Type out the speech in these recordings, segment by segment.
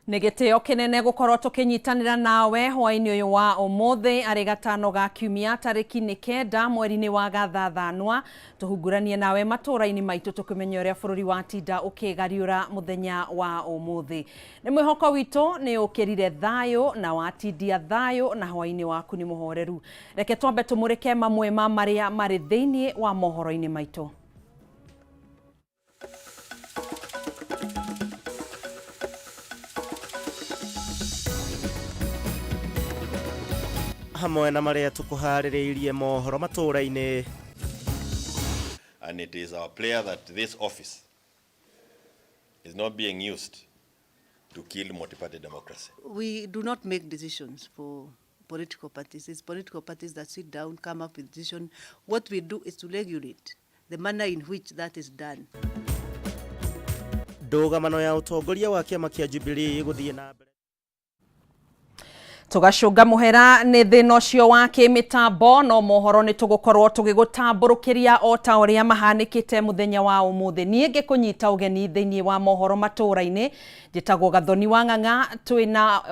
Negete kinene gukorwo tukinyitanira nawe hwaini uyu wa umuthi ari gatano ga kiumia tariki ni 9 mweri-ini wa gathathanwa tuhunguranie nawe maturaini maitu tukimenya uria bururi wa tinda ukigariura muthenya wa umuthi. Ni mwihoko witu ni ukirire thayo na watindia thayo na hwaini waku ni muhoreru. Reke twambe tumurike mamwe ma maria mari thiini wa mohoro-ini maitu. Hamwe na maria tukuhaririirie mohoro Matuuraini. And it is our prayer that this office is not being used to kill multi-party democracy. We do not make decisions for political parties. It's political parties that sit down, come up with decisions. What we do is to regulate the manner in which that is done. Ndugamano ya utongoria wa kiama kia Jubilee guthie na mbere. Tugacunga muhera ni thina ucio wa kimitambo no mohoro ni tugukorwo tugigutamburukiria o ta uria mahanikite muthenya wa umuthi. Nie ngikunyita ugeni thiini wa mohoro Matuuraini njitagwo Gathoni wa Ng'ang'a twina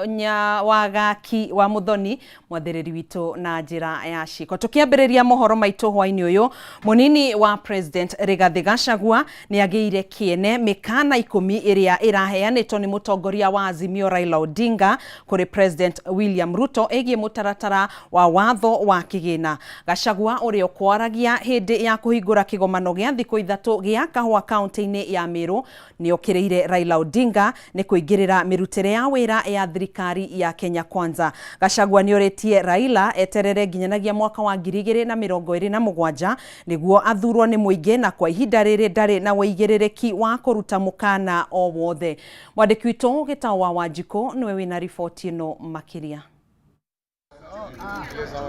wagaki wa Muthoni mwathiriri witu na njira ya ciko. Tukiambiriria mohoro maitu hwaini uyu munini wa President Rigathi Gachagua ni agiire kiene mikana 10 iria iraheanitwo ni mutongoria wa Azimio Raila Odinga kuri President William Ruto egie mutaratara wa watho wa kigina. Gachagua uria kwaragia hindi ya kuhingura kigomano gia thiku 3 gia kahwa county-ini ya Meru ni okireire Raila Odinga ni kuingirira mirutire ya wira ya thirikari ya Kenya Kwanza. Gachagua ni oretie Raila eterere ginyanagia mwaka wa 2027 niguo athurwo ni muingi na kwa ihinda riri ndari na weigiririki wa kuruta mukana o wothe. Mwandiki witu Gitawa Wanjiko niwe wina ripoti ino makiria.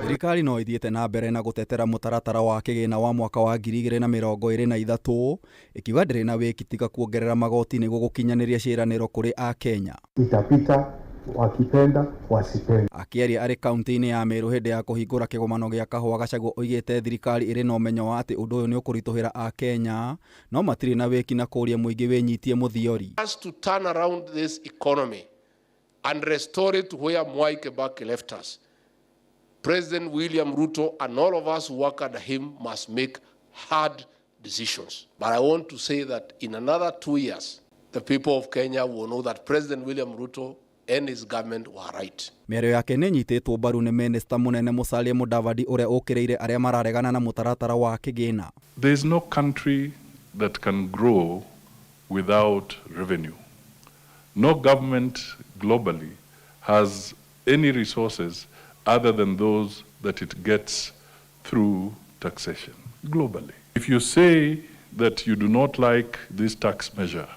Thirikari no ithiete na mbere na gutetera mutaratara wa kigina wa mwaka wa 2023 ikiuga ndiri na wikitiga kuongerera magoti niguo gukinyaniria ciiraniro kuri a Kenya. Itapita wakipenda wasipenda. Akiaria ari county-ini ya Meru hindi ya kuhingura kigomano gia kahwa Gachagua oigite thirikari iri no menyo wa ati undu uyu ni ukurituhira a Kenya no matiri na wiki na kuria muingi winyitie muthiori. Has to turn around this economy and restore it to where Mwai Kibaki left us. President William Ruto and all of us who work under him must make hard decisions. But I want to say that in another 2 years, the people of Kenya will know that President William Ruto and his government were right. Miario yake ni nyititwo mbaru ni Minister munene Musalia Mudavadi uria ukireire aria mararegana na mutaratara wa kigina. There is no country that can grow without revenue. No government globally has any resources other than those that it gets through taxation globally. If you say that you do not like this tax measure,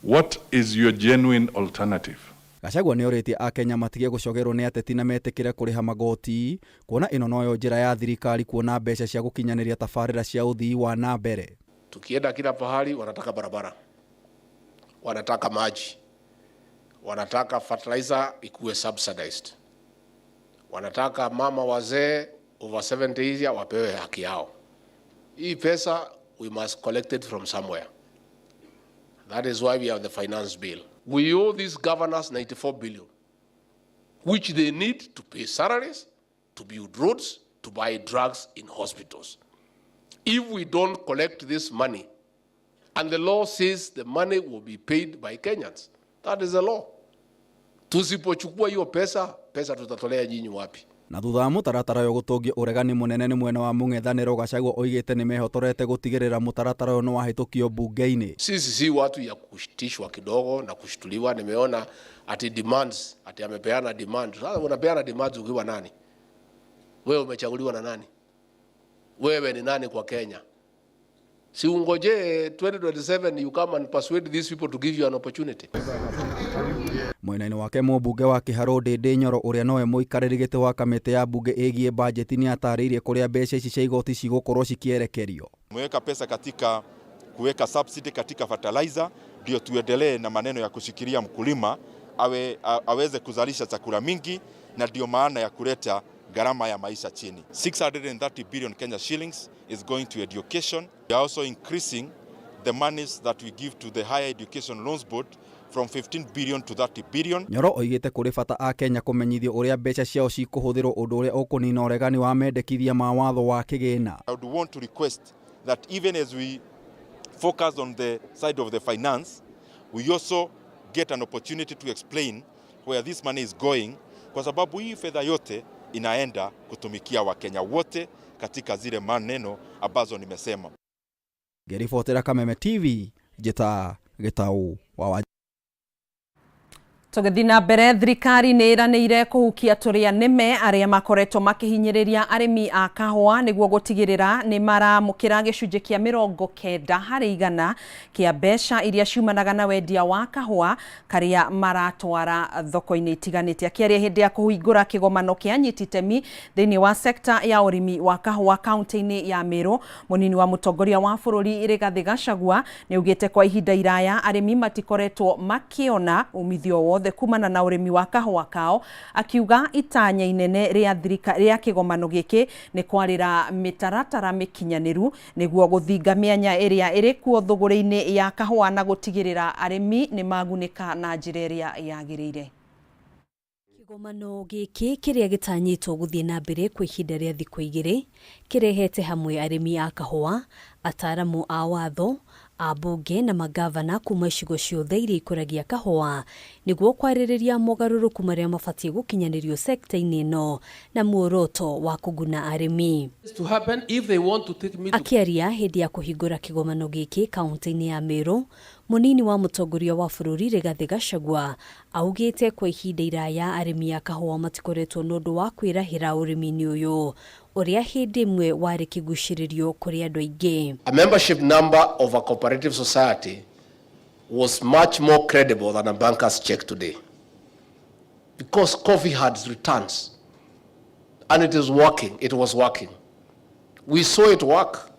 what is your genuine alternative? Gachagua ni oretie a Kenya matige gucogerwo ni ateti na metikire kuriha magoti kuona ino noyo njira ya thirikari kuona mbeca cia gukinyaniria tabarira cia uthii wa na mbere. Tukienda kila pahali wanataka barabara, wanataka maji, wanataka fertilizer ikuwe subsidized, wanataka mama wazee over 70 years wapewe haki yao. Hii pesa we must collect it from somewhere. That is why we have the finance bill. We owe these governors 94 billion, which they need to pay salaries, to build roads, to buy drugs in hospitals. If we don't collect this money, and the law says the money will be paid by Kenyans, that is the law. Tusipochukua hiyo pesa tutatolea nyinyi wapi? Na thutha wa mutaratara uyu gutungia uregani munene ni mwena wa mung'ethaniro Gachagua oigite ni mehotorete gutigirira mutaratara uyu no wahitukio bunge-ini. Sisi si watu ya kushitishwa kidogo na kushtuliwa. Nimeona ati demands, ati amepeana demand. Sasa unapeana demands ukiwa nani? Wewe umechaguliwa na nani? Wewe ni nani kwa Kenya? Si ungoje 2027 you come and persuade these people to give you an opportunity. Mwena-ini wake mũmbunge wa Kĩharũ Ndĩndĩ Nyoro uria nowe mũikarĩri gĩtĩ wa kamĩtĩ ya bunge ĩgiĩ bajeti ni atarĩirie kuria mbeca ici cia igoti cigũkorwo cikierekerio. Mweka pesa katika kuweka subsidy katika fertilizer ndio tuendelee na maneno ya kushikilia mkulima aweze kuzalisha chakula mingi, na ndio maana ya kuleta gharama ya maisha chini. 630 billion Kenya shillings is going to education. We are also increasing the monies that we give to the Higher Education Loans Board from 15 billion to 30 billion. Nyoro oigite kuri bata a Kenya kumenyithio uria mbeca ciao cikuhuthirwo undu uria ukunina uregani wa mendekithia ma watho wa kigina. I would want to request that even as we focus on the side of the finance, we also get an opportunity to explain where this money is going, kwa sababu hii fedha yote inaenda kutumikia Wakenya wote katika zile maneno ambazo nimesema. Gerifotera Kameme TV, Jeta Getau wa Tugithina mbere thirikari nĩ iranĩire kũhukia tũrĩa nĩme arĩa makoretwo makihinyĩrĩria arĩmi a kahũa nĩguo gũtigĩrĩra nĩ maramũkĩra gĩcunjĩ kĩa 90 harĩ 100 kĩa mbeca iria ciumanaga na wendia wa kahũa karĩa maratwara thoko-inĩ itiganĩte. Akĩaria hĩndĩ ya kũhingũra kĩgomano kĩa anyiti itemi thĩinĩ wa sekta ya ũrĩmi wa kahũa kaunti-inĩ ya Meru, mũnini wa mũtongoria wa bũrũri Rigathi Gachagua nĩ augĩte kwa ihinda iraya arĩmi matikoretwo makĩona umithio wothe kumana na urimi wa kahũa kao, akiuga itanya inene rĩa kĩgomano gĩkĩ nĩ kwarĩra mĩtaratara mĩkinyanĩru nĩguo gũthinga mĩanya ĩrĩa ĩrĩ kuo thũgũrĩ-inĩ ya kahũa na gũtigĩrĩra arĩmi nĩ magunĩka na njĩra ĩrĩa yagĩrĩire. Kĩgomano gĩkĩ kĩrĩa gĩtanyĩtwo gũthiĩ na mbere kwa ihinda rĩa thikũ 2 kĩrehete hamwe arĩmi a kahũa, ataaramu a watho, abunge na magavana kuma icigo ciothe iria ikũragia kahũa nĩguo kwarĩrĩria mogarũrũku marĩa mabatiĩ gũkinyanĩrio sekta-inĩ ĩno na muoroto wa kũguna arĩmi. Akĩaria hĩndĩ ya kũhingũra kĩgomano gĩkĩ kaunti-inĩ ya Meru, mũnini wa mũtongoria wa bũrũri Rigathi Gachagua augĩte kwa ihinda iraya arĩmi a kahũa matikoretwo n'ũndũ wa kwĩrahĩra ũrĩmi-inĩ ũyũ uria hĩndĩ ĩmwe warĩ kĩgucĩrĩrio kũrĩ andũ aingĩ. A membership number of a cooperative society was much more credible than a banker's check today, because coffee had returns and it is working. It was working. We saw it work.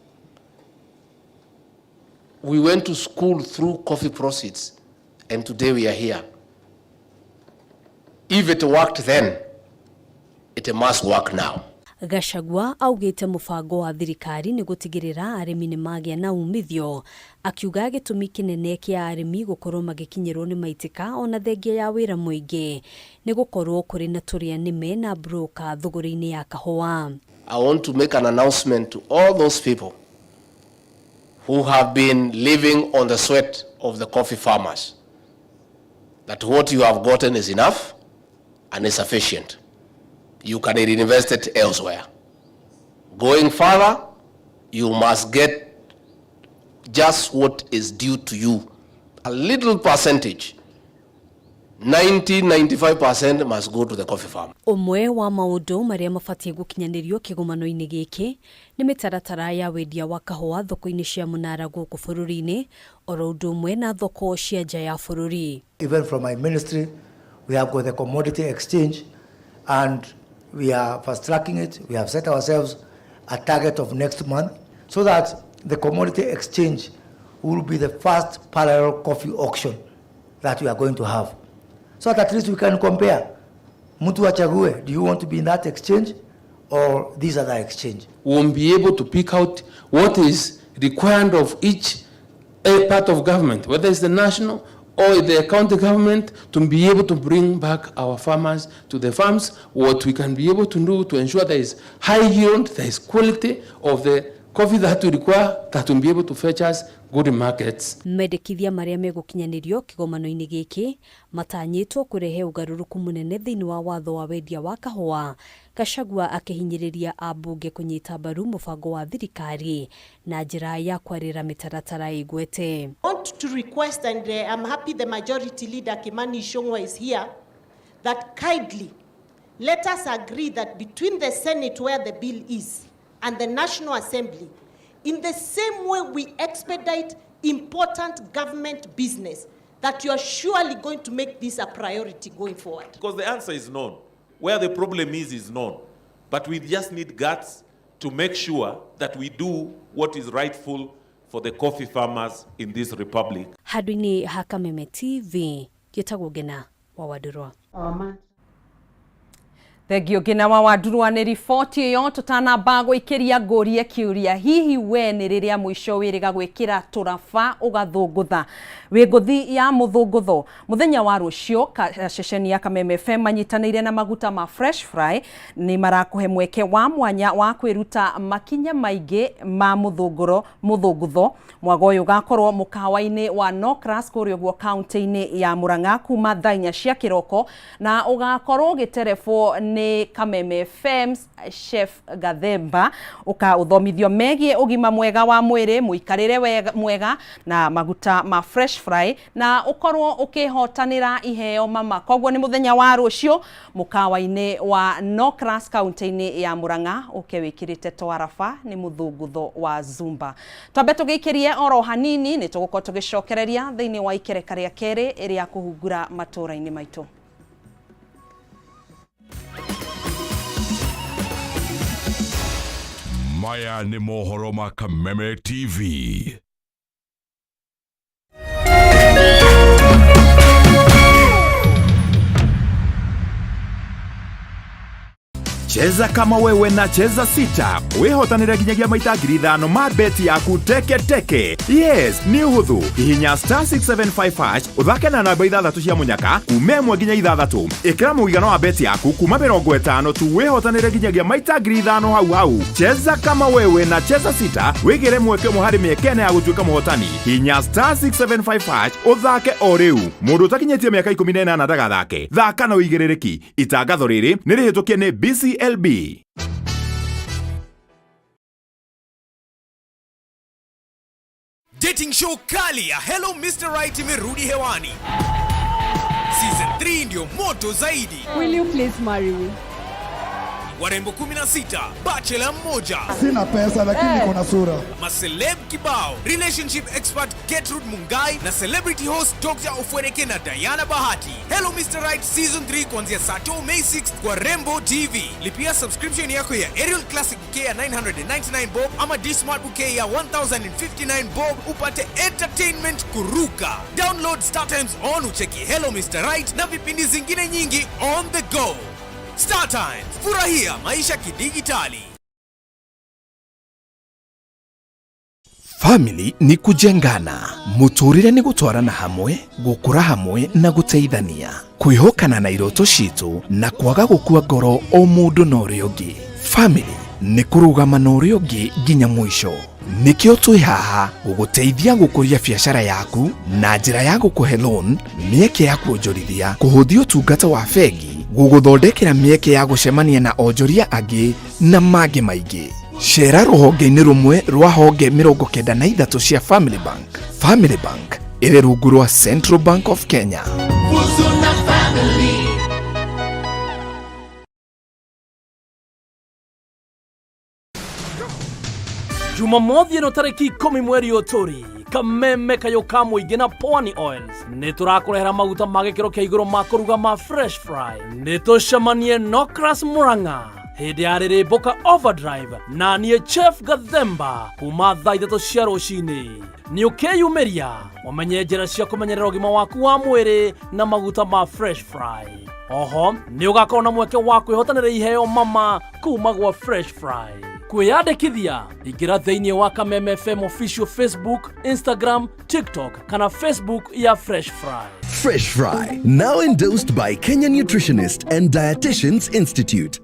We went to school through coffee proceeds, and today we are here. If it worked then, it must work now. Gachagua augĩte mũbango wa thirikari nĩ gũtigĩrĩra arĩmi nĩ magĩa na umithio, akiuga gĩtũmi kĩnene kĩa arĩmi gũkorwo magĩkinyĩrwo nĩ maitĩka ona thengia ya wĩra mũingĩ nĩ gũkorwo kũrĩ na tũrĩa nĩme na broker thũgũrĩ-inĩ ya kahũa. I want to make an announcement to all those people who have been living on the sweat of the coffee farmers that what you have gotten is enough and is sufficient. You can reinvest it elsewhere. Going further, you must get just what is due to you. A little percentage, 90-95% must go to the coffee farm. Ũmwe wa maũndũ marĩa mabatiĩ gũkinyanĩrio kĩgomano-inĩ gĩkĩ nĩ mĩtaratara ya wendia wa kahũa thoko-inĩ cia mũnara gũkũ bũrũri-inĩ, oro ũndũ ũmwe na thoko cia nja ya bũrũri. Even from my ministry, we have got the commodity exchange and we are fast tracking it. We have set ourselves a target of next month so that the commodity exchange will be the first parallel coffee auction that we are going to have. So that at least we can compare. Mtu achague, do you want to be in that exchange or this other exchange? We won't be able to pick out what is required of each part of government, whether it's the national or the county government, to be able to bring back our farmers to the farms. What we can be able to do to ensure there is high yield, there is quality of the coffee that we require, that will be able to fetch us good markets. Mendekithia marĩa megũkinyanĩrio kĩgomano-inĩ gĩkĩ matanyĩtwo kũrehe ũgarũrũku mũnene thĩinĩ wa watho wa wendia wa kahũa. Gachagua akĩhinyĩrĩria ambunge kũnyita mbaru mũbango wa thirikari na njĩra ya kwarĩra mĩtaratara ĩgwete. I want to request, and I'm happy the majority leader Kimani Ichung'wah is here, that kindly let us agree that between the Senate where the bill is and the National Assembly, in the same way we expedite important government business, that you are surely going to make this a priority going forward. Because the answer is known. Where the problem is known. But we just need guts to make sure that we do what is rightful for the coffee farmers in this republic. Handũ-inĩ ha Kameme TV, gĩtagwo Ngina wa Wadurwa. Thegio ngina wa Wandurwa nĩ riboti ĩyo tũtanamba gwĩkĩria ngũrie kiũria hihi we nĩ rĩrĩa mũico wĩrĩga gwĩkĩra tũraba ũgathũngũtha wĩ ngũthi ya mũthũngũtho mũthenya wa rũcio ceceni ya Kameme FM manyitanĩire na maguta ma Fresh Fry nĩ marakũhe mweke wa mwanya wa kwĩruta makinya maingĩ ma mũthũngũtho mwago ũyũ ũgakorwo mũkawa-inĩ wa Nokras kũrĩa ũguo kaunti-inĩ ya Murang'a kuma thaa 4 cia kĩroko na ũgakorwo ũgĩterebwo nĩ Kameme FM's Chef Gathemba ũthomithio megie ũgima mwega wa mwĩrĩ mũikarĩre mwega na maguta ma Fresh Fry na ũkorwo ũkĩhotanĩra iheo mama koguo nĩ mũthenya wa rũcio mũkawa-inĩ wa Nokras kaunti-inĩ ya Murang'a ũkĩwĩkĩrĩte twaraba nĩ mũthũngũtho wa Zumba. Twambe tũgĩikĩrie oro hanini nĩ tũgũkorwo tũgĩcokereria thĩinĩ wa ikereka rĩa kerĩ ĩrĩa kũhungura matũra-inĩ maitũ. Maya nĩ mohoro ma Kameme TV. Cheza kama wewe na cheza sita. Wehotanĩra nginyagia maita 5,000 ma beti yaku teke. Yes, ni uhuthu. Hihinya *675# uthake na namba 6 cia munyaka kuma 1 nginya 6. Ikira mũigana wa beti yaku kuma 50 tu wehotanĩra nginyagia maita 5,000 hau. Cheza kama wewe na cheza sita. Wigire mweke mũhari mĩekene ya gũtuĩka mũhotani. Hihinya *675# uthake o rĩu. Mũndũ ũtakinyĩtie mĩaka 18 ndagathake. Thaka na ũigĩrĩrĩki. Itangatho rĩrĩ nĩ rĩhĩtũkie nĩ BCLB. Dating show kali ya Hello Mr. Right imerudi hewani. Season 3 ndio moto zaidi. Will you please marry me? Warembo 16, bachelor mmoja. Sina pesa lakini niko na sura. Maceleb kibao, relationship expert Gertrude Mungai na celebrity host Dr. Ofweneke na Diana Bahati. Hello Mr. Right season 3 kuanzia saa 2 May 6 kwa Rembo TV. Lipia subscription yako ya Aerial Classic bouquet ya 999 bob ama D-Smart bouquet ya 1059 bob upate entertainment kuruka. Download StarTimes on ucheki Hello Mr. Right na vipindi zingine nyingi on the go. StarTimes, furahia maisha kidigitali. Family ni kujengana, muturire ni gutwarana hamwe, gukura hamwe na guteithania, kwihokana na iroto citu na kwaga gukua ngoro o mundu na uria ungi. Family ni kurugama na uria ungi nginya mwisho. Nikio twi haha guguteithia gukuria biashara yaku na njira ya gukuhe loan, mieke ya kuonjorithia, kuhuthia utungata wa bengi, guguthondekera mieke ya gucemania na onjoria angi na mangĩ maingĩ. Cera rũhonge-inĩ rumwe rwa honge 93 cia Family Bank. Family Bank ĩrĩ rungu rwa Central Bank of Kenya. Jumamothi ĩno tarĩki 10 mweri ũtũri, Kameme kayoka mũingĩ na Pwani Oils nĩ tũrakũrehera maguta ma gĩkĩro kĩa igũrũ ma kũruga ma Fresh Fry. Nĩ tũcemanie Nokras Murang'a hĩndĩ ya rĩrĩmbũka Overdrive na niĩ Chef Gathemba kuma thaa 3 cia rũcinĩ. Nĩ ũkĩyumĩria ũmenye njĩra cia kũmenyerera ũgima waku wa mwĩrĩ na maguta ma Fresh Fry. Oho nĩ ũgakorwo na mweke wa kwĩhotanĩra iheo mama kuma gwa Fresh Fry. Kwĩyandĩkithia ingĩra thĩinĩ wa Kameme FM official Facebook, Instagram, TikTok kana Facebook ya Fresh Fry. Fresh Fry, now endorsed by Kenya Nutritionist and Dietitians Institute.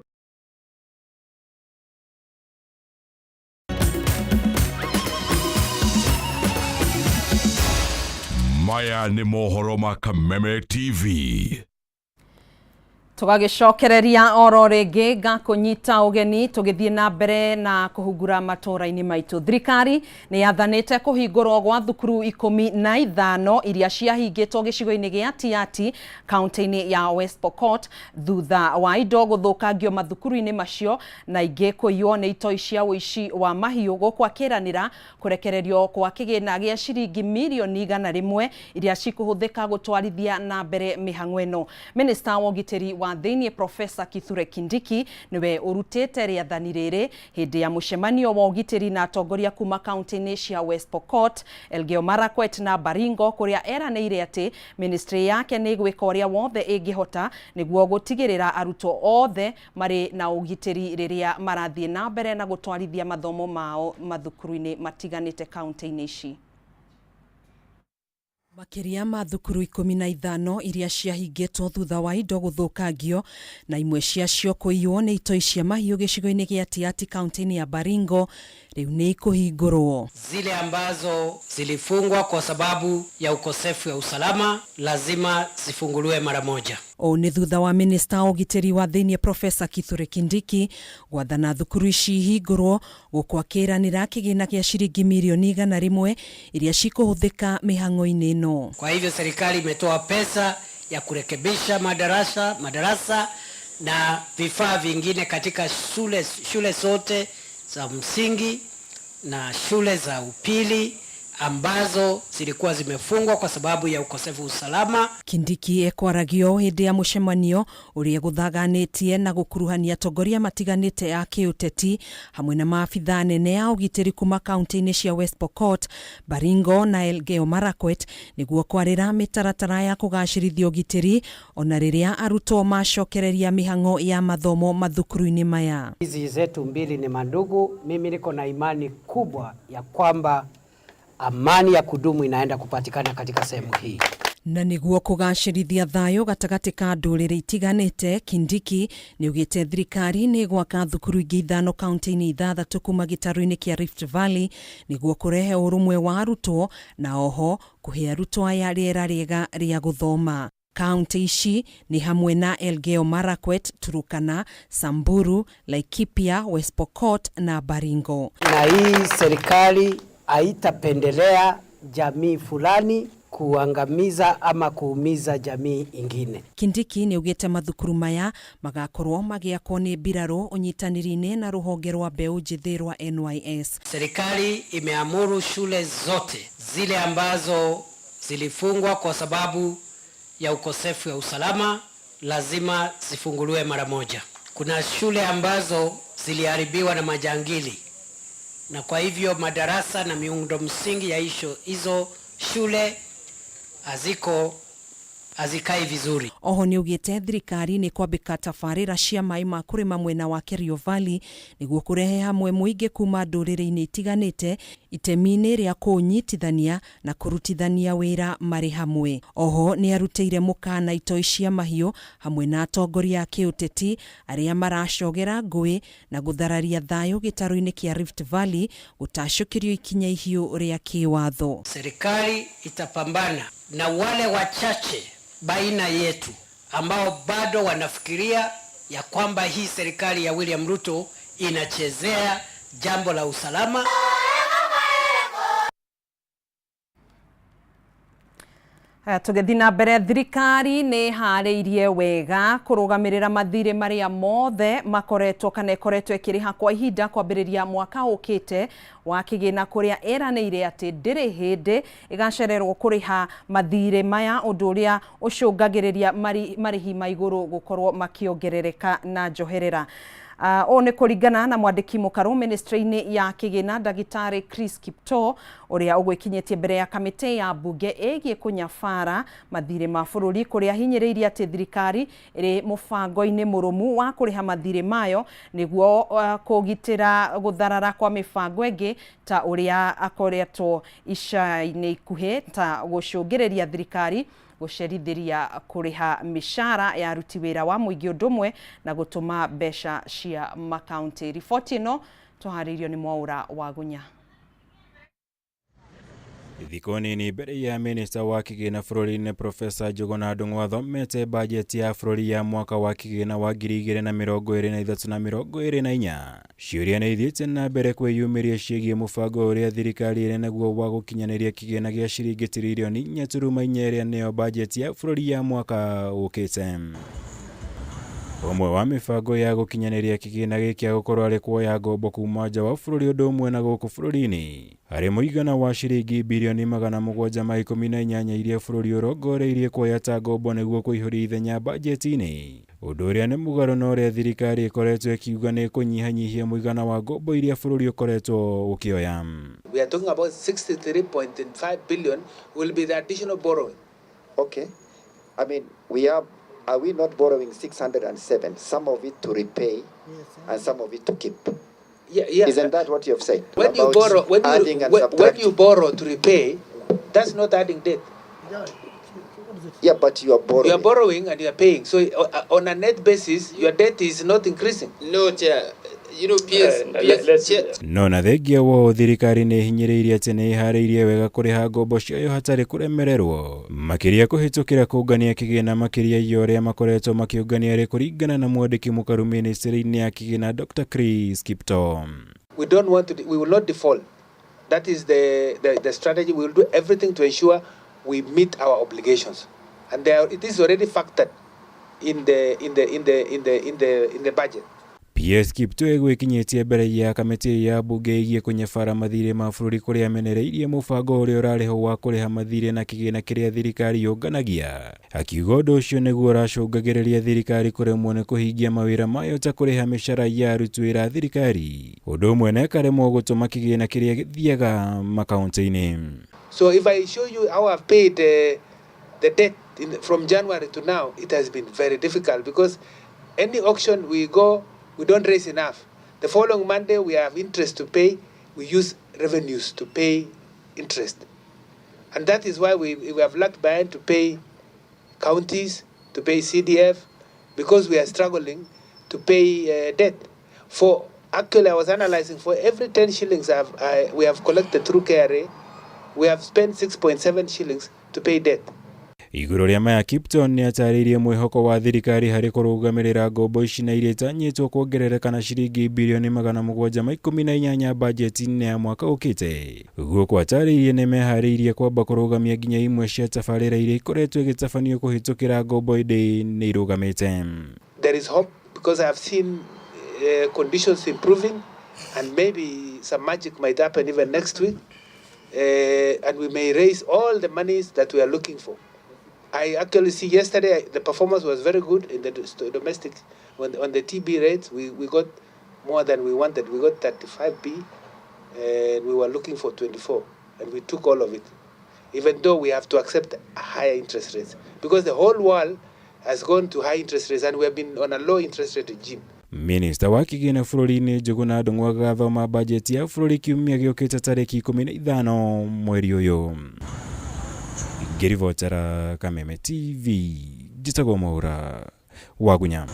Maya nĩ mohoro ma Kameme TV. Tũgagĩcokereria oro rĩngĩ ngakũnyita ũgeni tũgĩthiĩ na mbere na kũhungura matũra-inĩ maitũ. Thirikari nĩ yathanĩte kũhingũrwo gwa thukuru 15 iria ciahingĩtwo gĩcigo-inĩ gĩa Tiati kaunti-inĩ ya West Pokot thutha wa indo gũthũkangio mathukuru-inĩ macio na ingĩ kũiywo nĩ itoi cia ũici wa mahiũ gũkũ akĩranĩra kũrekererio kwa kĩgĩna gĩa ciringi mirioni 100 iria cikũhũthĩka gũtwarithia na mbere mĩhang'o ĩno. Minister wa ũgitĩri wa thiini Profesa Kithure Kindiki niwe urutite riathani riri hindi ya mucemanio wa ugitiri na atongoria kuma kaunti-ini cia West Pokot, Elgeyo Marakwet na Baringo, kuria eranĩire ati ministry yake ni gwika uria wothe ingihota niguo gutigirira arutwo othe mari na ugitiri riria marathie na mbere na gutwarithia mathomo mao mathukuru-ini matiganite kaunti-ini ici. Makiria ma thukuru 15 iria ciahingĩtwo thutha wa indo gũthũkangio na imwe ciacio kũiywo nĩ itoi cia mahiũ gĩcigo-inĩ gĩa Tiaty kaunti-inĩ ya Baringo rĩu nĩ ikũhingũrwo. Zile ambazo zilifungwa kwa sababu ya ukosefu ya usalama lazima zifunguliwe mara moja. O nĩ thutha wa minista ugitiri wa thiini Profesa Kithure Kindiki gwathana thukuru ici ihingũrwo gũkwakĩranĩra kĩgĩna gĩa ciringi milioni 100 iria cikũhũthĩka mĩhang'o-inĩ ĩno. Kwa hivyo serikali imetoa pesa ya kurekebisha madarasa na vifaa vingine katika shule zote za msingi na shule za upili ambazo zilikuwa zimefungwa kwa sababu ya ukosefu usalama. Kindiki ekwaragio hindi ya mucemanio uria guthaganĩtie na gukuruhania atongoria matiganĩte ya kiũteti hamwe na maabitha nene ya ugitiri kuma kaunti-inĩ cia West Pokot, Baringo na Elgeyo Marakwet niguo kwarĩra mĩtaratara ya kũgacĩrithia ugitiri ona rĩrĩa arutwo macokereria mĩhang'o ya mathomo mathukuru-inĩ maya. Hizi zetu mbili ni mandugu. Mimi niko na imani kubwa ya kwamba amani ya kudumu inaenda kupatikana katika sehemu hii. Na niguo kũgacĩrithia thayũ gatagatĩ ka ndũrĩrĩ itiganĩte, Kindiki nĩ ugĩte thirikari nĩ gwaka thukuru ingĩ 5 kaunti-inĩ 6 kuma gĩtarũ-inĩ kĩa Rift Valley niguo kũrehe ũrũmwe wa arutwo na oho kũhe arutwo aya rĩera rĩega rĩa gũthoma. Kaunti ici ni hamwe na Elgeyo Marakwet, Turkana, Samburu, Laikipia, West Pokot na Baringo. Na hii serikali haitapendelea jamii fulani kuangamiza ama kuumiza jamii ingine. Kindiki ni ugĩte mathukuru maya magakorwo magĩakwo nĩ mbirarũ ũnyitanĩri-inĩ na rũhonge rwa mbeũ njĩthĩ rwa NYS. Serikali imeamuru shule zote zile ambazo zilifungwa kwa sababu ya ukosefu ya usalama lazima zifunguliwe mara moja. Kuna shule ambazo ziliharibiwa na majangili, na kwa hivyo madarasa na miundo msingi ya hizo shule hazikai vizuri. Oho ni ugĩte thirikari nĩ kwambĩka tabarĩra cia maĩ ma kũrĩma mwena wa Kerio Valley nĩguo kũrehe hamwe mũingĩ kuma ndũrĩrĩ-inĩ itiganĩte itemi-inĩ rĩa kũnyitithania na kũrutithania wĩra marĩ hamwe. Oho nĩ arutĩire mũkana itoi cia mahiũ hamwe na atongoria a kĩũteti arĩa maracogera ngũĩ na gũthararia thayũ gĩtarũ-inĩ kĩa Rift Valley gũtacũkĩrio ikinya ihiũ rĩa kĩwatho. Serikali itapambana na wale wachache baina yetu ambao bado wanafikiria ya kwamba hii serikali ya William Ruto inachezea jambo la usalama. Tũgĩthiĩ na mbere, thirikari nĩ harĩirie wega kũrũgamĩrĩra mathirĩ marĩa mothe makoretwo kana ĩkoretwo ĩkĩrĩha kwa ihinda kwambĩrĩria mwaka ũkĩte wa kĩgĩna, kũrĩa eranĩire atĩ ndĩrĩ hĩndĩ ĩgacererwo kũrĩha mathirĩ maya, ũndũ ũrĩa ũcũngagĩrĩria marĩhi ma igũrũ gũkorwo makĩongerereka na njoherera. O nĩ kũringana na mwandĩki mũkarũ ministry-inĩ ya kĩgĩna Ndagĩtarĩ Chris Kiptoo ũrĩa ũgwĩkinyĩtie mbere ya kamĩtĩ ya mbunge ĩgiĩ kũnyabara mathirĩ ma bũrũri, kũrĩa hinyĩrĩirie atĩ thirikari ĩrĩ mũbango-inĩ mũrũmu wa kũrĩha mathirĩ mayo nĩguo kũgitĩra gũtharara kwa mĩbango ĩngĩ ta ũrĩa akoretwo ica-inĩ ikuhĩ ta gũcũngĩrĩria thirikari gũcerithĩria kũrĩha mĩcara ya aruti wĩra wa mũingĩ ũndũ ũmwe na gũtũma mbeca cia makaunti. Riboti ĩno tũharĩirio nĩ Mwaura wa Gunya. Thikũ nini mbere ya minista wa kĩgĩna bũrũri-inĩ Profesa Njũgũna Ndung'u mete bajeti ya bũrũri ya mwaka wa kĩgĩna wa 2023 na 2024. Ciũria nĩ ithiĩte na mbere kwĩyumĩria ciĩgiĩ mũbango ũrĩa thirikari ĩrĩ naguo wa gũkinyanĩria kĩgĩna gĩa ciringi tiririoni 4.4 ĩrĩa nĩyo bajeti ya bũrũri ya mwaka ũkĩte. Umwe wa mibango ya gukinyaniria kigina giki gukorwo ari kuoya ngombo kuma nja wa bururi undu umwe na guku bururi-ini hari muigana wa ciringi bilioni 718 iria bururi urongoreirie kuoya ta ngombo niguo kuihuria ithenya bajeti-ini, undu uria ni mugaro na uria thirikari ikoretwo ikiuga ni kunyihanyihia muigana wa ngombo iria bururi ukoretwo ukioya. We are talking about 63.5 billion will be the additional borrowing. Okay. I mean, are we not borrowing 607, some of it to repay and some of it to keep? Yeah. Isn't that what you have said? When you borrow to repay, that's not adding debt. Yeah, but you are borrowing. You are borrowing and you are paying. So on a net basis, your debt is not increasing. No, Chair. You know, PS. No na thengia wo thirikari ni hinyiriirie ati ni ihariirie wega kuriha ngombo ciayo hatari kuremererwo makiria kuhitukira kungania kigina makiria iyo uria makoretwo makiungania ri kuringana na mwandiki mukaru ministry-ini ya kigina Dr. Chris Kipto. We will not default. That is the strategy. We will do everything to ensure we meet our obligations, and it is already factored in the budget. PS Kipto egwikinyitie mbere ya kamiti ya bunge igie kunyebara mathire ma bururi kuria amenereirie mubango uria urariho wa kuriha mathire na kigina kiria thirikari yonganagia, akiuga undu ucio niguo uracungagiriria thirikari kuremwo ni kuhingia mawira mayo ta kuriha mishara ya aruti wira thirikari, undu umwe na karemwo gutuma kigina kiria githiaga makaunti-ini. So if I show you how I've paid the debt from January to now, it has been very difficult because any auction we go, we don't raise enough. The following Monday, we have interest to pay. We use revenues to pay interest. And that is why we have lagged behind to pay counties, to pay CDF, because we are struggling to pay debt. Actually, I was analyzing, for every 10 shillings we have collected through KRA, we have spent 6.7 shillings to pay debt. Iguru ria maya Kipto ni ataririe mwihoko wa thirikari hari kurugamirira ngombo ici na iria itanyitwo kuongerereka na ciringi bilioni 718 bajeti-ini ya mwaka ukite. Guo ataririe ni mehariirie kwamba kurugamia nginya imwe cia tabarira iria ikoretwo igitabanio kuhitukira ngombo indi ni irugamite. There is hope because I have seen conditions improving and maybe some magic might happen even next week, and we may raise all the monies that we are looking for. I actually see yesterday the performance was very good in the domestic. On the TB rates, we got more than we wanted. We got 35B, and we were looking for 24, and we took all of it, even though we have to accept higher interest rates because the whole world has gone to high interest rates, and we have been on a low interest rate regime. Minister wa kigina bururi-ini Njuguna Ndung'u agathoma bajeti ya bururi kiumia giukite tariki 15 mweri uyu. Ngirivotera Kameme TV, njitagwo Mwaura wa Gunyama.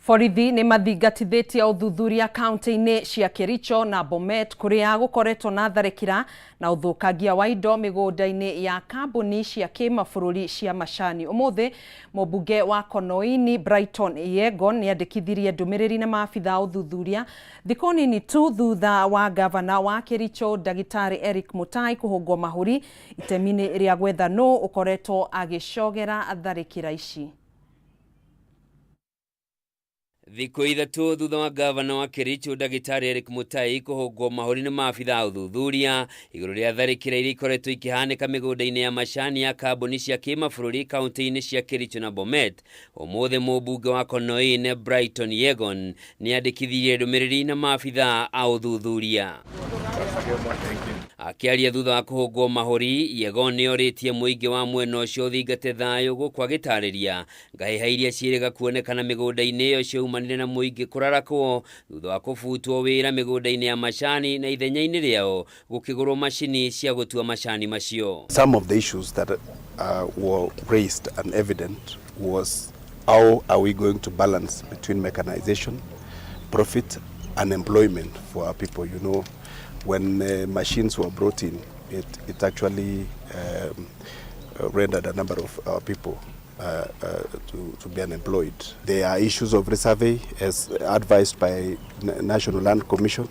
Borithi ni mathingatithitie uthuthuria kaunti-ini cia Kericho na Bomet kuria gukoretwo na tharikira na uthukangia wa indo migunda-ini ya kambuni cia kimabũrũri cia macani. Umuthi mũmbunge wa Konoini Brighton Yegon ni andikithirie ndumiriri na maabitha uthuthuria thikũ nini tu thutha wa gavana wa Kericho Dagitari Eric Mutai kuhungwo mahuri itemi-ini ria gwetha no ukoretwo agicogera tharikira ici. Thikũ ithatũ thutha wa gavana wa Kericho Dagitari Eric Mutai kuhungwo mahuri ni maabitha uthuthuria iguru ria tharikira iria ikoretwo ikihanika migunda-ini ya macani ya kambuni cia kimabũrũri kaunti-ini cia Kericho na Bomet, umuthi mũmbunge wa Konoini Brighton Yegon ni andikithirie ndumiriri na maabitha a uthuthuria. Akiaria thutha wa kuhungwo mahuri, Yegon ni oritie muingi wa mwena ucio thingate thayo gukwa gitariria ngahiha iria ciĩrĩga kuonekana migunda-ini iyo ciumanire na muingi kurarakwo thutha wa kubutwo wira migunda-ini ya macani na ithenya-ini riao gukigurwo macini cia gutua macani macio. Some of the issues that were raised and evident was how are we going to balance between mechanization, profit and employment for our people. You know, when machines were brought in, it actually rendered a number of our people to be unemployed. There are issues of resurvey as advised by National Land Commission.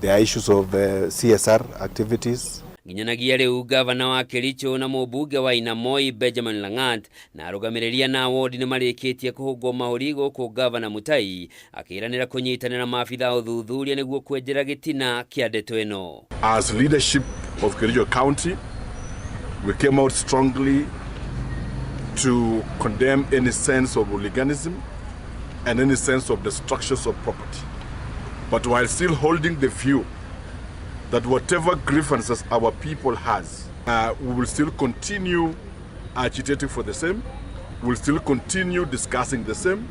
There are issues of CSR activities. Nginyanagia riu gavana wa Kericho na mũmbunge wa Inamoi Benjamin Langat na arũgamĩrĩria na wodi nĩ marĩkĩtie kũhũngwo mahũri gũkũ gavana Mutai akĩranĩra kũnyitanĩra maabitha ũthuthuria nĩguo kwenjera gĩtina kĩa ndeto ĩno. As leadership of Kericho County, we came out strongly to condemn any sense of hooliganism and any sense of destruction of property. But while still holding the view that whatever grievances our people has, we will still continue agitating for the same, we will still continue discussing the same,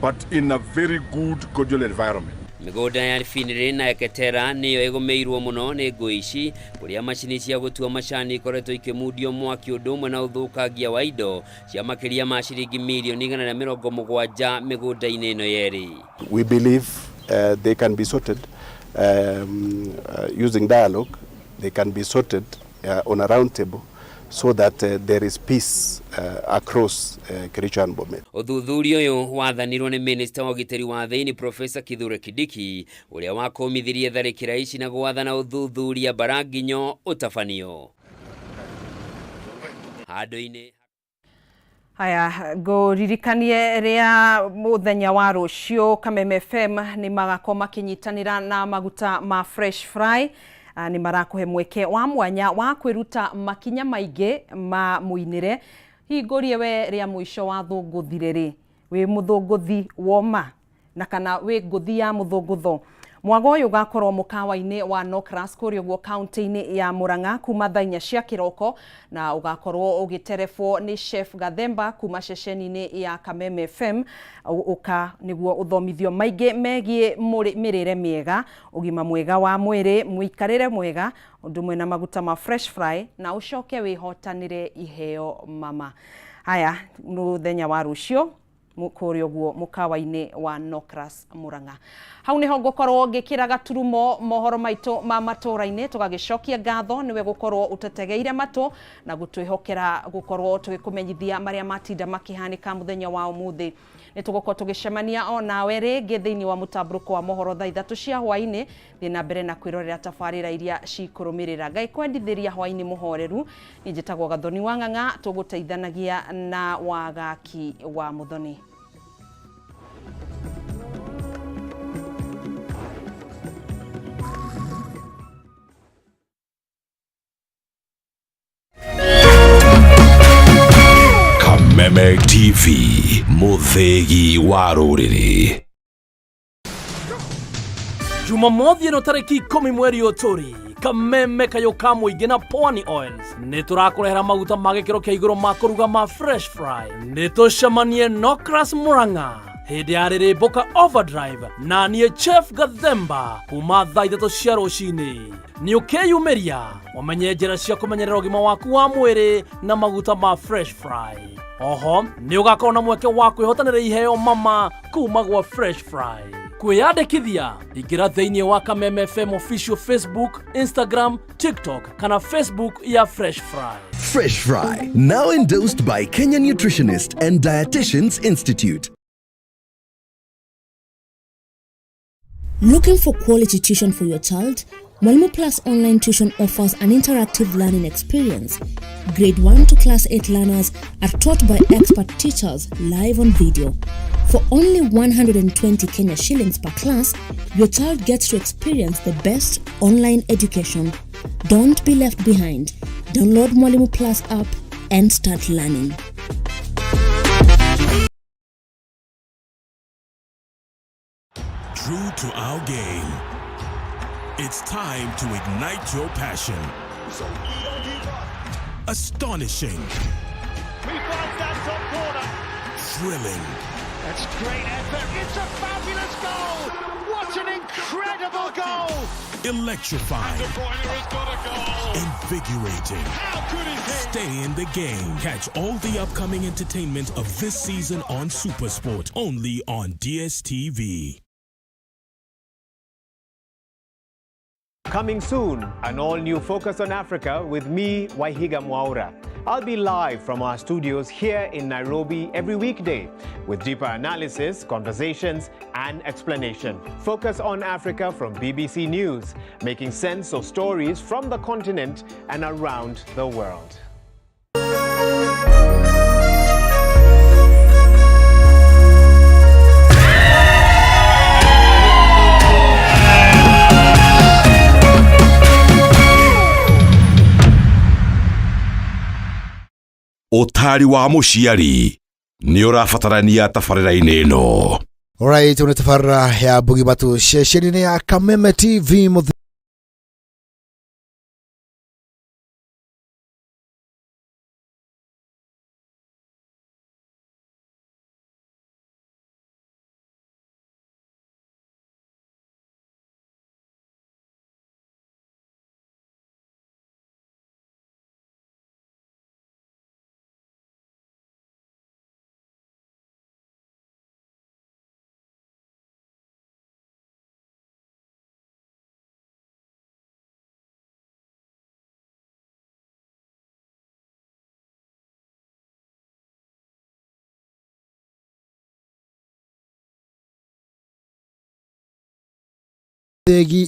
but in a very good, cordial environment. Mĩgũnda ya Finire na Eketera nĩyo ĩgũmĩirwo mũno nĩ ngũĩ ici, kũrĩa macini cia gũtua macani ikoretwo ikĩmundio mwaki ũndũ ũmwe na ũthũkangia wa indo cia makĩria ma ciringi mirioni 170 mĩgũnda-inĩ ĩno yerĩ. We believe they can be sorted using dialogue. They can be sorted on a round table so that there is peace across Kericho and Bomet. Ũthuthuria ũyũ wathanirwo nĩ Minister wa ũgitĩri wa thĩinĩ Professor Kithure Kindiki, ũrĩa wakomithirie tharĩkĩra ici na gwathana ũthuthuria baranginyo ũtabanio. Handũ-inĩ Haya, ngũririkanie rĩa mũthenya wa rũciũ Kameme FM nĩ magakorwo makĩnyitanĩra na maguta ma Fresh Fry. Nĩ marakũhe mweke wa mwanya wa kwĩruta makinya maingĩ ma mũinĩre. Hingũrie we rĩa mũico wa thũngũthire rĩ, wĩ mũthũngũthi woma na kana wĩ ngũthi ya mũthũngũtho. Mwago ũyũ ũgakorwo mũkawa-inĩ wa Nokras kũrĩa ũguo kaunti-inĩ ya Murang'a kuma thaa 4 cia kĩroko, na ũgakorwo ũgĩterebwo nĩ Chef Gathemba kuma ceceni-inĩ ya Kameme FM ũka nĩguo ũthomithio maingĩ megiĩ mĩrĩre mĩega, ũgima mwega wa mwĩrĩ, mũikarĩre mwega, ũndũ mwena maguta ma Fresh Fry na ũcoke wĩhotanĩre iheo mama. Haya, mũthenya wa rũciũ kũrĩa ũguo mũkawa-inĩ wa Nokras Murang'a. Hau nĩho ngũkorwo ngĩkĩra gaturumo mohoro maitũ ma matũra-inĩ, tũgagĩcokia ngatho nĩwe gũkorwo ũtetegeire matũ na gũtwĩhokera gũkorwo tũgĩkũmenyithia marĩa matinda makĩhanĩka mũthenya wa ũmũthĩ. Nĩ tũgũkorwo tũgĩcemania o nawe rĩngĩ thĩinĩ wa mũtambũrũko wa mohoro thaa 3 cia hwaĩ-inĩ, thiĩ na mbere na kwĩrorera tabarĩra iria cikũrũmĩrĩra. Ngai kwendithĩria hwaĩ-inĩ mũhoreru. Niĩ njĩtagwo Gathoni wa Ng'ang'a, tũgũteithanagia na wagaki wa Muthoni. Kameme TV, muthegi wa rũrĩrĩ. Jumamothi ĩno tarĩki 10 mweri ũtũri, Kameme kayo ka mũingĩ na Pwani Oils nĩ tũrakũrehera maguta ma gĩkĩro kĩa igũrũ ma kũruga ma Fresh Fry. Nĩ tũcemanie Nokras Murang'a hĩndĩ ya rĩrĩmbũka Overdrive na niĩ Chef Gathemba kuma thaa 3 cia rũcinĩ. Nĩ ũkeyumĩria ũmenye njĩra cia kũmenyerera ũgima waku wa mwĩrĩ na maguta ma Fresh Fry. Oho, nĩ ũgakorwo na mweke wa kwĩhotanĩra iheo mama kuma gwa Fresh Fry. Kwĩyandĩkithia, ingĩra thĩinĩ wa Kameme FM official Facebook, Instagram, TikTok kana Facebook ya Fresh Fry. Fresh Fry, now endorsed by Kenyan Nutritionists and Dietitians Institute. Looking for quality tuition for your child? Mwalimu Plus Online Tuition offers an interactive learning experience. Grade 1 to Class 8 learners are taught by expert teachers live on video. For only 120 Kenya shillings per class, your child gets to experience the best online education. Don't be left behind. Download Mwalimu Plus app and start learning. True to our game, it's time to ignite your passion. Astonishing. Thrilling. That's great effort. It's a fabulous goal. What an incredible goal. Electrifying. De Bruyne has got a goal. Invigorating. How good is he? Stay in the game. Catch all the upcoming entertainment of this season on SuperSport, only on DSTV. Coming soon, an all-new Focus on Africa with me, Waihiga Mwaura. I'll be live from our studios here in Nairobi every weekday with deeper analysis, conversations, and explanation. Focus on Africa from BBC News, making sense of stories from the continent and around the world. Otari wa muciari ni urafatarania tafarira-ini ino. Alright, unatafarra ya Bugi Batu shesheni ya Kameme TV.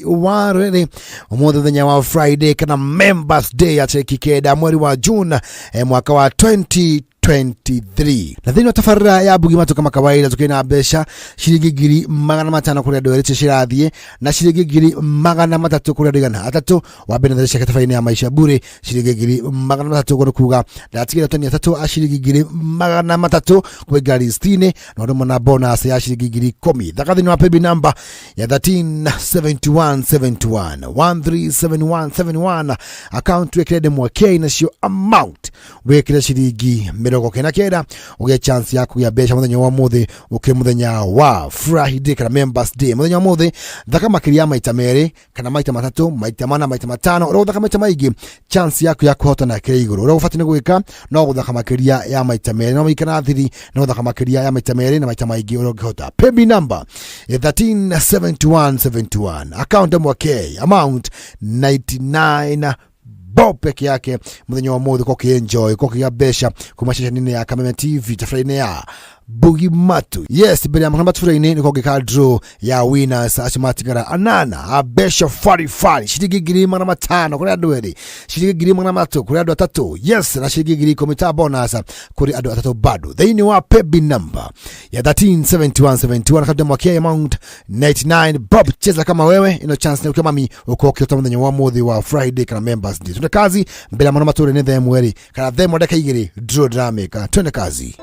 Warere umuthenya wa Friday kana Members Day atekikeda mweri wa June mwaka wa 2023 na thini tafarra ya Bugi Batu kama kawaida tukina besha shilingi ngiri 500 kuri andũ erĩ cirathie na shilingi ngiri 300 kuri andũ igana atatu wabene thesha katafaini ya maisha bure shilingi ngiri 300 kuri kuga ndatigira tani atatu a shilingi ngiri 300 kwa gari 60 na ndo mona bonus ya shilingi ngiri 10 thakathini wa paybill number ya 137171 137171 account wekede mwake na sio amount wekede shilingi mirongo kenda ugia chance ya kuya besha muthenya wa muthi uke muthenya wa Friday kana Members Day muthenya wa muthi thaka makiria maita meri kana maita matatu maita mana maita matano ro thaka maita maigi chance yaku ya kuhotana kire iguru ro ufatine gwika no guthaka makiria ya maita meri no ikana thiri no thaka makiria ya maita meri na maita maigi ro gihota paybill number 137171 account mwake amount 99 bob peke yake muthenya wa muthi ko enjoy ko besha kumashasha nini ya Kameme TV tafraine ya Bugi Batu. Yes, bali amamba tufuraine ni kwa draw ya winners asimatikara anana abesha fari shilingi ngiri 500 kuri andũ erĩ shilingi ngiri 300 kuri andũ atatu. Yes, na shilingi ngiri 10 bonus kuri andũ atatu bado. Then wa paybill number ya 137171 kabla mwake amount 99 bob. Cheza kama wewe ino chance na kama mimi uko kiota muthenya wa muthi wa Friday kana Members Day. Tuna kazi mbele ya Matuuraini the mweri kana the modeka igiri draw drameka. Twende kazi.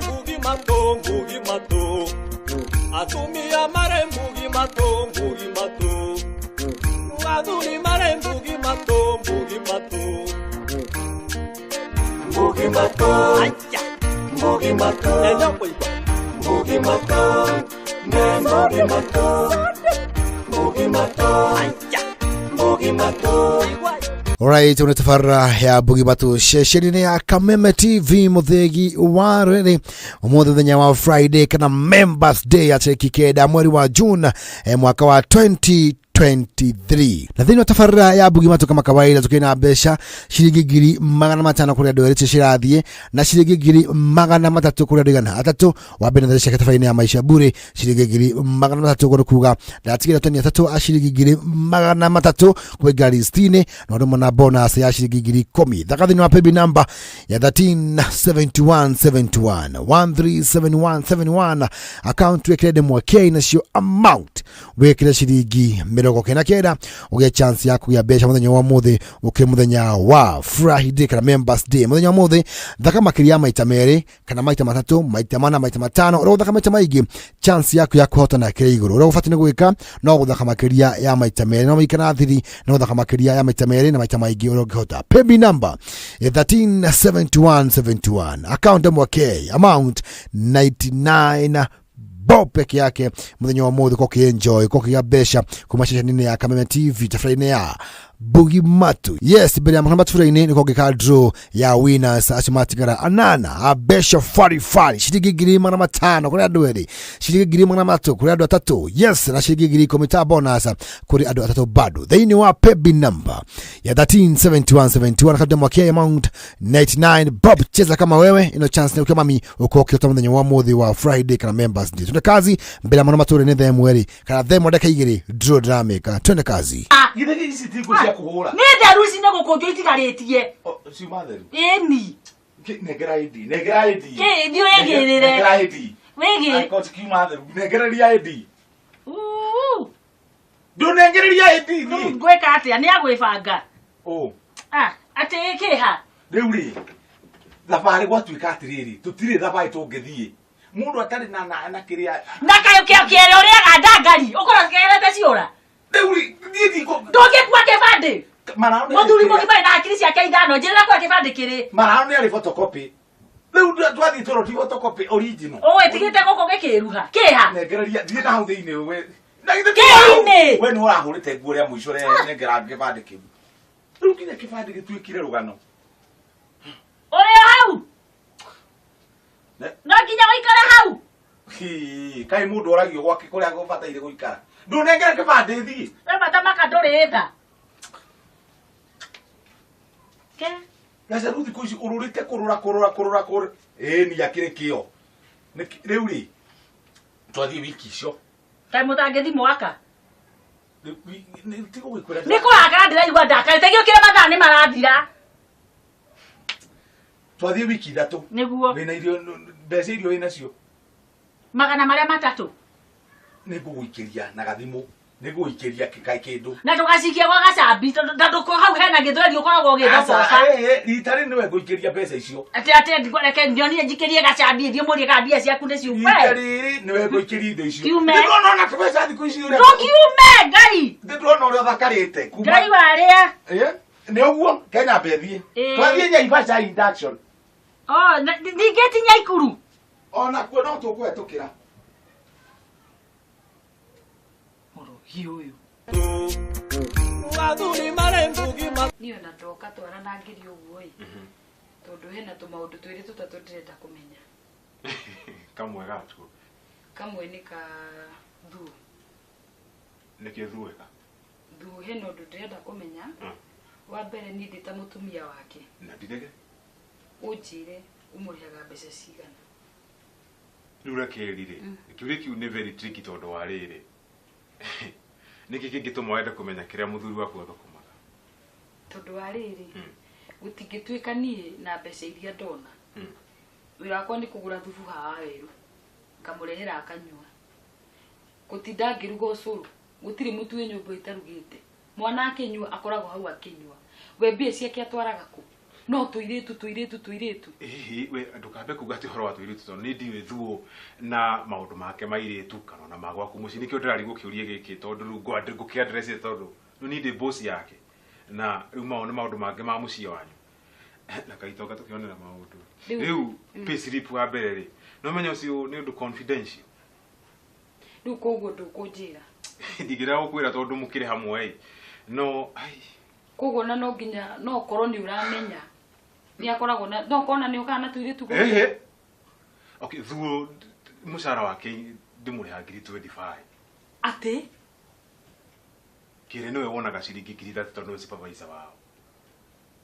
Bugi Batu Atumia mare Bugi Batu Aduni mare Bugi Batu Bugi Batu Bugi Batu Bugi Batu Bugi Batu Bugi Batu Bugi Batu Bugi Batu. Alright, unatafarra ya Bugi Batu shesheni ya Kameme TV muthegi warere umuthenya wa Friday kana Members Day atekikeda mweri wa June mwaka wa 2023 na thini tafarra ya Bugi Batu kama kawaida tukina besha shilingi ngiri 500 kuri andũ erĩ cirathie na shilingi ngiri 300 kuri andũ igana atatu wabene thesha katafaini ya maisha bure shilingi ngiri 300 kuri kuga ndatigira tani atatu a shilingi ngiri 300 kwa gari 60 na ndo mona bonus ya shilingi ngiri 10 thakathini wa paybill number ya 137171 137171 account wekede mwake na sio amount wekede shilingi mirongo kenda kenda uge chance ya kuya besha muthenya wa muthi uke muthenya wa Friday kana Members Day muthenya wa muthi thaka makiria maita meri kana maita matatu maita mana maita matano ro thaka maita maigi chance yaku ya kuhotana kire iguru ro ufatine gwika no guthaka makiria ya maita meri no ikana thiri no guthaka makiria ya maita meri na maita maigi ro gihota paybill number 137171 account mwake amount 99 bob peke yake muthenya wa muthi ko kienjoy ko kiabesha kumashasha nini ya Kameme TV tafraine ya Bugi Matu. Yes, bali ya Matuuraini ni kwa draw ya winners asimatigara anana abesha fari shirigi giri mana matano kuri adwedi shirigi giri mana mato kuri adu atatu. Yes, na shirigi giri komita bonus kuri adu atatu bado. They ni wa paybill number ya 137171 kabla mwake amount 99 bob. Cheza kama wewe ino chance ni kama mimi uko kiota muthenya wa muthi wa Friday kana Members Day. Tuna kazi mbele ya Matuuraini the mweri kana the modeka igiri draw drameka. Tuna kazi. Gide isi tiko cia kuhura. Ni ndaru isi nego konjo itigaretie. Si matheru. Eni. Negera ID, negera ID. Ke ndio yegerere. Negera ID. Wege. Ai ko tiki matheru, negera ID. Do negera ID ni. Gweka atia ni agwibanga. Oh. Ate ke ha. Riuri. Thabari gwatuika atiriri, tutire thabai tungithie. Mundu atari na kiria. Na kayo ke kere uri agandangari. Ukora kerete ciora. Riuri, nditi ko. Doge kwa kebande. Marao ni. Moduli mo kibai na akiri cia keithano, njira kwa kebande kiri. Marao ni ari photocopy. Riu twathi toro ti photocopy original. Owe tigite goko gekiruha. Keha. Negereria thie na hau thiini we. Keine. We no urahurite nguo ria muico re negera kibande kiu. Riu kinya kibande gituikire rugano. Ore hau. No kinya waikara hau. Kai mundu oragio gwake kuria gubataire guikara. Ndu nengera kibande thie. We matamaka ndore tha. Ke? Gasa ruthi kuici ururite kurura. Ni yakire kio. Riu ri. Twathi wiki icio. Kai mutangethi mwaka. Tigo wikwira. Niko aga ndiraigua ndakarite giukire mathaa ni marathira. Twathi wiki ithatu. Niguo. Wina irio mbeca irio wina cio. Magana maria matatu. Niguikiria na gathimu. Niguikiria kikai kindu. Na tugacikia gwa gacambi nduko hau hena githweri ukoragwo githoboca. Ritari niwe guikiria mbeca icio. Ate ndikoreke ndionire njikirie gacambi thie muri ka mbia ciaku ni ciume. Ritari niwe guikiria indo icio. Ndona na tubeca thiku icio. Ndokiume ngai. Ndona uria thakarite. Ngai waria. Ni uguo Kenya bethi. Twathie Naivasha induction. Ndingeti Nyaikuru. Ona kuo no tukwetukira. Hiyo. Wathuri marembugi Niyo natoka twarana ngiri uguo i. Tondu hena tumaundu twiri tutatu ndirenda kumenya. Kamwe gatu. Kamwe ni ka thu. Niki thueka. Thu hena undu ndirenda kumenya. Wa mbere ni ndita mutumia wake. Na ndidege. Ujire umurihaga mbeca cigana. Rura kerire. Kiuri kiu ni very tricky tondu wa riri. Niki kingituma wenda kumenya kiria muthuri waku athukumaga. Tondu wa riri. Gutingituika nie na mbeca iria ndona. Wira wakwa ni kugura thubu hawa weru. Ngamurehera akanyua. Gutinda ngiruga ucuru. Gutiri mutu we nyumba itarugite. Mwana akinyua akoragwo hau akinyua. We mbia ciake atwaraga ku. No tuiritu. We ndukambe kuga ati horo wa tuiritu to ni ndiwe thuo na maundu make mairitu kana na magwa ku muci nikio ndirari gukiurie giki tondu ru nguki address tondu no ni ndi boss yake na riu maundu make ma muci wanyu na kaitoka tukionera maundu riu pay slip wa mbere ri no menya ucio ni undu confidential riu koguo ndukunjira ndigira gukwira tondu mukire hamwe no ai koguo na no nginya no korwo ni uramenya ni akoragwo na no kona ni ukana tuiritu go okay thuo mushara wake ndimuriha 25 ate kire niwe wonaga ciringi 3 tondu supervisor wao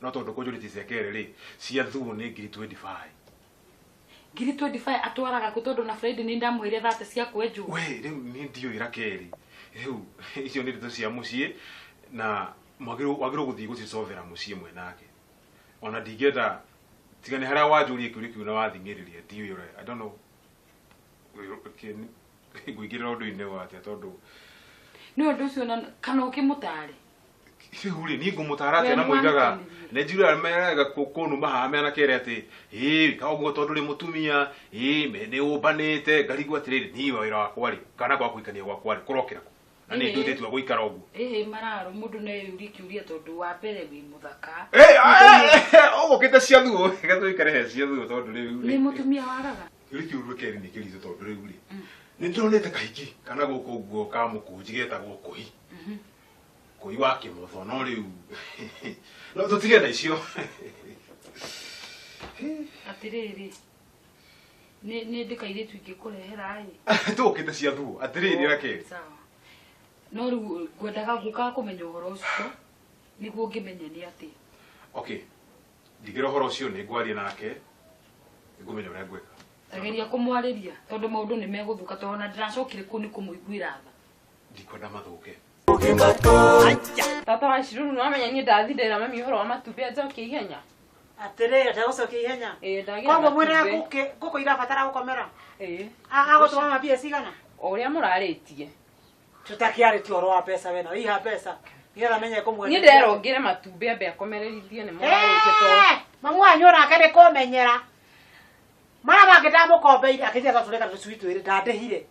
no tondu kujuriti ciakere ri cia thuo ni 25 atwaraga ku tondu na Friday ni ndamwire thate cia kwenju we riu ni ndio irakeri riu icio ni nditu cia mucie na wagiro guthii gucicovera mucie mwe nake ona ndigenda tigane haria wajurie kiuri na wathingiriria ndiwe I don't know guigirira undu ine wate tondu No nducio na kana ukimutare. Uri ni ngumutara ate na muigaga. Ne njira meraga kokonu mahame na kere ati ka ugo tondu ri mutumia me ne ubanite ngarigu atiriri ni wira wakwa ri kana kwa kuikania gwakwa ri kurokira ku. Na ni ndu tetu guikara ugu. Mararo mundu ne yuri kiuria tondu wa mbere wi muthaka. Ogo kita ciathu gathu ikare he ciathu tondu ri uri. Ni mutumia waraga. Yuri kiuru keri ni kiri tondu ri uri. Ni ndonete kaiki kana guko ugo ka mukunji geta gukuhi. Koi wake motho no riu. No tutige na icio. Atiriri. Ni ndikaire tuike kurehera ai. Tukite ciathu atiriri rake. Sawa. No riu ngwendaga guka kumenya uhoro ucio niguo ngimenya ni ati. Okay. Ndigira uhoro ucio ni ngwaria nake. Ngumenya uria ngweka. Tageria kumwariria tondu maundu ni meguthuka tona ndiracokire ku ni kumuiguira tha. Ndikwenda mathuke. Tata wa Shiruru no amenya ni ndathindira mami uhoro wa matumbĩ njoke ihenya. Atirira ndagucokia ihenya. Koguo mwira guko irabatara gukomera. Agutwa mabia cigana. Uria muraritie. Tutakiarĩtie ũhoro wa pesa wena iha pesa. Nĩgetha menye kũmwe. Ni nderongire matumbĩ ambe akomererithie ni muraritie to. Mamu wanyu onake kũmenyera. Mara mangĩ ndamukombeire akĩnjĩra tũreka tũcui twĩrĩ ndandĩhire.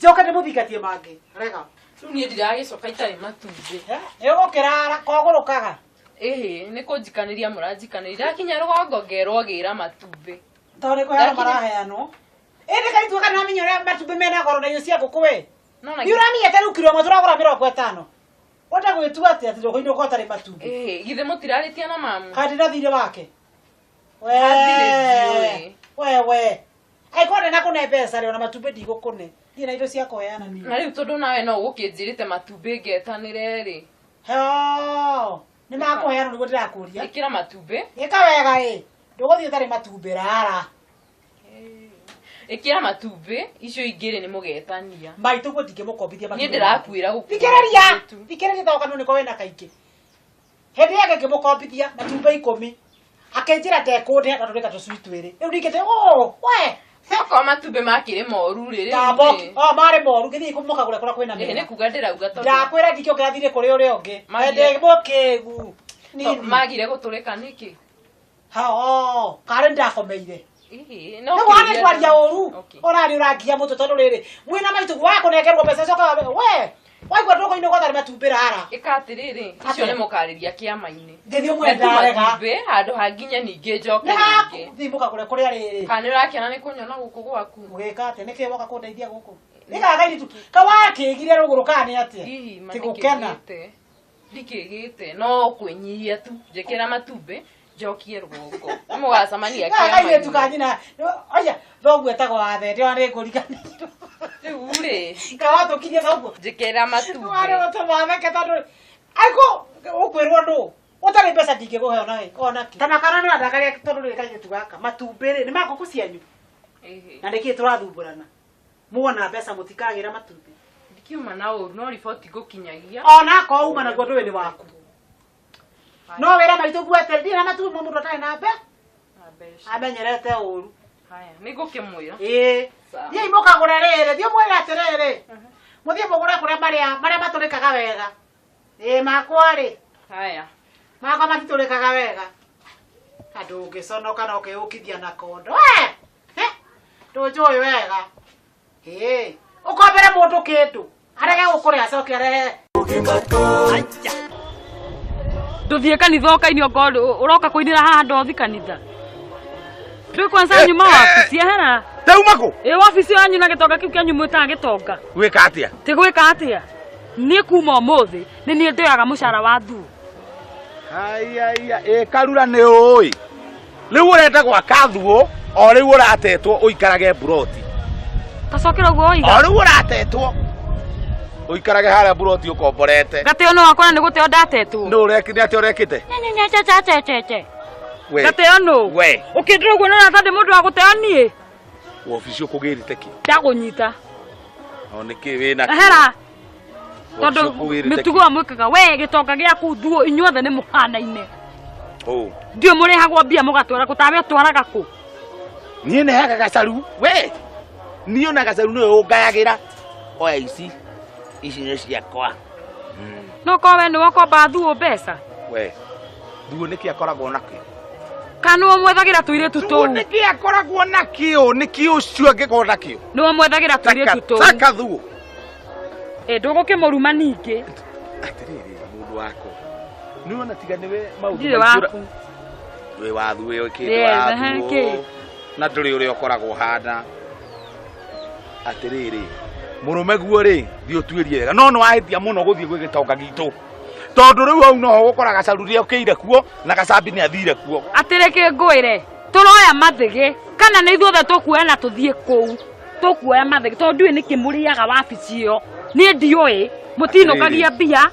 Coka ndĩmũthingatie mangĩ. Rega. Ni ndiragicoka itarĩ matumbĩ. Yũgũkĩra kogũrũkaga. Nĩ kũnjikaniria mũranjikanĩria akinya rũgongo ngerwo gĩra matumbĩ. Tondũ kũhera maraheanwo. Ĩndĩ kaitũ kana namenye ũrĩa matumbĩ mena goro na irio cia ngũkũ we. Nĩũramenyete rĩu kiro ĩmwe tũragũra 50. Wenda gwĩtua atĩ ndũkũinĩ ũkotarĩ matumbĩ. Githĩ mũtirarĩtia na mamu. Kandi ndathire wake. We. Aikwenda na kũne mbeca rĩo na matumbĩ ndigũkũne. Thiĩ na indo cia kũheana niĩ. Na rĩu tondũ nawe no ũgũkĩnjĩrĩte matumbĩ ngetanĩre rĩ. Nĩ makũheana nĩguo ndĩrakũria. Ĩkĩra matumbĩ. Ĩka wega ndũgũthiĩ ũtarĩ matumbĩ rara. Ĩkĩra matumbĩ icio ingĩ nĩ mũgetania. Maitũ guo ndingĩmũkombithia matumbĩ. Niĩ ndĩrakwĩra gũkũ. Thikĩrĩria to kanũ nĩko wĩna kaingĩ. Hĩndĩ yake ngĩmũkombithia matumbĩ 10. Akenjĩra ndekũndĩha tondũ rĩka tũcui twĩrĩ. Rĩu ndingĩte we. Sako matumbĩ makĩrĩ moru rĩrĩ. Tambo, marĩ moru gĩthiĩ kũmũkagũra kũrĩa kwĩna mĩena. Nĩ kuga ndĩrauga tondũ. Ndakwĩra ndikĩokĩra thire kũrĩ ũrĩa ũngĩ. Ende mũkĩgu. Magire gũtũrĩka nĩkĩ? Karĩ ndakomeire. No wale kwaria ũru. Orarĩ ũrangia mũtũ tondũ rĩrĩ. Mwĩna maitũ wakũnengerwo mbeca coka we. Waigua ndũkũ-inĩ gũtharĩ matumbĩ rara. Ĩka atĩrĩrĩ, icio nĩ mũkarĩria kĩama-inĩ. Ngĩthiĩ ũmwe ndarega. Matumbĩ handũ hanginya ningĩ njoke ningĩ. Thiĩ mũkagũre kũrĩa rĩrĩ. Kana nĩũrakĩona nĩ kũnyona gũkũ gwaku. Ũgĩka atĩ nĩkĩ woka kũndeithia gũkũ. Nĩgaga tu. Kawakĩgire rũgũrũ kana nĩ atĩa? Tigũkena. Ndikĩgĩte no kwĩnyihia tu. Njĩkĩra matumbĩ njokie rũgongo. Mũgacamania kĩama-inĩ. Kaga tukanyina. Oya, thoguo etagwo athende wa nĩngũriganĩirwo. Rĩu rĩ. Kawatũkirie thoguo. Njĩkĩra matumbĩ. Warĩ ũtũmatheke tondũ. Aiko ũkwĩrwo ndũ. Ũtarĩ mbeca ndingĩkũhe ona kĩ. Kana kana nĩ andakaria tondũ rĩrĩ kairĩtu gaka. Matumbĩ rĩ nĩ magũkũ cianyu. Na nĩkĩ tũrathumburana. Muona mbeca mũtikagĩra matumbĩ. Ndikiuma na ũru no riboti gũkinyagia. Ona ko uma naguo ndũĩ nĩ waku. No wĩra maitũ guete ndĩ na matumbĩ mũndũ atarĩ na mbe. Amenyerete ũru. Haya, nĩngũkĩmwĩra. Thiĩ mũkagũre rĩrĩ, thiĩ mwĩre atĩrĩrĩ. Mũthiĩ mũgũre kũrĩa marĩa matũrĩkaga wega. Makwa rĩ. Haya. Makwa matitũrĩkaga wega. Andũ ũngĩconoka na ũkĩũkithia na kondo. Ndũnjũĩ wega. Ũkombere mũndũ kĩndũ. Arege gũkũrĩa acoke arehe. Ndũthiĩ kanitha ũkainio ngondũ ũroka kũinĩra haha ndothi kanitha. Tũĩ kwanza nyuma wabici hera. Teuma kũ? Wabici wanyu na gĩtonga kĩu kĩanyu mwĩtaga gĩtonga. Gwĩka atĩa? Ti gwĩka atĩa? Niĩ kuma ũmũthĩ nĩ niĩ ndĩoyaga mũcara wa thuo. Karura nĩ ũĩ. Rĩu ũrenda gwaka thuo o rĩu ũratetwo ũikarage buroti. Tacokera ũguo oiga. O rĩu ũratetwo ũikarage harĩa buroti ũkomborete. Gateo no wakona nĩ gũteo ndatetwo. Nĩ ũrekire atĩ ũrekĩte? Gateo no. We. Ũkĩndĩra ũguo nĩ ũratha ndĩ mũndũ wa gũteo niĩ. Wobici ũkũgĩrĩte kĩ? Ndakũnyita. O nĩkĩ wĩna kĩ? Hera. Tondũ mĩtugo mwĩkaga we gĩtonga gĩaku thuo inyuothe nĩ mũhanaine. Ndiũ mũrĩhagwo mbia mũgatwara gũtawe ũtwaraga kũ? Niĩ nĩhaga gacaru we. Niĩ ona gacaru nĩwe ũngayagĩra. Oya ici. ici nĩ ciakwa. No ko we nĩ wakomba thuo mbeca. We thuo nĩkĩ akoragwo nakĩo? Kana ũmwethagira tũirĩtu tũu? Thuo nĩkĩ akoragwo nakĩo? Nĩkĩ ũcio angĩkorwo nakĩo? Nĩ ũmwethagira tũirĩtu tũu? Taka thuo. Ndũgũkĩmũruma ningĩ. Atĩrĩrĩ mũndũ wako. Nĩ wona tiga nĩwe maũndũ Ndirĩ waku. Wĩ wathu wĩ kĩndũ wathu. Na ndũrĩ ũrĩa ũkoragwo handa. Atĩrĩrĩ mũrũme guo rĩ thiĩ ũtuĩrie wega no wahĩtia mũno gũthiĩ gwĩ gĩtonga gitũ tondũ rĩu hau no gũkora gacaruria ũkĩire kuo na gacambi nĩ athire kuo. Atĩrĩke ngwĩre tũroya mathĩgĩ kana nĩ ithuothe tũkuoya na tũthiĩ kũu tũkuoya mathĩgĩ tondũ ndũĩ nĩkĩ mũrĩaga wabici ĩyo niĩ ndiũĩ mũtinukagia mbia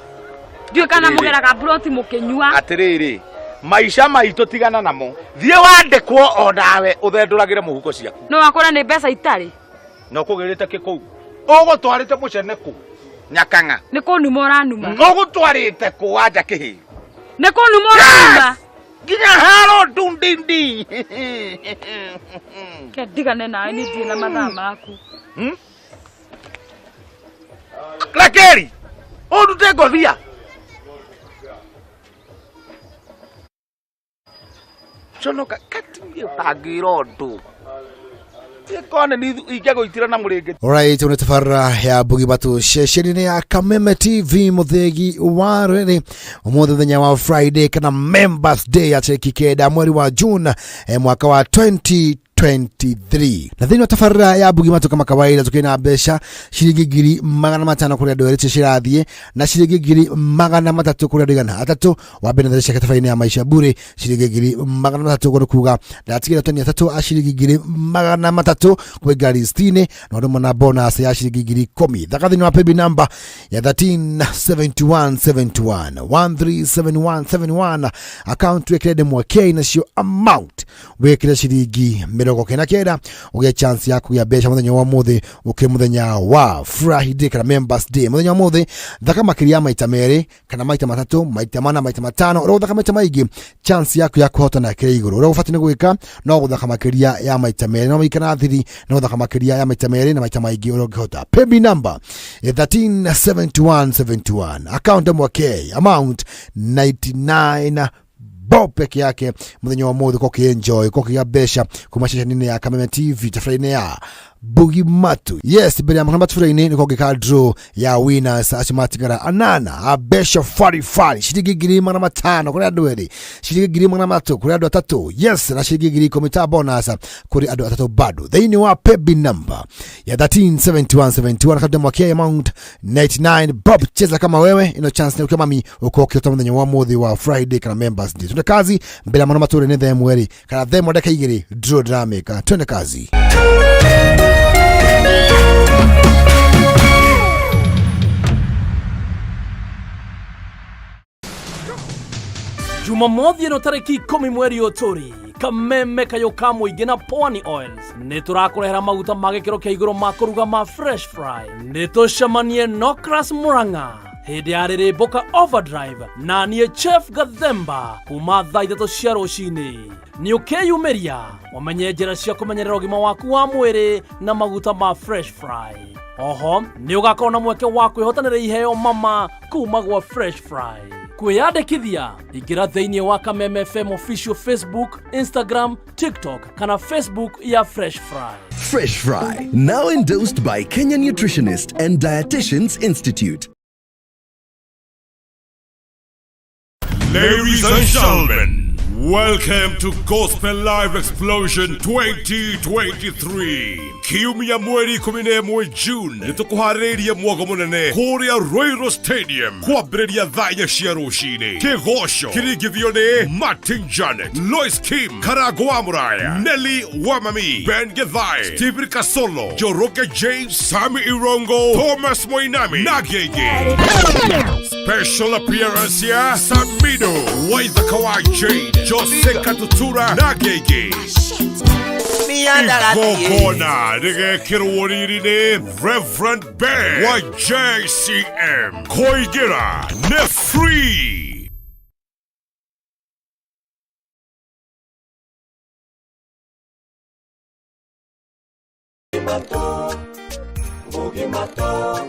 ndiũĩ kana mũgeraga broti mũkĩnyua. Atĩrĩrĩ maisha maitũ tigana namo thiĩ wandĩkwo o nawe ũthendũragĩre mũhuko ciaku. No wakora nĩ mbeca itarĩ no kũgĩrĩte kĩkũu ũgũtwarĩte mũcene kũ Nyakanga nĩ kũnuma ũranuma ũgũtwarĩte kũ wanja kĩhĩ nĩ kũnuma ũranuma nginya haro ndundindi ndigane nawe nĩ ndirĩ na mathaa maku. Lakeri ũndute ngũthia conoka kati ũtangĩra ũndũ. Alright, unatafara ya bugi batu shesheni ya Kameme TV muthegi wa rere umuthi thenya wa Friday kana Members Day ya kikeda mweri wa June mwaka wa 2023 na thini watafara ya bugi matu kama kawaida tukina besha shilingi ngiri 500 kuri andũ erĩ cirathie na shilingi ngiri 300 kuri andũ igana atatu wa benedesha katafaini ya maisha bure shilingi ngiri 300 kuri kuga ndatigira toni atatu a shilingi ngiri 300 kwa gari 60 na ndo na bonus ya shilingi ngiri 10 thakathini wa paybill number ya 137171 137171 account wekede mwake na sio amount wekede shilingi mirongo kenda uge chance yako ya besha muthenya wa muthi muthenya wa Friday kana Members Day muthenya wa muthi thaka makiria maita mere kana maita matatu maita mana maita matano ro thaka maita maigi chance yako ya kuhota na kire iguru ro ufatine gwika no guthaka makiria ya maita mere no ikana thiri no thaka makiria ya maita mere na maita maigi ro gihota paybill number 137171 account mwake amount 99 bob peke yake muthenya wa muthi ko enjoy ko besha kumashasha nini ya Kameme TV tafraine ya Bugi Matu. Yes, beri ya mkamba tufuraini ni kwa draw ya winners asimatikara anana abesha fari shilingi ngiri 500 kuri andũ erĩ shilingi ngiri 300 kuri andũ atatu. Yes, na shilingi ngiri 10 bonus kuri andũ atatu bado. Then wa paybill number ya 137171 kabla mwake amount 99 bob. Cheza kama wewe ino chance ni kama mimi uko kiota mwenye wa muthi wa Friday kana Members Day. Tuna kazi bila mwana mature ni the mweri kana the modeka igiri draw drameka. Tuna kazi. Jumamothi ino tariki 10 mweri Otori Kameme kayoka muingi na Pwani Oils ni turakurehera maguta ma gikiro kia iguru ma kuruga ma fresh fry ni tucemanie Nokras Muranga hindi ya Rĩrĩmbũka Overdrive na niĩ Chef Gathemba kuma thaa 3 cia rũcinĩ. Nĩ ũkeyumĩria wamenye njĩra cia kũmenyerera ũgima waku wa mwĩrĩ na maguta ma fresh fry. Oho nĩ ũgakorwo na mweke wa kwĩhotanĩra iheo mama kuma gwa fresh fry. Kwĩyandĩkithia ingĩra thĩinĩ wa Kameme FM official Facebook, Instagram, TikTok kana Facebook ya Fresh Fry. Fresh Fry, now endorsed by Kenyan Nutritionist and Dietitians Institute. Ladies and gentlemen, welcome to Gospel Live Explosion 2023. Kiumia mweri 11 June nitukuhariria mwago munene kuria Royal Stadium kwambĩrĩria thaa 4 cia rũcinĩ. Kĩgoco kĩringithio nĩ Martin Janet, Lois Kim, Karago wa Muraya, Nelly Wamami, Ben Githai, Stephen Kasolo, Joroke James, Sami Irongo, Thomas Moinami na Gege. Special appearance ya Samido, Waitha Kawai Jade, Jose Katutura na Gege. Igogona rigekĩrwo riri nĩ Reverend Ben wa JCM. Kũingĩra nĩ free. Bugi Mato,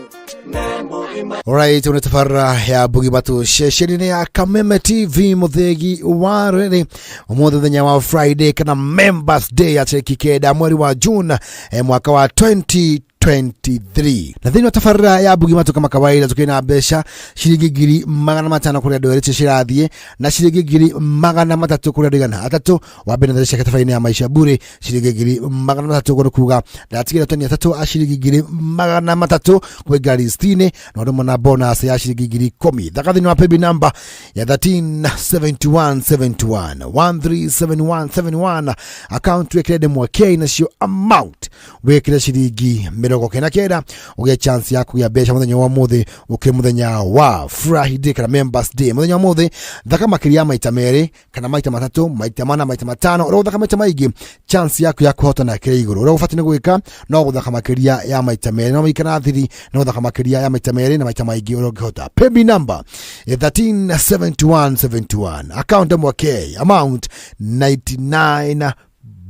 Alright, unatafara ya Bugi Matu shesheni ya Kameme TV muthegi wa rere umuthi thenya wa Friday kana Members Day ya kikeda mweri wa June mwaka wa 2023. Na thini watafara ya Bugi Matu kama kawaida tukina besha shilingi ngiri 500 kuri andũ erĩ cirathie na shilingi ngiri 300 kuri andũ igana atatu wa mbere na cia tafaini ya maisha bure shilingi ngiri 300 kuri kuga na tigire tani atatu a shilingi ngiri 300 kwa gari 60 na ndo na bonus ya shilingi ngiri 10. Thakathini wa pebi number ya 137171 137171 account wekede mwake na sio amount wekede shilingi 29 ugia chance ya kuya besha muthenya wa muthi muthenya wa Friday kana Members Day muthenya wa muthi thaka makiria maita meri kana maita matatu maita mana maita matano ro thaka maita maigi chance yaku ya kuhotana kire iguru ro ufatine gwika no guthaka makiria ya maita meri no ikana thiri no thaka makiria ya maita meri na maita maigi ro gihota pebi number 137171 account mwake amount 99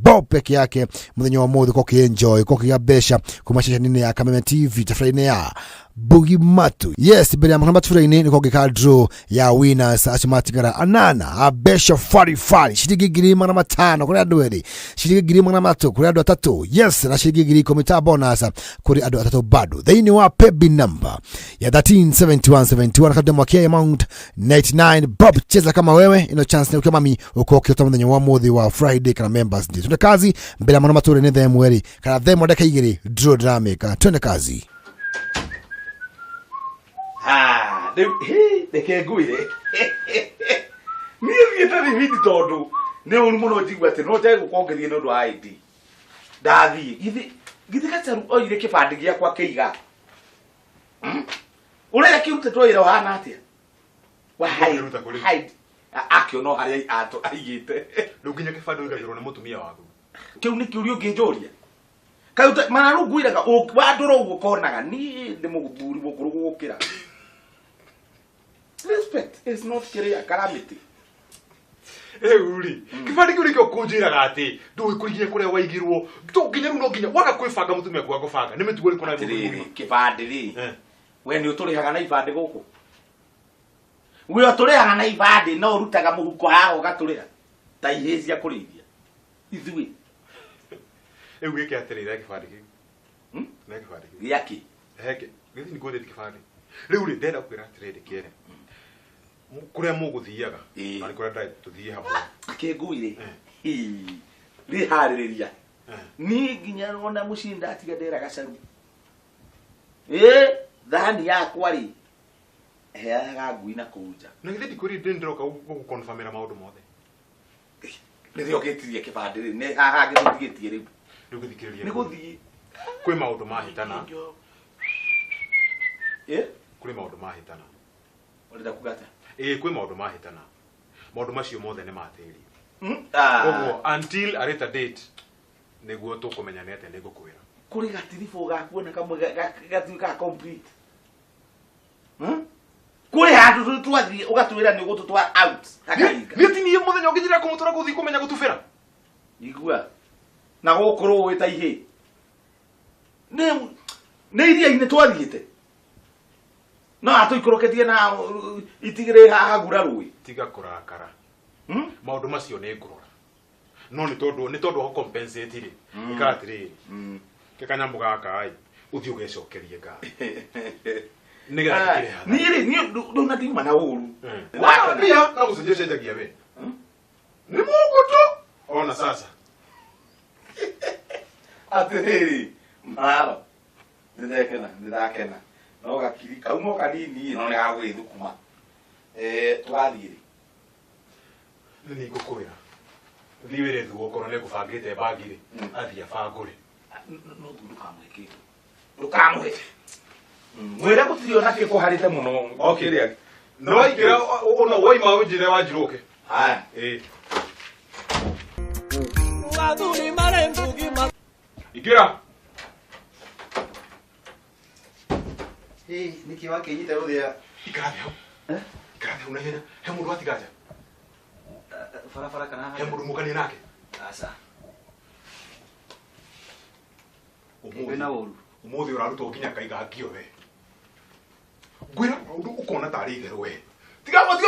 bob peke yake muthenya wa muthi ko kienjoy ko kigabesha kumashasha nini ya Kameme TV tafraine ya Bugi Matu. Yes, bila mkamba tufuraini niko gika draw ya winners achimatigara anana abesha fari shilingi ngiri 500 kuri andũ erĩ shilingi ngiri 300 kuri andũ atatu. Yes, na shilingi ngiri 10 bonus kuri andũ atatu bado. They wa pebi number ya 137171 kabla mwake amount 99 bob. Cheza kama wewe ino chance na kama mimi uko kiota muthenya wa muthi wa Friday kana Members Day. Tuna kazi bila mwana Matuuraini the mweri kana the modeka igiri draw drameka. Tuna kazi. De ke guire ni vieta ni vidi todo ne unu muno tigwate no jai gukongerie no do ID dathi githi katsaru oire kibandi gia kwa keiga ule kirute twaira hana atia wa hide akio no hari ato aigite nginya kibandi uigagirwo ni mutumia waku kiu ni kiurio nginjoria kauta mana ruguiraga wadoro ugokonaga ni ndi muguthuri gukuru gukira. Respect is not career calamity. Uri kibandi kuri kyo kunjiraga ati ndu kurigie kuria waigirwo to nginya no nginya waga kwibanga mutumia kwa gubanga ni mitugo liko na kibandi ri we ni uturihaga na ibandi guku we uturihaga na ibandi no rutaga muhuko haho gaturiha ta ihezia kurithia ithui gike atirira kibandi ki na kibandi yaki heke githi ni gode kibandi riu ri ndenda kwira atirire kiere kuria muguthiaga ari kuria ndai tuthie hamwe akenguire ri haririria ni nginya ona mushinda atiga ndera gacaru thani yakwa ri heaga ngui na kuja na githi kuri ndindoka gukonfirmera maundu mothe nirio getirie kibandi ri ne haha githigitie ri ndugithikiriria ni guthii kwi maundu mahitana kuri maundu mahitana urida kugata kwi maundu mahitana maundu macio mothe ne matiri ogo until a later date niguo tukumenya nete nigukwira kuri gatirifo gakuona kamwe gatuika complete kuri handu twathi ugatwira ni gututwa out nitinie muthenya ungijira kumutura kuthi kumenya gutubira igua na gukuru wita ihe ne iria ine twathiite no atuikoroketie na itigire haha gura rui tiga kurakara maundu macio ne ngurora no ni tondu ho compensate ri ikatiri kekanya mugaka ai uthi ugecokerie nga nigira ni ndo na tima na uru wa pia na usijeshe jagia we ni mugutu ona sasa atiriri maro ndakena no gakiri kaumo kanini no ne gagwe thukuma twathire ni ngukwira thiwire thuo korwo ne gubangite bagire athia bangure no ndukamweke ndukamwe mwira gutirio na kiko harite muno okay no ikira ona woima ujire wajiruke haya Waduni marembugi ikira niki wake yita ruthia ikabyo ikabyo unahena he mundu atigaja farafara kana he mundu mukani nake asa umuthi uraruta ukinya kaiga ngio we Gwira maundu ukona tari gero we. Tiga gore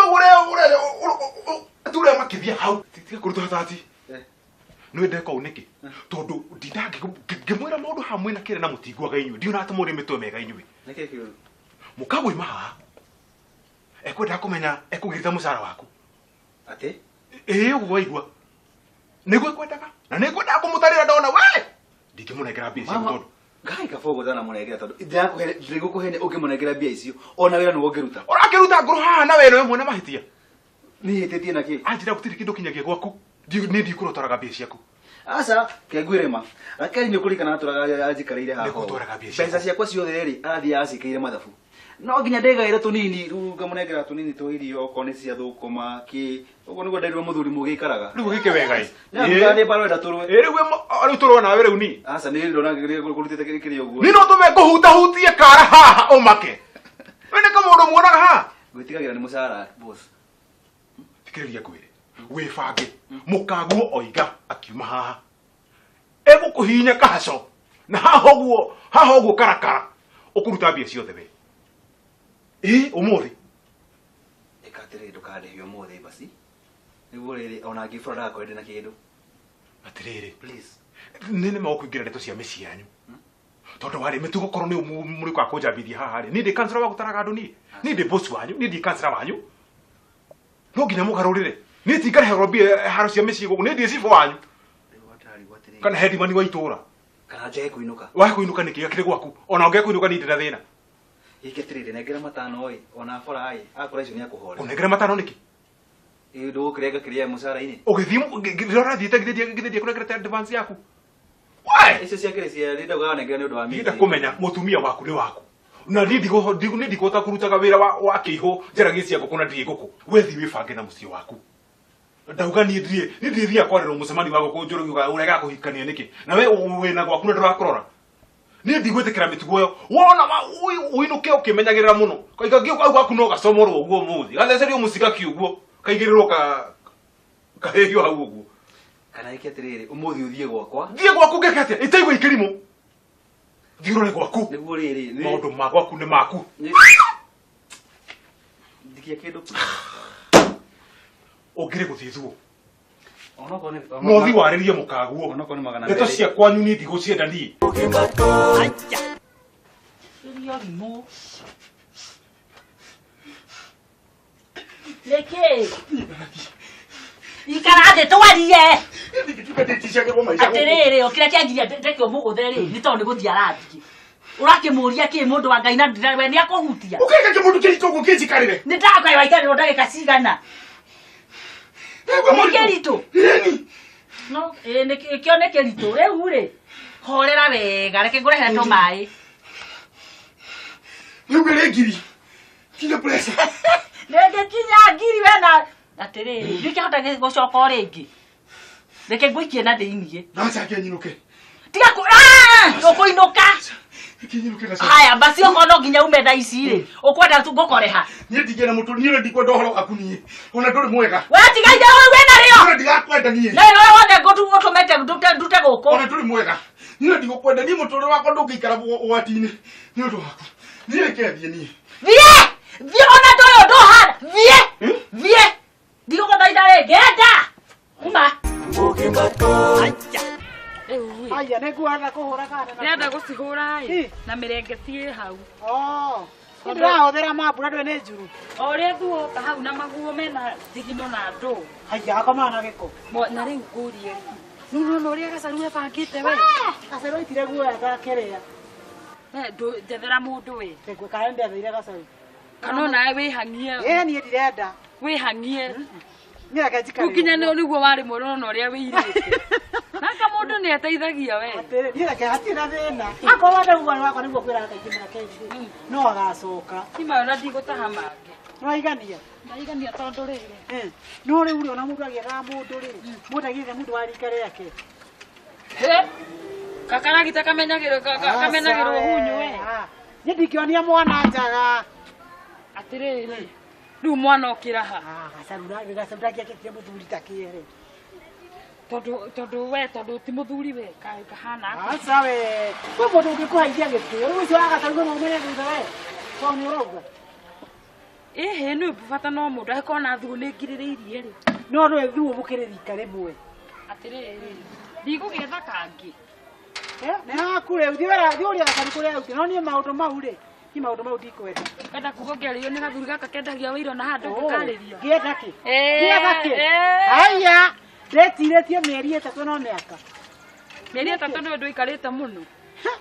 tule makithia hau. Tiga kuruta hatati. No ende ko niki. Tondu ndindangi ngimwira maundu hamwe na kire na mutigwaga inyu. Ndiona ata muri mitwe mega inyu. Niki kiyo. Mukago imaha. Ekwenda kumenya ekugirita musara waku. Ate? Ugo igwa. Nego ekwendaga. Na nego ndakumutarira ndona we. Ndikimunegera bia cia tondu. Ngai kafogo dana munegera tondu. Ndako kuhene ukimunegera bia icio. Ona wira nugo ngiruta. Orakiruta nguru haha na weno mwe na mahitia. Ni hetetie na ki? Anjira gutiri kindu kinyagia gwaku. Ni ndikurotoraga bia ciaku. Asa kegwirema. Akari ni kurikana turaga ajikareire haha. Nikutoraga bia ciaku. Pesa ciakwa ciothe ri athia acikaire mathabu. No nginya ndegaire tunini ruga munegera tunini twirio kone cia thukuma ki ugo niguo ndirwo muthuri mugikaraga riu gike wega i ni barwenda turwe riu riu turwo nawe riu ni asa ni ndona kurutite kiri uguo ni no tume kuhuta hutie kara haha umake wene kama mundu muonaga ha gwitigagira ni musara boss fikiriria kwire wifange mukaguo oiga akiuma haha egukuhinya kahaco na haha uguo karakara ukuruta bia ciothe we umuthi ekatere ndukande umuthi basi niguo riri ona ngifura kwende na kindu atiriri please nene makuingira ndeto cia meci yanyu tondu wari mitugo korwo ni muri kwa kunjambithia haha ri ni ndi kansela wa gutaraga andu ni ndi boss wanyu ni ndi kansela wanyu no nginya mugarurire ni tingare herobia haro cia meci gugu ni ndi cifo wanyu kana headman wa itura kana je kuinuka wa kuinuka niki akire gwaku ona unge kuinuka ni ndina thina iketirire negera matano oi ona fora ai akora icio ni akuhora unegera matano niki ndo kirega kiria musara-ini ugithimu ngirora thiite ngithithie kunegerete advance yaku why icio cia kire cia rinda uganegera ni undu wa nginda kumenya mutumia waku ni waku na ndigo kurutaga wira wa kiho njaragie cia nguku na ndiri nguku wethi wifange na mucio waku ndauga ni ndiri akwarira mucemani wa nguku njuru urega kuhikania niki na we wina gwaku na ndurakorora ni ndigwitikira mitugo yo wona uinuke ukimenyagirira muno kaiga ngio gwaku no gacomorwo uguo muthi gathecerio musika kiuguo kaigirirwo kaherio hau uguo kana iketirire umuthi uthie gwakwa thie gwaku ngekate itaigwa ikirimo thiurore gwaku niguo riri maundu ma gwaku ni maku ndikia kindu ungire guthithuo ona kone no thi waririe mukaguo ona kone magana ndeto cia kwanyu ni thigo cienda ni irio rimo leke ikarade twarie atiriri ukira kiangiria ndekio mugutheri ni tondu guthia randi urakimuria ki mundu wa Ngai na we ni akuhutia ukeka ki mundu kirito gukijikarire ni ndakwa waikarire ndagika cigana Nikerito. No, nikione kerito. Riu ri. Horera wega, reke ngurehere to mai. Riu gere ngiri. Kinya pressure. Reke kinya ngiri wena. Atiriri, ndikihota gucoka ringi. Reke nguikie na thiini. Na chake nyinuke. Tiga ku ukuinuka. Kinyinuke na haya basi ukono nginya umenda ici ri ukwenda tu ngukoreha ni ndigena mutu ni ndikwenda horo akunie ona nduri mwega we tigaide we na rio ona ndigakwenda nie na wewe wonde ngotu utumete ndute guko ona nduri mwega ni ndigkwenda ni mutu wako ndungikara watini ni undu waku ni rekethie ni vie ona ndoyo ndohana vie ndigo ndaidare ngenda kuma aya niguana kuhura kana nenda gucihura ai na mirenge tie hau ndirahuthira mambura ndwe ni njuru oria thuoka hau na maguo mena thigino na ndu aya akomana giko na riu ngurie nuno oria gacaru ebangite we gacaru itire guoya gakerea njethera mundu we ngwe kaende thire gacaru kana nawe wihanie nie ndirenda wihanie nireke njikare ukinya ni niguo wari mworo na oria wirite naka mundu ni ateithagia we nireke hatira thina akorwo ndauga wakwa niguo kwira kaingimira kengi no agacoka ima ona ndigutaha mangi waigania ndaigania tondu riri no riu ri ona mundu agietha mundu riri mundu agiethe mundu wa rika riake kakaragita kamenagirwo hunyu we ni ndikionia mwana njaga atiriri riu mwana okiraha gacaru giakitie muthuri takiere tondu ti muthuri we kahana aca we we mundu ungikuhaithia gitio riu ucio agacaru no umene thutha we to ni urauga Nĩ bata no mũndũ akona thuo nĩ ngirĩrĩirie rĩ. No rwe thuo bũkĩrĩri kare mwe. Atĩrĩrĩ. Ndigũgĩetha kangĩ. Na kule thiũria gakari kũrĩa uti. No nie maũndũ mau rĩ. Ni maũndũ mau ndikwenda. Enda kugo ngĩario nĩ gathuri gaka kendagia wĩiro na handũ ngĩkarĩria. Ngĩenda kĩ? Ngĩenda kĩ? Haya. Ndetirĩtie mĩeri 3 no mĩaka. Mĩeri 3 nĩ ũndũ ikarĩte mũno.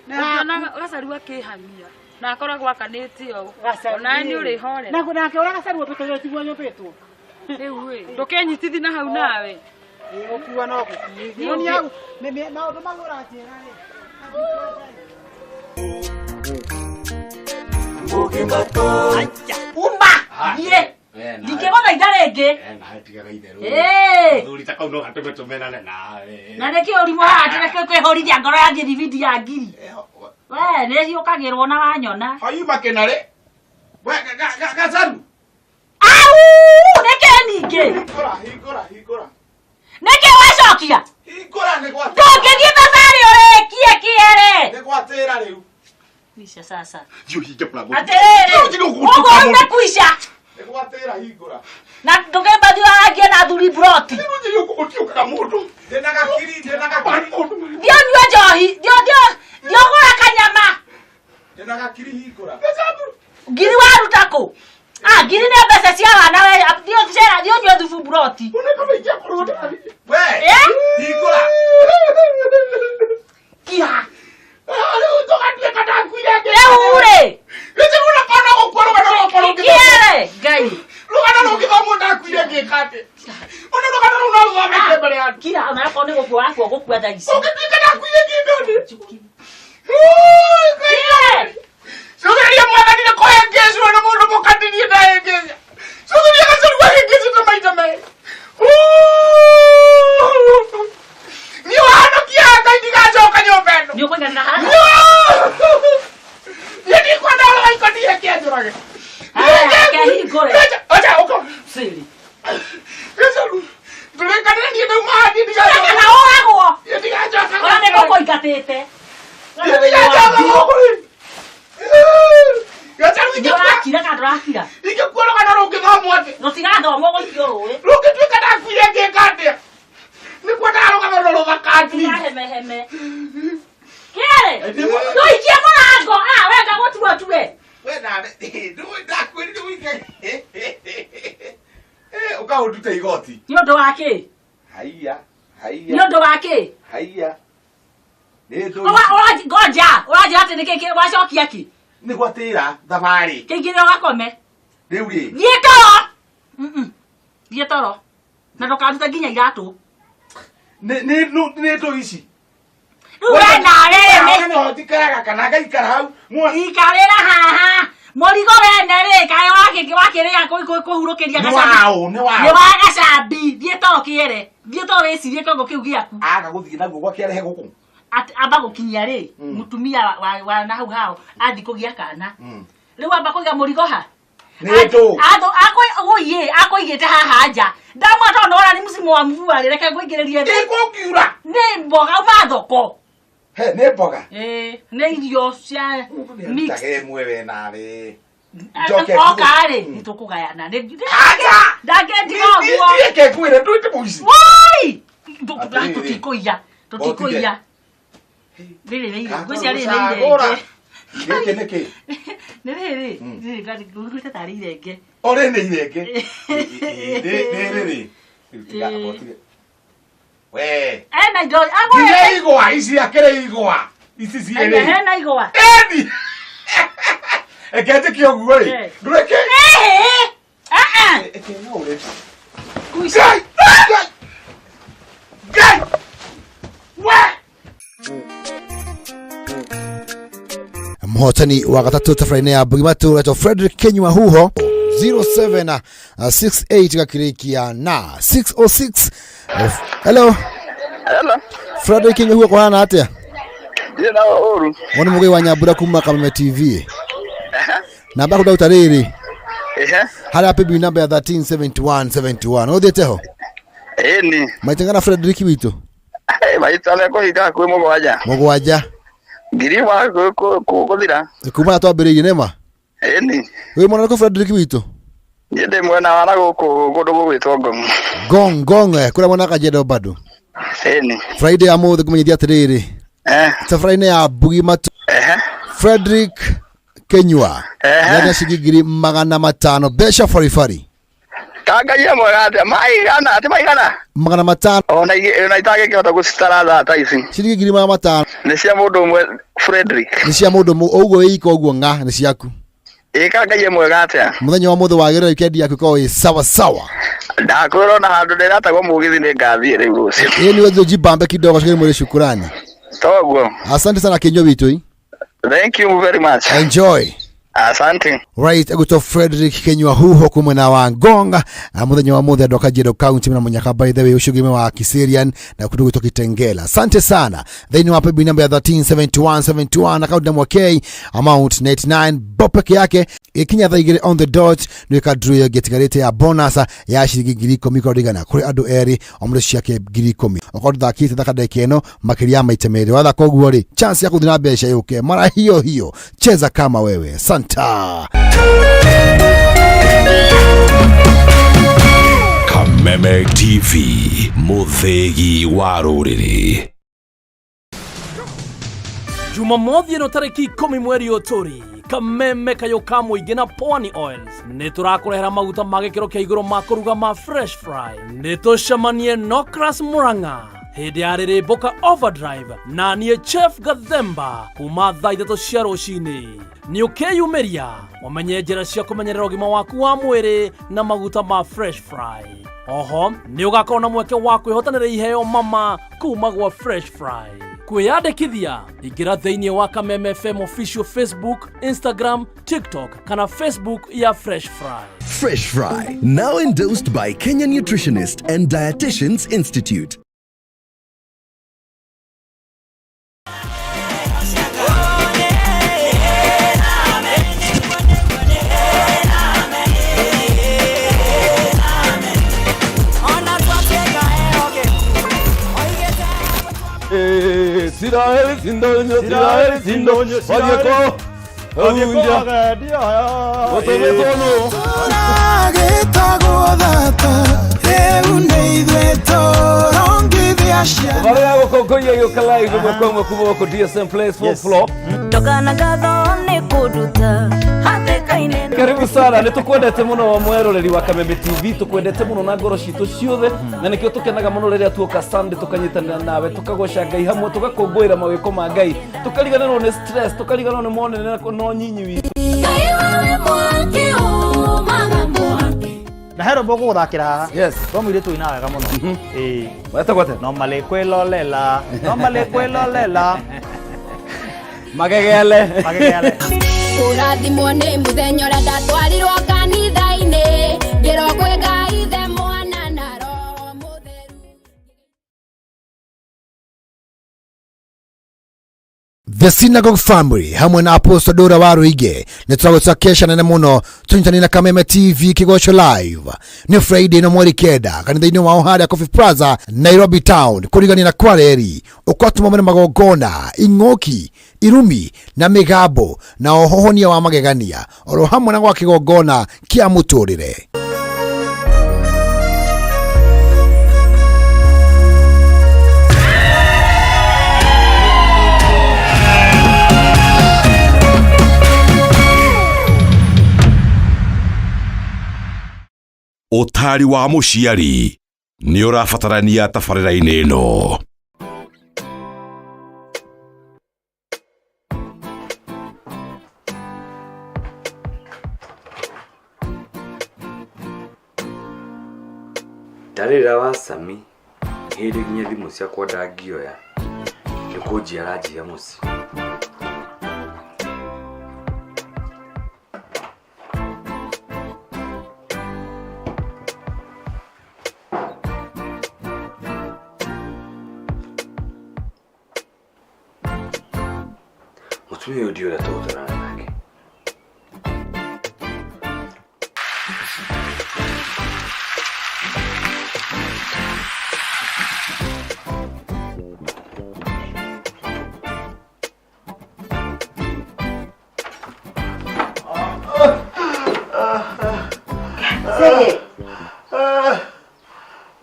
Na gacaru akĩhamia. Na akoragwo akanĩte o. Ona nĩ ũrĩ hore. Na nake ũrĩa gacaru ũpĩtwo tiguo nyũmbĩtwo. Rĩu ĩ, ndũkenyitithi na hau nawe. Ũkuwa no gũkuithia. No ni hau maũndũ mau ũranjĩra rĩ. Uma! Ye! Ndikegona idarenge. Na tigaga itherũ. Thuri ta kauno hatu betumenane nawe. Na nĩkĩ ũrimũ hatireke kwĩhorithia ngoro ya thiribidi ya ngiri. We, nĩ hiũkagĩrwo na wanyona. Hayuma kenare. We gacaru. Au! Nĩkĩ ningĩ? Hingũra. Nĩkĩ wacokia? Hingũra nĩ gwatĩra. Ndũngĩthiĩ thabarĩ ũrĩkie kĩere. Nĩ gwatĩra rĩu. Nisha sasa. Yo hinge mlango. Atĩrĩrĩ. Ũguo umekuisha. Nĩ gwatĩra hingũra. Na ndũkĩmba thiwarangie na thuri broti. Nĩ gũgũtiũkaga mũndũ. Ndĩna gakiri. Ndio nyue njohi. Ndio gũra kanyama. Ndĩna gakiri hingũra. Ngiri waruta kũ? Ngiri nĩ mbeca cia wana we. Ndio nyue thubu broti. Unakamaingia kũrũta. We. Hingũra. Kia. Eure! Ese una pana con cuero que quiere, gay. Lugar no que vamos a cuidar que cate. Ona lugar no va a meter balear. Kira, na pone go kwa go kwa da isi. O que tu que cuidar que done. Uy, gay. Sogeria mwana ni ko ya gesu na mo mo katini na ya gesu. Sogeria ka suru ya gesu na mai tamai. Ni wana kia ka ndiga joka nyopendo. Ni ko ngana ha. Ni ko na la ko dia kia jurage. Ka hi gore. Acha oko. Sili. Yesu. Dure kana ni na ma ni ndiga. Na ora go. Ni ndiga joka. Ora ne ko ikatete. Ni ndiga joka. Kira ka drakira. Ike kuona kana ronge no mwote. No tigado mo go ikoro. Ronge tu kana kuya ke kate. Ni kwa daro kama ro vakati. Heme. Kile. No ikia mwanango. We ka gotu tuwe. We na ndu ndakwiri ndu wike. Uka ututa igoti. Ni ndo wake. Haiya. Ni ndo wake. Haiya. Uraji ati ni keke wacokia ki. Ni gwatira thabari. Kingire wakome. Riu ri. Thiĩ toro. Thiĩ toro. Na ndokaruta nginya iratu. Nĩ ndo ici. We na rere me. No tikaraga kana gaikara hau. Ikarĩra haha. Mũrigo wene rĩ kaĩ wakĩrĩa kũhurũkĩria gacabi. Nĩ wa gacabi. Thiĩ toro kĩere. Thiĩ toro wĩcirie kĩongo kĩu gĩaku. Aga gũthiĩ naguo gwakĩrehe gũkũ. Amba gũkinyia rĩ mũtumia wa na hau hao athi kũgĩa kana. Rĩu amba kũiga mũrigo ha. Akoigĩte haha nja. Ndamwata ndora nĩ msimu wa mvua reke ngũingĩrĩrie thĩ. Nĩkũngiura. Nĩ mboga uma thoko. Nĩ mboga. Nĩ irio cia mix. Tagemwe we nawe. Okarĩ nĩtũkũgayana. Ndangĩtiga ũguo. Ndiĩke kwĩre twĩte mũici. Woi! Tũtikũiya. Rĩrĩ ngwĩcia rĩrĩ irenge. Nĩkĩ. Nĩ rĩrĩ ngwĩte tarĩ irenge. Ore nĩ irenge. Rĩrĩ. We. Ena indo. Nĩ igwa ici akĩrĩ igwa. Ici ciĩrĩ. Hena igwa. Eni. Ekete kĩoguo rĩ. Ndũreke. Eke no ũrĩ. Kuica. Gai. We. Mhotani wa gatatu tafraine ya Bugimatura to Frederick Kenywa huho 0768 gakirikia na 606. Hello Frederick Kenywa huho kwa atia Ndina oru Wani mugai wa Nyambura kuma Kameme TV Namba kuda utariri Hala apibi namba ya 137171 Odete ho Eni Maitengana Frederick wito Maitane ko higa kwe Mogwaja Ngiriwa ko dira Kuma to abiri nema Eni We mwana ko Frederick wito Yende mwana wana godo gwitwo Ngong. Ngong kura mwana kajedo bado. Eni. Friday amothe kumenyithia atiriri. Ta Friday ya Bugi Matu. Frederick Kenywa. Yana shigigiri 500 besha farifari. Kaga ye mwega maigana ati maigana. 500. Ona itage kihota gusitara thata ici. Shigigiri 500. Ni cia mundu umwe Frederick. Ni cia mundu uguo iko uguo nga ni ciaku. Kaga ye mwega atia. Muthenya wa muthe wagirira weekend yaku ko sawa sawa. Ndakwira na handu ndiratagwo mugithi ni ngathie riu rucio. Ni wewe jibambe kidogo shikiri mwele shukrani. Toguo. Asante sana Kenywa witu. Thank you very much. Enjoy. Asante. Right, aguto Frederick Kenywa huho kumwena wa Ngonga muthenya wa muthe ndoka Kajiado County na munyaka by the way ushugime wa Kiserian na kutoka kutoka Kitengela. Asante sana. Then wape bi number ya 137171 account number K amount 99 bopeke yake ikinya thaigire on the dot no ikadru ya getigarete ya bonus ya shiringi ngiri 10 kodigana kuri andu eri omreshi yake ngiri 10 okodo thakite thakadeke eno makiria maitemere watha koguo ri chance ya kuthina besha yuke mara hiyo cheza kama wewe. Santa Kameme TV muthegi wa ruriri. Jumamothi no tariki 10 mweri Otori Kameme kayokamwe na Pwani Oils niturakurehera maguta magekiro kia iguru makuruga ma fresh fry nitucemanie Nokras Muranga hindi ya Boka Overdrive na niye Chef Gathemba kuma thaa 3 cia rucini. Ni ukeyumiria wamenye njira cia kumenyerera ugima waku wa mwiri na maguta ma fresh fry. Oho ni ugakorwo na mweke wa kwihotanira iheo mama kuma gwa fresh fry. Kwiyandikithia ingira thiini wa Kameme FM official Facebook, Instagram, TikTok kana Facebook ya Fresh Fry. Fresh Fry, now endorsed by Kenyan Nutritionist and Dietitians Institute. Sirael sindonyo Wadieko Aunja Otometono Tunagetago data Eundeidwe Torongithiashia Vale yago kokoye yokalai Kwa kubo ko DSM Place 4 floor Tokana gathone kuduta Karibu sana nitukwendete muno mweroreri wa Kameme TV tukwendete muno na ngoro citu ciothe na nikio tukenaga muno riria tuoka Sunday tukanyitanira nawe tukagoca Ngai hamwe tugakungwira mawiko ma Ngai tukariganirwo ni stress tukariganirwo ni monene no nyinyi witu na hero bogo guthakira yes romire tu ina wega muno weta gwate no male kwelolela magegele urathimwo ni muthenya uria ndatwarirwo kanitha-ini ngirwo kwi Ngai ithe mwana na roho mutheru. The Synagogue Family hamwe na Apostle Dora Waruige nitwagotsa kesha nene muno tunyitani na Kameme TV kigocho live ni Friday no mweri kenda kanitha-ini wao haria Coffee Plaza Nairobi Town kurigani na Kwareri ukwatuma mwene magogona Ing'oki Irumi na Migabo na ohohonia wa magegania oro hamwe na gwa kigogona kia muturire. Utari wa muciari ni urafatarania tabarira-ini ino. Ndarira wa Sami hindi nginya thimu ciakwa ndangioya ni kunjiara njia muci mutumia ndio ura tuturana nake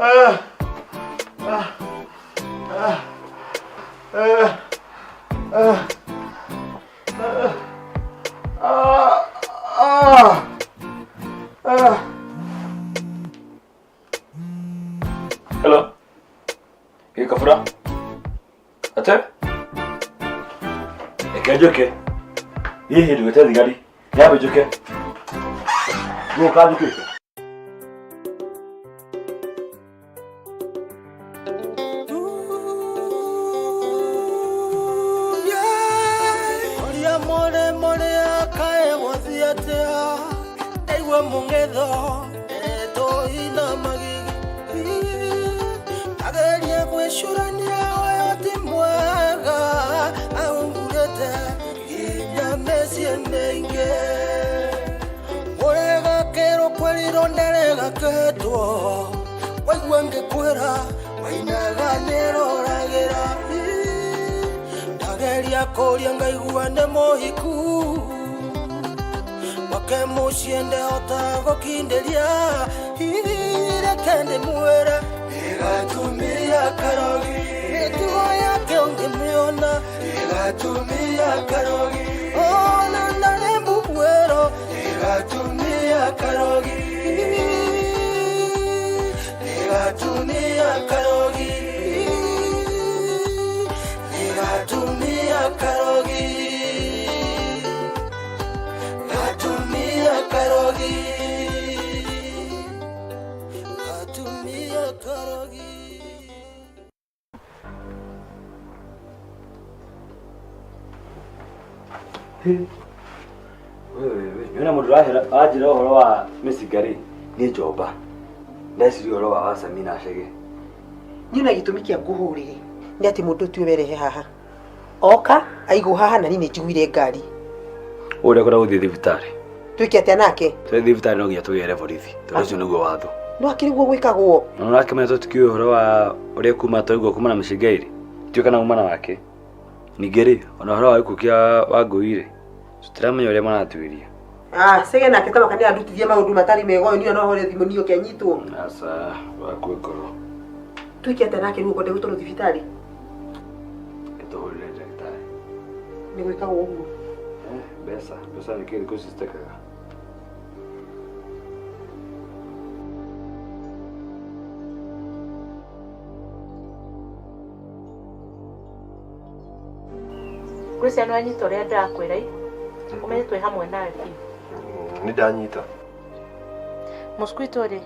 Hello. Hey, Kafura. Ate? Joke. Hii ndio tena gari. Yabe joke. Go ka joke. Oria more akae wathiatea. Ewe mungetho. Eto ina magigi. Ageria kwishurania oyo ti mwega. Aungurete. Nenge Orega kero kweliro nderega ketwo Waigwenge kwera Wainaga nero ragera Dageria koria ngaiguane mohiku Wake musiende hota gokinderia Hire kende mwera Igatumia karogi Etuwa yake ongemiona Igatumia karogi Ona ndane mbuwero Igatumia karogi Igatumia karogi Igatumia karogi Igatumia karogi Igatumia karogi Yona mudurahera ajira horo wa misigari ni joba. Ndasiri horo wa Samina shege. Nyuna gitumikia nguhurire. Ni ati mundu tu werehe haha. Oka aigu haha na nini njiguire ngari. Ore kora guthi thibitari. Twiki ati anake. Twe thibitari no giya tugere borithi. Tondu niguo watho. No akiriguo gwikagwo. No nakimenya tukiu horo wa ore kuma toigwo kuma na mishigairi. Tuika na umana wake. Nigeri ona horo wa ikukia waguire. Tutiramenya uria maratwiria. Sege nake tama kandi andutithia maundu matari mego ni no hore thimu niyo kenyitwo. Asa wakwekoro. Twiki ati anake rugo de gutoro thibitari. Kitohorire daktari. Ni gwikagwo uguo. Besa ni kile kusistekaga. Cristiano anyita uria ndakwira umenye twi hamwe nawe biũ. Ni ndanyita. Mosquito ri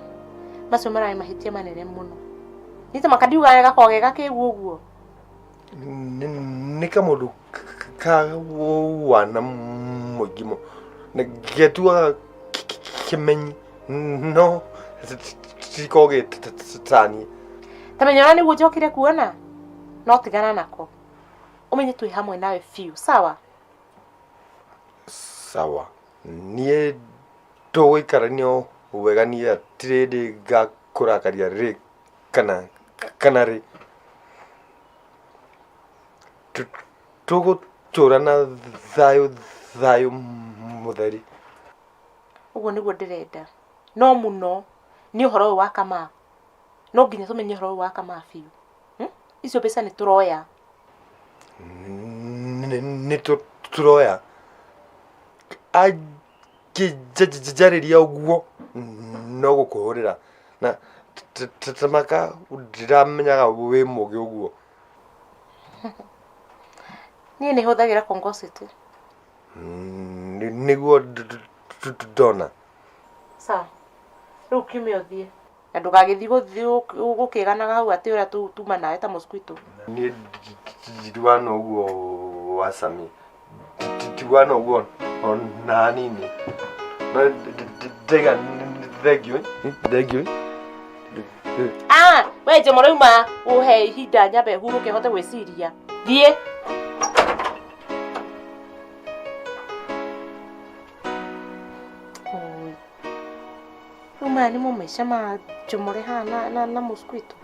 macio marai mahitia manene muno. Nita makadiuga wega kogega kĩguo ũguo. Ni kamundu ka wana mugimo. Na getua kimenyi no tikoge tani. Tamenyana nĩguo njokire kuona no tigana nako. Umenye twi hamwe nawe biũ, sawa? Sawa. Nie tũgũikaranio wega ni atirĩndĩ ngakũrakaria rĩ kana rĩ. Tũgũtũrana thayũ mũtheri. Ũguo nĩguo ndĩrenda. No mũno nĩ ũhoro ũyũ wa Kameme. No nginya tũmenye ũhoro ũyũ wa Kameme biũ. Icio mbeca nĩ tũroya. Nĩ tũroya. Ajariria uguo no gukuhurira na tamaka ndiramenyaga wi mugi uguo. Niĩ nĩ hũthagĩra kongosity. Niguo ndona. Sawa. Rĩu kiume ũthiĩ. Na ndũgagĩthiĩ gũkĩganaga hau atĩ ũrĩa tuma nawe ta mosquito. Niĩ ndiwana uguo wa Sami. Ndiwana uguo ona nini. No tega thank you. We nje mũrauma ũhe ihinda nyambe hurũke hote gwĩciria. Thiĩ. Rĩu nĩ mũmaica ma njũmũre haha na mosquito.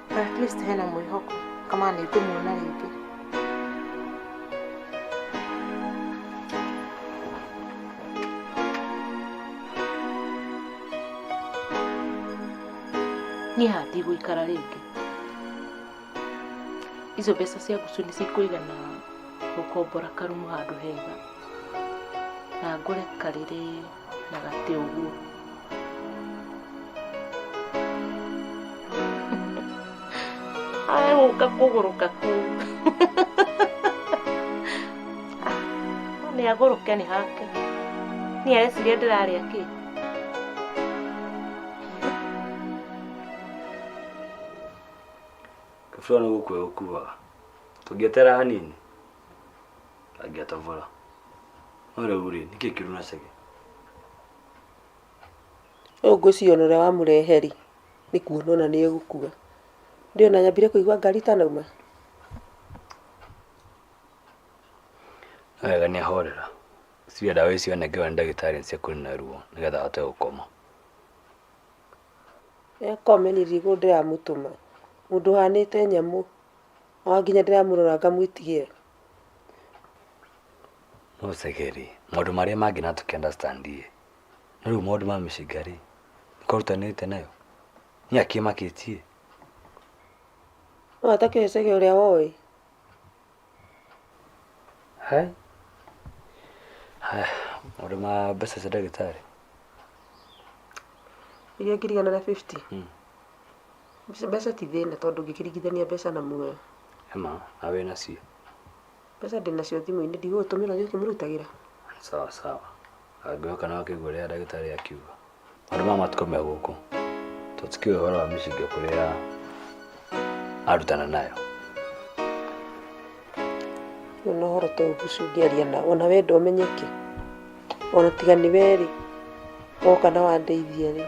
But at least hena mwĩhoko kama nĩ ngũmuona rĩngĩ. Ni hati guikara ringi. Izo mbeca cia gucu ni cikuigana gukombora karumu handu hega. Na ngure karire na gate uguo. Ai uka kuguruka ku. Ni aguruke ni hake. Ni areciria ndiraria ki. Kafuna gukwe ukuwa. Tugetera hanini. Agiatavura. Ore uri niki kiruna sege. Ngũcionora wa mureheri ni kuonona ni egukua. Ndio na nyambire kuigwa ngari tanauma. Ega ni horera. Sia dawa icio negewa ndagitari nse kuri na ruo nigetha ate gukoma. Ekome ni rigo ndiramutuma. Mundu hanite nyamu. Wanginya ndiramurora ngamwitigie. No segeri. Modu maria mangi na tukiunderstandie. Nuru modu ma mishigari. Korutanite nayo. Ni akimakitie. No atake sege uria woi. Hai. Modu ma besa sa ndagitari. Iria ngirigana na 50. Mbeca ti thina tondu ngikirigithania mbeca na muoyo. Ema, awe nacio. Mbeca ndinacio thimu-ini ndigũgũtũmĩra gĩkĩ mũrutagĩra. Sawa sawa. Agĩoka na wakĩigua ũrĩa ndagĩtarĩ akiuga. Andũ maya matukome gũkũ. Tũtikĩũĩ ũhoro wa mĩcinga kũrĩa arutana nayo. No ũhoro ta ũgucu ngĩaria na ona we ndomenyeke. Ona tiga nĩ weri. Woka na wandeithia rĩ.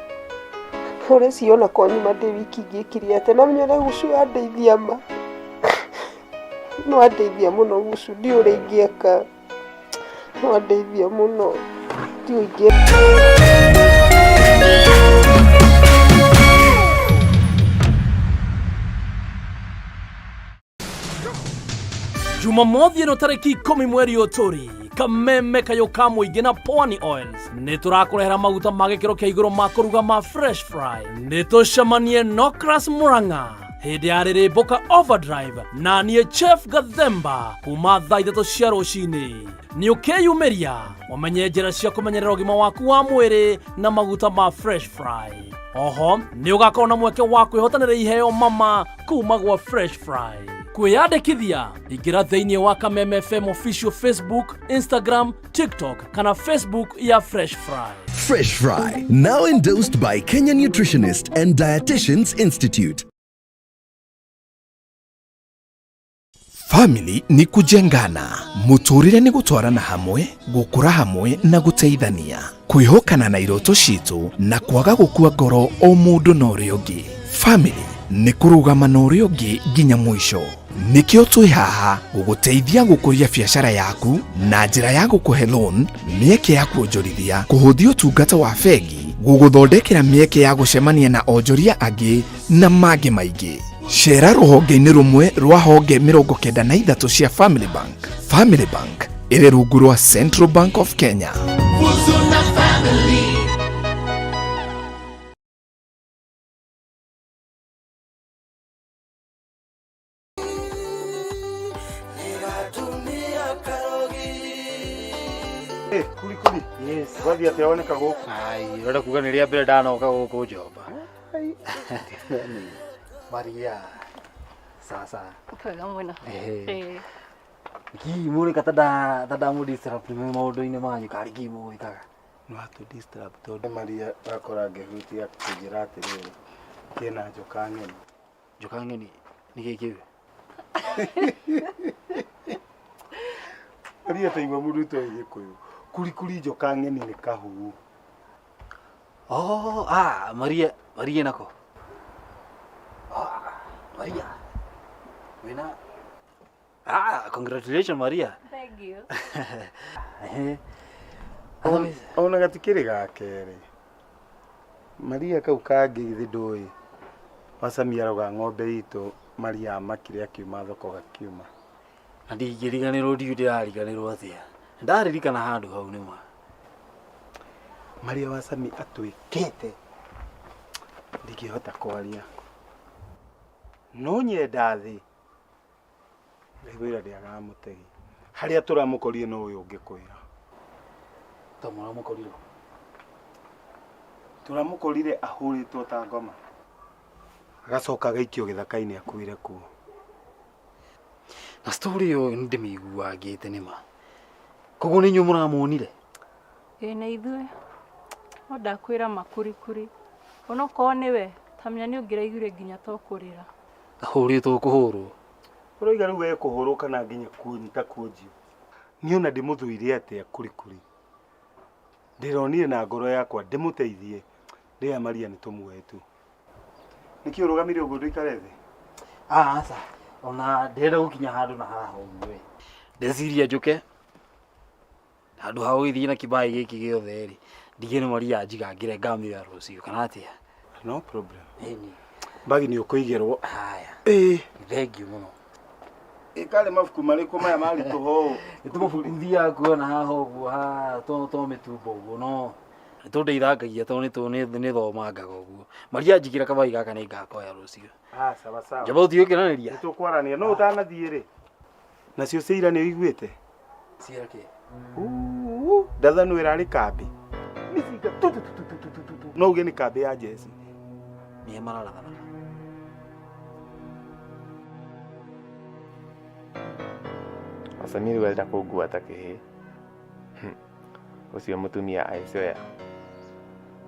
Ũreciona kwanyuma ndĩ wiki ngĩkire atĩ na menya ũgucu andeithia ma. No andeithia muno gucu ndi uri ingieka. No andeithia muno ndi ingieka. Jumamothi ino tariki 10 mweri Oturi, Kameme kayo ka muingi na Pwani Oils ni turakurehera maguta ma gikiro kia iguru ma kuruga ma fresh fry. Ni tucemanie Nokras Muranga hindi ya Boka Overdrive na niye Chef Gathemba kuma thaa 3 cia rucini. Ni ukeyumiria umenye njira cia kumenyerera ugima waku wa mwiri na maguta ma fresh fry. Oho ni ugakorwo na mweke wa kwihotanira iheo mama kuma gwa fresh fry. Kwiyandikithia ingira thiini wa Kameme FM official Facebook, Instagram, TikTok kana Facebook ya Fresh Fry. Fresh Fry, now endorsed by Kenyan Nutritionist and Dietitians Institute. Family ni kujengana, muturire ni gutwarana hamwe, gukura hamwe na guteithania, kwihokana na iroto citu na kwaga gukua ngoro o mundu na uria ungi. Family ni kurugama na uria ungi nginya mwisho. Nikio twi haha guguteithia gukuria biashara yaku na njira ya gukuhe loan, mieke ya kuonjorithia, kuhuthia utungata wa bengi, guguthondekera mieke ya gucemania na onjoria angi na mangi maingi. Shera ruhonge-ini rumwe rwa honge 93 cia Family Bank. Family Bank iri rungu rwa Central Bank of Kenya. Kuli. Yes. Wathi ati aoneka guku. Ai, rora kuga ni ria mbere ndanoka guku njomba. Maria. Sasa. Kwega mwena. Muri kata mu disrupt me maundu-ini manyu kari kimu ikaga. No atu disturb tondu Maria akora ngehutia kujira atiri. Kena joka ngeni. Joka ngeni ni gikiwe. Maria taigwa muruto igikuyu. Kuli joka ngeni ni kahu. Oh, Maria nako. Maria. Wena. Congratulations Maria. Thank you. Ona gatikiri gakere. Maria kau kangi thindui. Wasamia roga ng'ombe itu Maria makire akiuma thoko gakiuma. Ndigiriganirwo ndirariganirwo atia. Ndaririkana handu hau nima. Maria wasami atwikite. Ndingihota kwaria. no nyenda thi wira ndiaga mutegi haria turamukorire no uyu ungikwira tumukorire turamukorire ahuritwo ta ngoma agacoka gaikio githaka-ini akuire kuo na story yo ndimiguagite nima koguo ni nyu muramuonire na ithuĩ no ndakwĩra makurikuri onokorwo nĩwe tamenya nĩ ũngĩraiguire nginya tokũrĩra ahũrĩtwo kũhũrwo ũroiga rĩu ekũhũrwo kana nginya kuonyita kuonjio niĩ ona ndĩmũthuire atĩa kurikuri ndĩronire na ngoro yakwa ndĩmũteithie rĩrĩa Maria nĩ tũmuoe tu nĩkĩ ũrũgamire ũguo ndũikare thĩ aca ona ndĩrenda gũkinya handũ na haha ũguo ndeciria njũke handũ ha gũgĩthiĩ na kĩbaĩ gĩkĩ gĩothe rĩ ndige nĩ Maria njigangĩre ngamĩoya rũciũ kana atĩa no problem mbagi nĩ ũkũigĩrwo haya thengiũ mũno ĩkarĩ mabuku marĩkũ maya maritũ ho nĩtũmabuku thiaga kuona haha ũguo ha to mĩtumba ũguo no nĩtũndeithangagia tondũ nĩ thomangaga ũguo Maria njigĩra kabaĩ gaka nĩ ngakoya rũciũ sawa sawa njamba ũtigũkĩranĩria nĩtũkwaranĩria no ũtanathiĩ rĩ nacio ciira nĩ ũiguĩte ciira kĩ ndathano ĩrarĩ kambĩ mĩcinga no uge nĩ kambĩ ya jesi nĩ mararathana Samiri wenda kũngua kĩhĩ ũcio mũtumia aicoya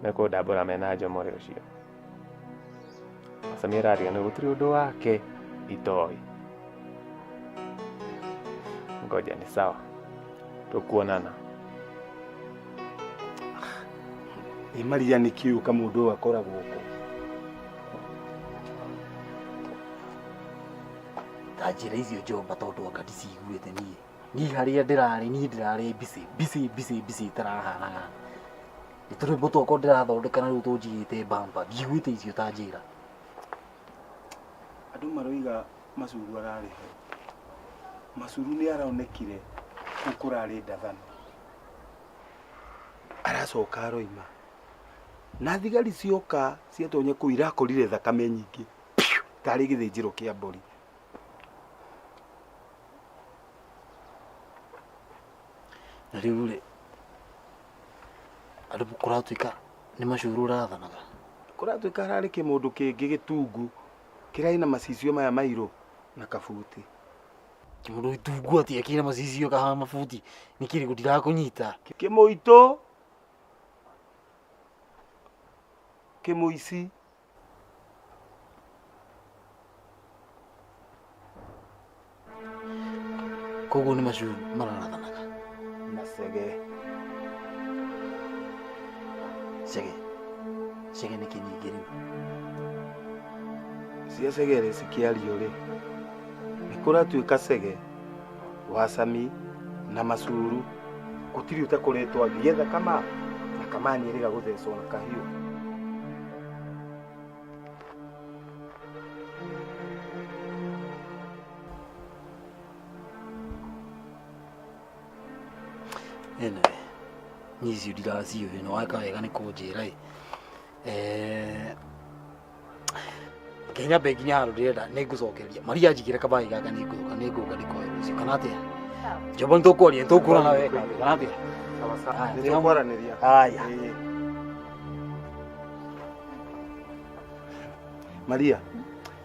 mekũndambũra mena njomore ũcio Samiri arĩga nĩ gũtirĩ ũndũ wake itoĩ ngoja ni sawa tukuonana Maria nĩ kiũ ka mũndũ akoragwo gũkũ tanjĩra icio njomba tondũ anga ndiciguĩte niĩ harĩa ndĩrarĩ busy itarahanaga nĩ tũrĩmbo twakwa ndĩrathondeka na rĩu tũnjigĩte bamba ndiiguĩte icio tanjĩra andũ maroiga Macuru ararĩ ho Macuru nĩ aronekire kũrarĩ ndathano aracoka aroima na thigari cioka ciatonye kũu irakorire thakame nyingĩ tarĩ gĩthĩnjĩro kĩa mbũri na rĩu rĩ andũ kũratuĩka nĩ Macuru ũrathanaga kũratuĩka hararĩ kĩmũndũ kĩngĩ gĩtungu kĩrarĩ na macicio maya mairũ na kabuti kĩmũndũ gĩtungu atĩa kĩna macicio kahana mabuti nĩ kĩrĩkũ ndirakũnyita kĩmũitũ kĩmũici koguo nĩ Macuru mararathanaga na Cege Cege nĩ kĩnyingĩ rĩu cia Cege rĩ cikĩario rĩ nĩ kũratuĩka Cege wa Sami na Macuru gũtirĩ ũtakũretwo agĩetha kama na kama nĩerĩga gũthecwo na kahiũ ene niĩ icio ndiraciũĩ no weka wega nĩ kũnjĩra Kenya bengi handũ ndĩrenda nĩ ngũcokeria Maria njigĩre kabaĩ gaka nĩ ngũka ndĩkoe rũciũ kana atĩa njamba nĩ tũkwaria nĩ tũkũrana weka kana atĩa nĩ tũkwaranĩria haya Maria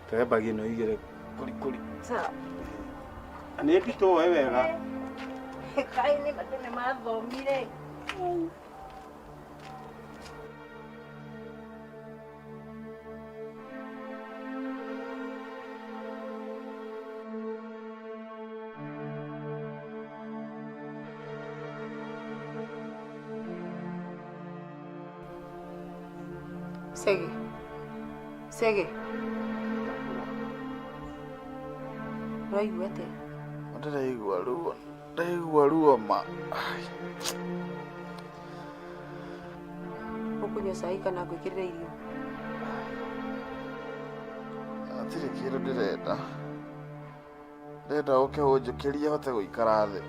tũrembagie no igĩre kũrikũri nĩ nditũĩ wega kaĩ nĩ bado nĩ mathomire Sege ũraigua atĩa ndaigua ruo ma ũkũnyua cai kana ngwĩkĩrĩre irio hatirĩ kĩndũ ndĩrenda ũke ũnjũkĩrie hote gũikara thĩ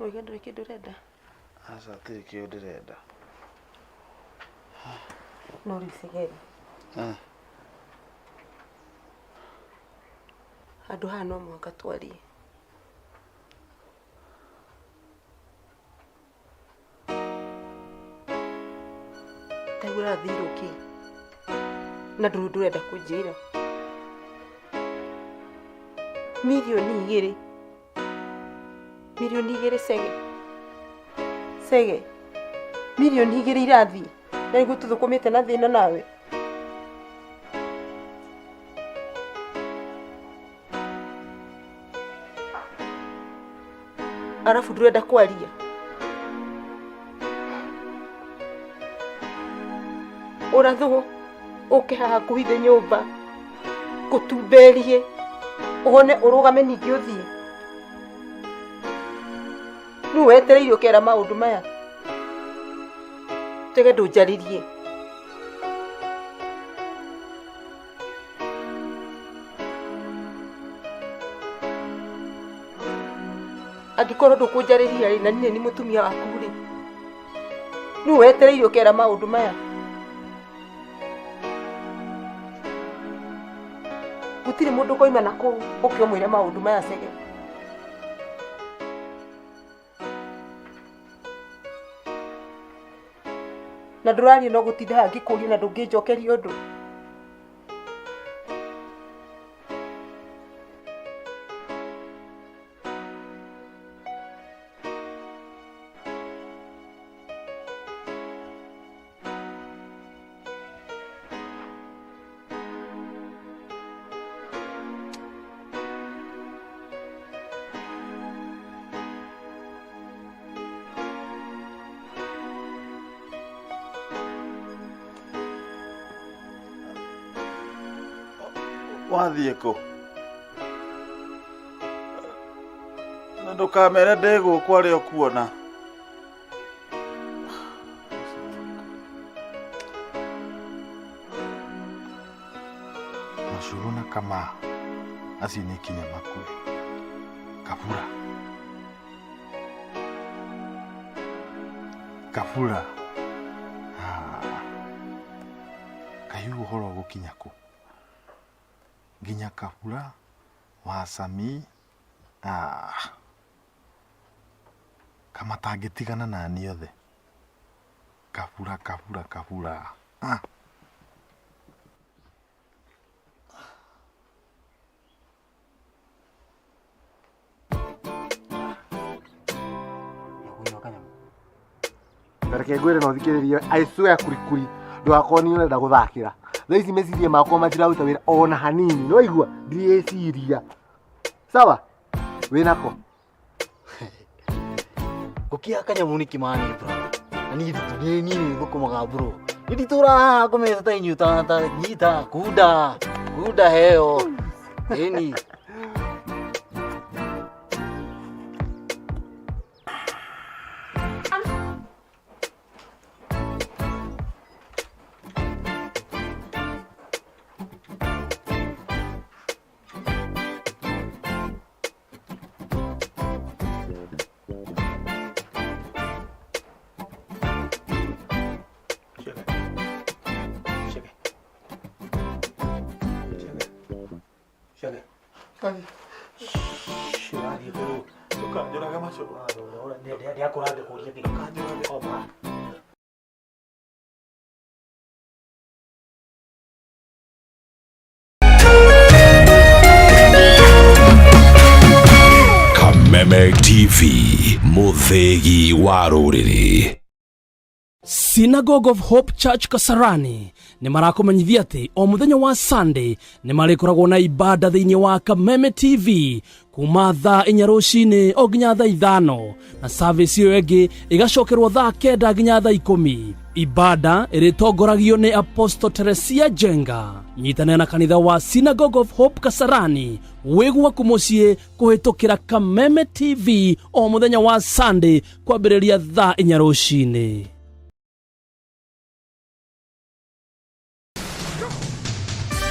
Oiga ndũrĩ kĩndũ ũrenda. Aca atirĩ kĩndũ ndĩrenda. No rĩu Segeri. Handũ haha no mũhaka twarie. Ndagũra thirũ kĩ? Na ndũrenda kũnjĩra. Milioni 2. Milioni 2 Sege. Sege. Milioni 2 irathiĩ. Na nĩguo tũthũkũmĩte na thĩna nawe. Arafu ndũrenda kwaria. Ũrathũgũ ũke haha kuhithe nyũmba gũtumberie ũhone ũrũgame ningĩ ũthiĩ. Nũ wetereire ũkera maũndũ maya. Tege ndũnjarĩrie. Angĩkorwo ndũkũnjarĩria rĩ na niĩ nĩ mũtumia waku rĩ. Nũ wetereire ũkera maũndũ maya. Gũtirĩ mũndũ koima na kũu ũkĩomwĩre maũndũ maya Sege. Na ndũraria no gũtinda haha ngĩkũria na ndũngĩnjokeria ũndũ. Wathiĩ kũ? Na ndũkamere ndĩ gũkũ arĩa ũkuona. Macuru na Kama acio nĩ kinya makue. Kabura. Kabura. Kahiũ ũhoro gũkinya kũ? Nginya Kabura wa Sami kama tangĩtigana na niĩ othe. Kabura. Reke ngwĩre no thikĩrĩrie I swear kurikuri ndũgakorwo nĩ ũrenda gũthakĩra. Thaa ici meciria makwa matiraruta wĩra ona hanini. Nĩ waigua ndireciria. Sawa? Wĩnako. Gũkĩa kanyamu nĩ kĩmani bro. Na niĩ nini gũkomaga bro. Nĩnditũra ngomete ta inyuta ta nyita kuda heo. Eni. Kameme TV, muthegi wa rũrĩrĩ. Synagogue of Hope Church Kasarani nĩ marakomenyithia atĩ o mũthenya wa Sunday nĩ marĩkoragwo na ibada thĩinĩ wa Kameme TV kuma thaa 4 rũcinĩ o nginya thaa 5 na service ĩyo ĩngĩ ĩgacokerwo thaa 9 nginya thaa 10. Ibada ĩrĩtongoragio nĩ Apostle Teresia Jenga. Nyitanĩra na kanitha wa Synagogue of Hope Kasarani wĩgwaku mũciĩ kũhĩtũkĩra Kameme TV o mũthenya wa Sunday kwambĩrĩria thaa 4 rũcinĩ.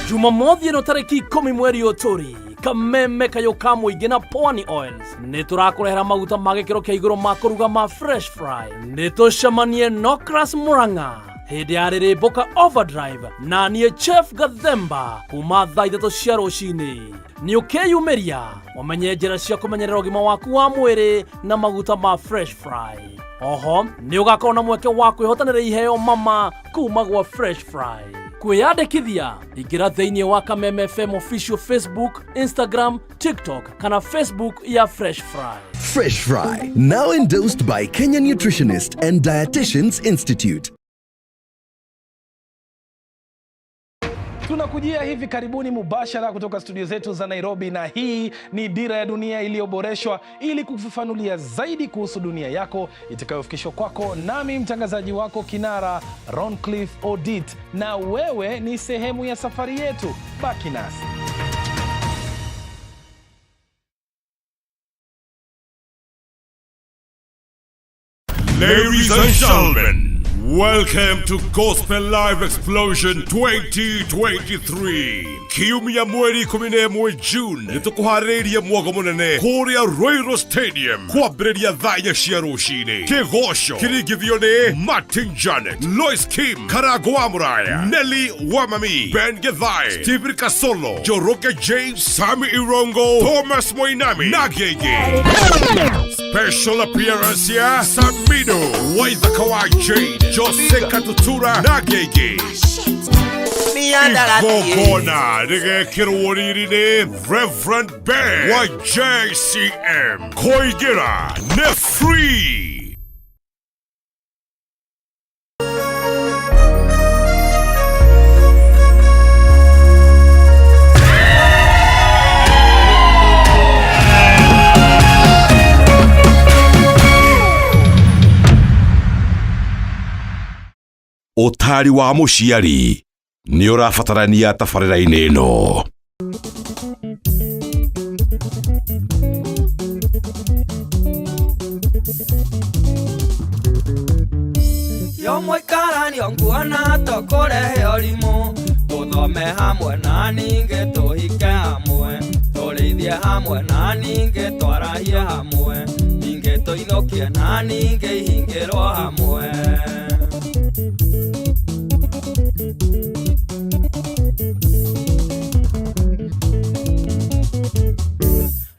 Jumamothi ĩno tarĩki 10 mweri Otori, Kameme kayo kamũingĩ na Pwani Oils. Nĩ tũrakũrehera maguta ma gĩkĩro kĩa igũrũ ma kũruga ma fresh fry. Nĩ tũcemanie Nokras Murang'a hĩndĩ ya rĩrĩmbũka overdrive na niĩ Chef Gathemba kuma thaa ithatũ cia rũcinĩ. Nĩ ũkeyumĩria wamenye njĩra cia kũmenyerera ũgima waku wa mwĩrĩ na maguta ma fresh fry. Oho nĩ ũgakorwo na mweke wa kwĩhotanĩra iheo mama kuma gwa fresh fry. Kwĩyandĩkithia ingĩra thĩinĩ wa Kameme FM official Facebook, Instagram, TikTok kana Facebook ya Fresh Fry. Fresh Fry, now endorsed by Kenya Nutritionist and Dietitians Institute. Tunakujia hivi karibuni mubashara kutoka studio zetu za Nairobi, na hii ni Dira ya Dunia iliyoboreshwa ili kufafanulia zaidi kuhusu dunia yako, itakayofikishwa kwako nami mtangazaji wako kinara Roncliffe Odit, na wewe ni sehemu ya safari yetu. Baki nasi. Ladies and gentlemen, welcome to Gospel Live Explosion 2023. Kiumia mweri 11 June nitukuhariria mwago munene kuria Royal Stadium kwambĩrĩria thaa 4 cia rũcinĩ. Kĩgoco kĩringithio nĩ Martin Janet, Lois Kim, Karago wa Muraya, Nelly Wamami, Ben Githai, Steve Kasolo, Joroge James, Sami Irongo, Thomas Moinami na Gege. Special appearance ya Samido, Waitha Kawai Jade, Jose Katutura na Gege. Igogona rigekĩrwo riri-inĩ Reverend Ben wa JCM. Kũingĩra nĩ free. Ũtari wa mũciari nĩ ũrabatarania tabarĩra-inĩ ĩno. Yo mũikaranio nguona tũkũrehe ũrimũ, tũthome hamwe na ningĩ tũhike hamwe, tũrĩithie hamwe na ningĩ twarahie hamwe, ningĩ tũinũkie na ningĩ ihingĩrwo hamwe.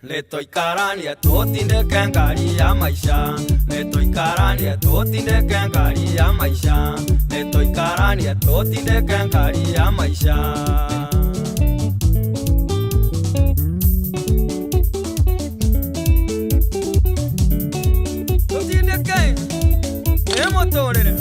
Nĩtũikaranie tũtindĩke ngari ya maica, nĩtũikaranie tũtindĩke ngari ya maica, nĩtũikaranie tũtindĩke ngari ya maica. Tũtindĩke nĩ mũtũrĩre.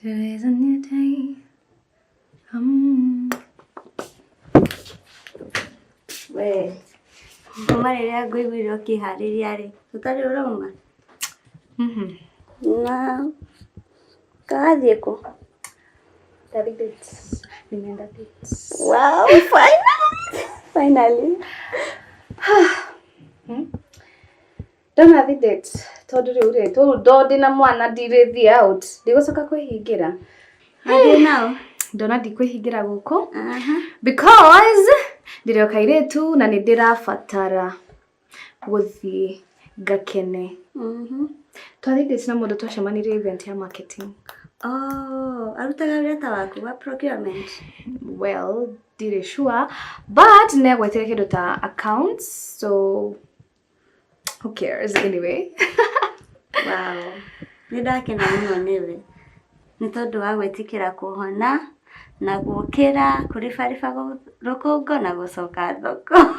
Today's a new day. We, mama rĩrĩa ngũiguire ũkĩharĩria rĩ, ũtarĩ ũrauma? Na kagathiĩ kũ? David dates. Nimeenda dates. Wow, finally. Don't have dates. Tondũ rĩu rĩ, tondũ ndĩ na mwana ndirĩthiĩ out. Ndigũcoka kwĩhingĩra. Hadi now. Ndona ndikwĩhingĩra gũkũ. Because ndĩrĩ o kairĩtu na nĩ ndĩrabatara gũthiĩ gakene. Twathiĩ dates na mũndũ twacemanirie event ya marketing. Oh, arutaga wĩra waku wa procurement. Well, ndirĩ sure, but nĩagwetire kĩndũ ta accounts, so who cares anyway. Wow. Nĩndakena mũno nĩwe. Nĩ tondũ wa gwĩtĩkĩra kũhona na gũkĩra kũribariba rũkũngũ na gũcoka thoko.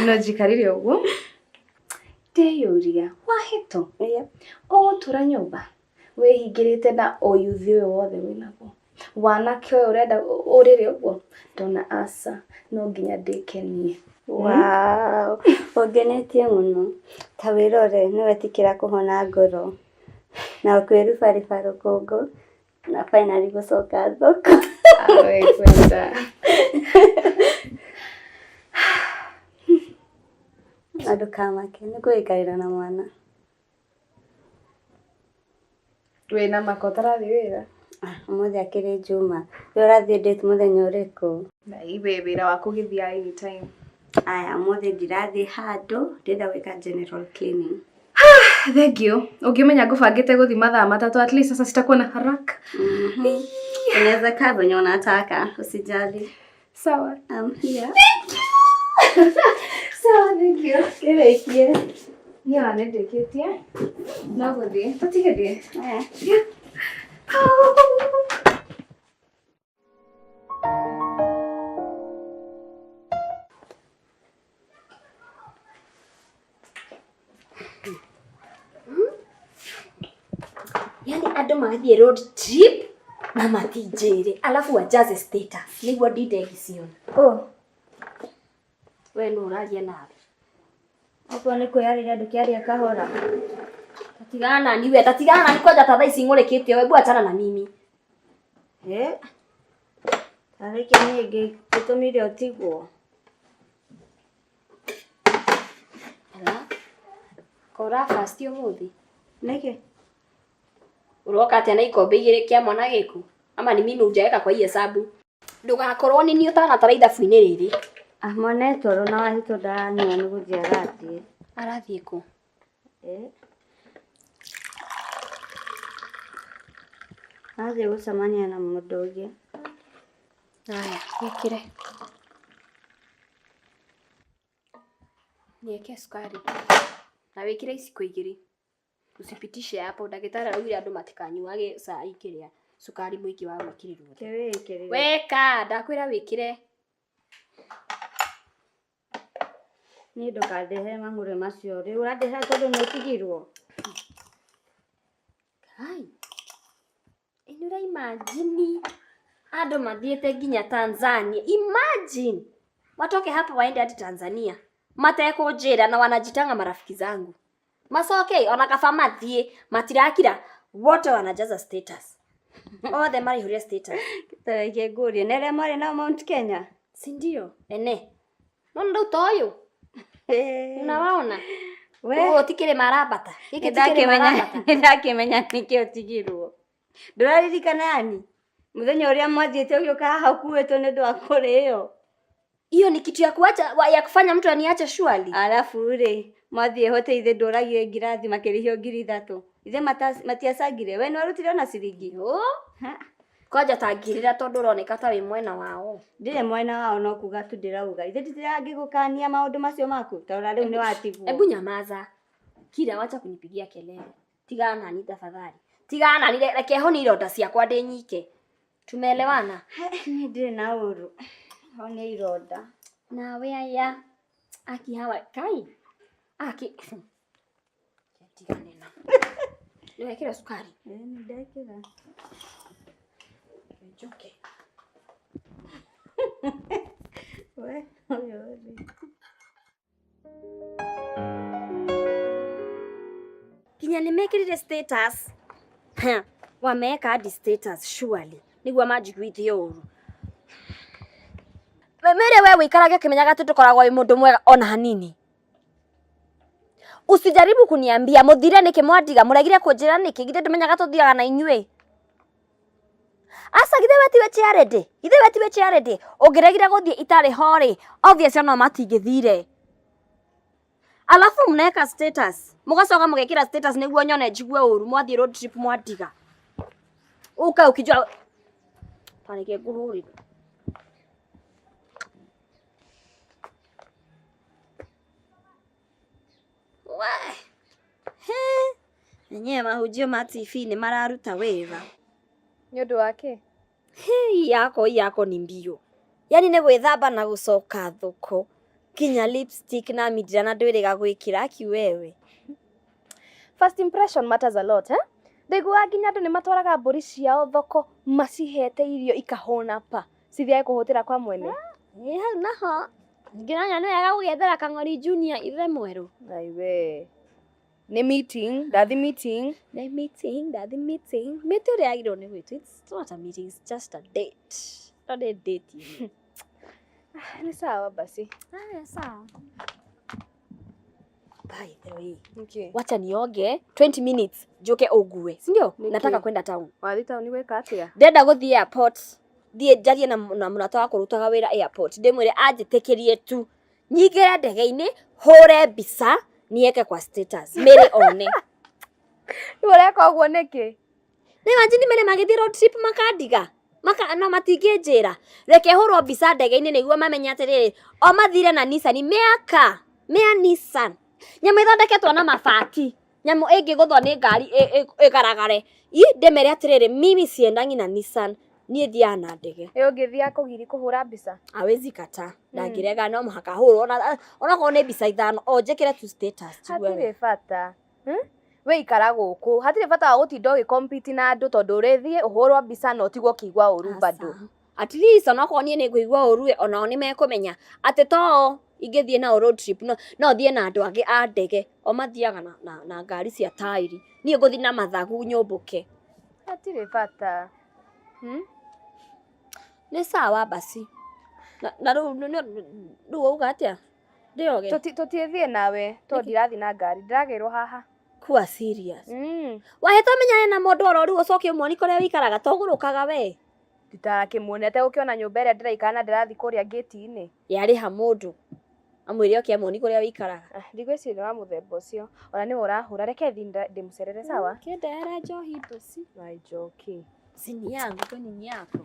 No njikarire ũguo. Ndeyũria, wahĩtũ. Ũgũtũra nyũmba wĩhingĩrĩte na ũyuthi ũyũ wothe wĩnaguo. Wanake ũyũ ũrenda urire uguo ndona asa no nginya ndikenie. Wow, ugenetie muno. Ta wirore ni wetikira kuhona ngoro. Na kwirubariba rukungu na finally gucoka thoko. Awe kwenda. Andu kamake ni gwikaira na mwana. Wena makotara wira. Umuthi akiri Juma. Urathie date muthenya uriku? Na ibe wira wa kugithia anytime. Aya, umuthi ndirathie handu ndenda gwika general cleaning. Thank you. Ukimenya ngubangite guthi mathaa matatu at least sasa sitakuwa na haraka. Unaweza kaa venye unataka, usijali. Sawa. Yeah. Sawa, thank you. Kirekie. Ya, ndeketie. Na guthi. Tutigethie. Yeah. Yani ando mathie road trip na matijere alafu wajaze status niguo ndindegiciona. We no uraria nawe Opo ni kwiyarira andu kiaria kahora. tatigana ni we tatigana ni kwaja tatha ici ngurikite we bu achana na mimi. Tariki nyingi utumire utigwo. Kora fast umuthi. Neke uroka atia na ikombe igire kia mwana giku ama ni mimi ujaweka kwa hii hesabu ndugakorwo ni ni utana tara ithabu-ini riri. Mwana toro na wahito ndanyua ni guthia arathie. Arathie ku? Athie gucemania na mundu ungi. Aya, wikire. Nieke sukari. Na wikire iciko igiri. Usipitishe hapo, ndagitari araugire andu matikanyuage cai kiria sukari mwingi wa gwikirirwo. Wikire. Weka, ndakwira wikire. Ni ndukandehe mang'ure macio. Riu urandeha tondu ni utigirwo. Kai. Inura imagine andu mathiete nginya Tanzania. Imagine watoke hapa waende hadi Tanzania. Mateko njira na wanajitanga marafiki zangu. Masoke ona kaba mathie matirakira wote wanajaza status. Othe marihurĩa status. Tareke ngurie nere mari na Mount Kenya. Si ndio? Ene. Nona ndo toyo. Unawaona? We tikire marabata. Hiki tikire marabata. Ndakimenya niki utigirwo. Nduraririkana yani. Muthenya uria mwathiete ugiuka haha ukuwetwo ni ndu wa kurio. Hiyo ni kitu ya kuacha ya kufanya mtu aniache shwali. Alafu ri mwathie hote ithe nduragire ngirathi makirihio 3,000. Ithe matiacagire. We nwarutire na ciringi. Kwaja tangirira tondu uroneka ta wi mwena wao. Ndire mwena wao no kuga tu ndirauga. Ithe nditirangigukania maundu macio maku. Taura riu ni watigwo. Ebu nyamaza. Kira wacha kunipigia kelele. Tigana ni tafadhali. Tigana ni reke ho ni ironda ciakwa ndi nyike. Tumeelewana? Ni ndire na uru. Ho ni ironda. Nawe aya. Aki hawa kai. Aki. Tigane na. Niwekera sukari. Ni ndekera. Njoke. We, oyo. Kinya nimekirire status. Wameka hadi status surely. Niguo majiguithie uru. Mere wewe ikarage kimenyaga tutukoragwo wi mundu mwega ona hanini. Usijaribu kuniambia muthire niki mwandiga muragire kunjira niki githe ndumenyaga tuthiaga na inyue. Asa githe wetiwe chiarede. Githe wetiwe chiarede. Ungiregire guthie itari hori. Obviously no matingithire. Alafu mneka status. Mugacoka mugekira status niguo nyone jigue uru mwathie road trip mwandiga. Uka ukijua panike guhuri. Nye mahujio ma TV ni mararuta wega. Nyondo wake? Yako ni mbio. Yani ne gwithamba na gucoka thoko. Kinya lipstick na midira na ndwiriga gwikira ki wewe. First impression matters a lot, eh? Ndiguo nginya andu ni matwaraga mburi ciao thoko macihete irio ikahona pa. Sithia kuhutira kwa mwene. Hau naho. Ngiranya no yaga gugethera Kang'ori Junior ithe mweru. Aiwe. Ni meeting, dathi meeting. The meeting. Meeting uri agirwo ni gwitu. It's not a meeting, it's just a date. Not a date. Ni sawa basi. Sawa. By the way. Okay. Wacha nioge 20 minutes njoke ugue. Si ndio? Nataka kwenda town. Wathi town weka atia? Ndenda guthie airport. Thie njarie na murata wa kurutaga wira airport. Ndimwire anjitikirie tu. Nyingire ndege-ini hore mbica nieke kwa status. Mere one. Ni ureka uguo niki? Ni imagine mere magithie road trip makandiga. No matingĩnjĩra. Reke hũrwo mbica ndege-inĩ nĩguo mamenye atĩrĩrĩ. O mathire na Nissan mĩaka. Mĩa Nissan. Nyamũ ĩthondeketwo na mabati. Nyamũ ĩngĩgũthwo nĩ ngari ĩgaragare. Ndĩmere atĩrĩrĩ mimi siendangi na Nissan. Niĩ thiaga na ndege. Ũngĩthia kũgiri kũhũra mbica. Hawezi kata. Ndangĩrega no mũhaka hũrwo. Onakorwo nĩ mbica ithano o njĩkĩre tu status. Hatirĩ bata. We ikara gũkũ. Hatirĩ bata wa gũtinda ũgĩcompete na andũ tondũ ũrĩthiĩ ũhũrwo mbica na ũtigwo ũkĩigua ũru bado. At least onakorwo niĩ nĩ ngũigua ũru onao nĩ mekũmenya atĩ to ingĩthiĩ na road trip no thiĩ na andũ angĩ a ndege o mathiaga na ngari cia tairi. Niĩ ngũthiĩ na mathagu nyũmbũke. Hatirĩ bata. Nĩ sawa basi. Na rĩu uga atĩa? Ndĩoge. Tũtithiĩ nawe to ndirathi na ngari. Ndĩragĩrwo haha. Kuwa serious. Wahĩtwo menyane na mũndũ oro rĩu ũcoke ũmuoni kũrĩa wĩikaraga togũrũkaga we. Nditarakĩmuonete gũkĩona nyũmba ĩrĩa ndĩraikara na ndĩrathi kũrĩa gate-inĩ. Yarĩha mũndũ. Amwĩre oke amuoni kũrĩa wĩikaraga. Ndigwĩciria wa mũthemba ũcio. Ona nĩwe ũrahũra. Reke thiĩ ndĩmũcerere sawa. Kĩndehera njohi basi. Wai njoki. Sini yangu kwani ni yako.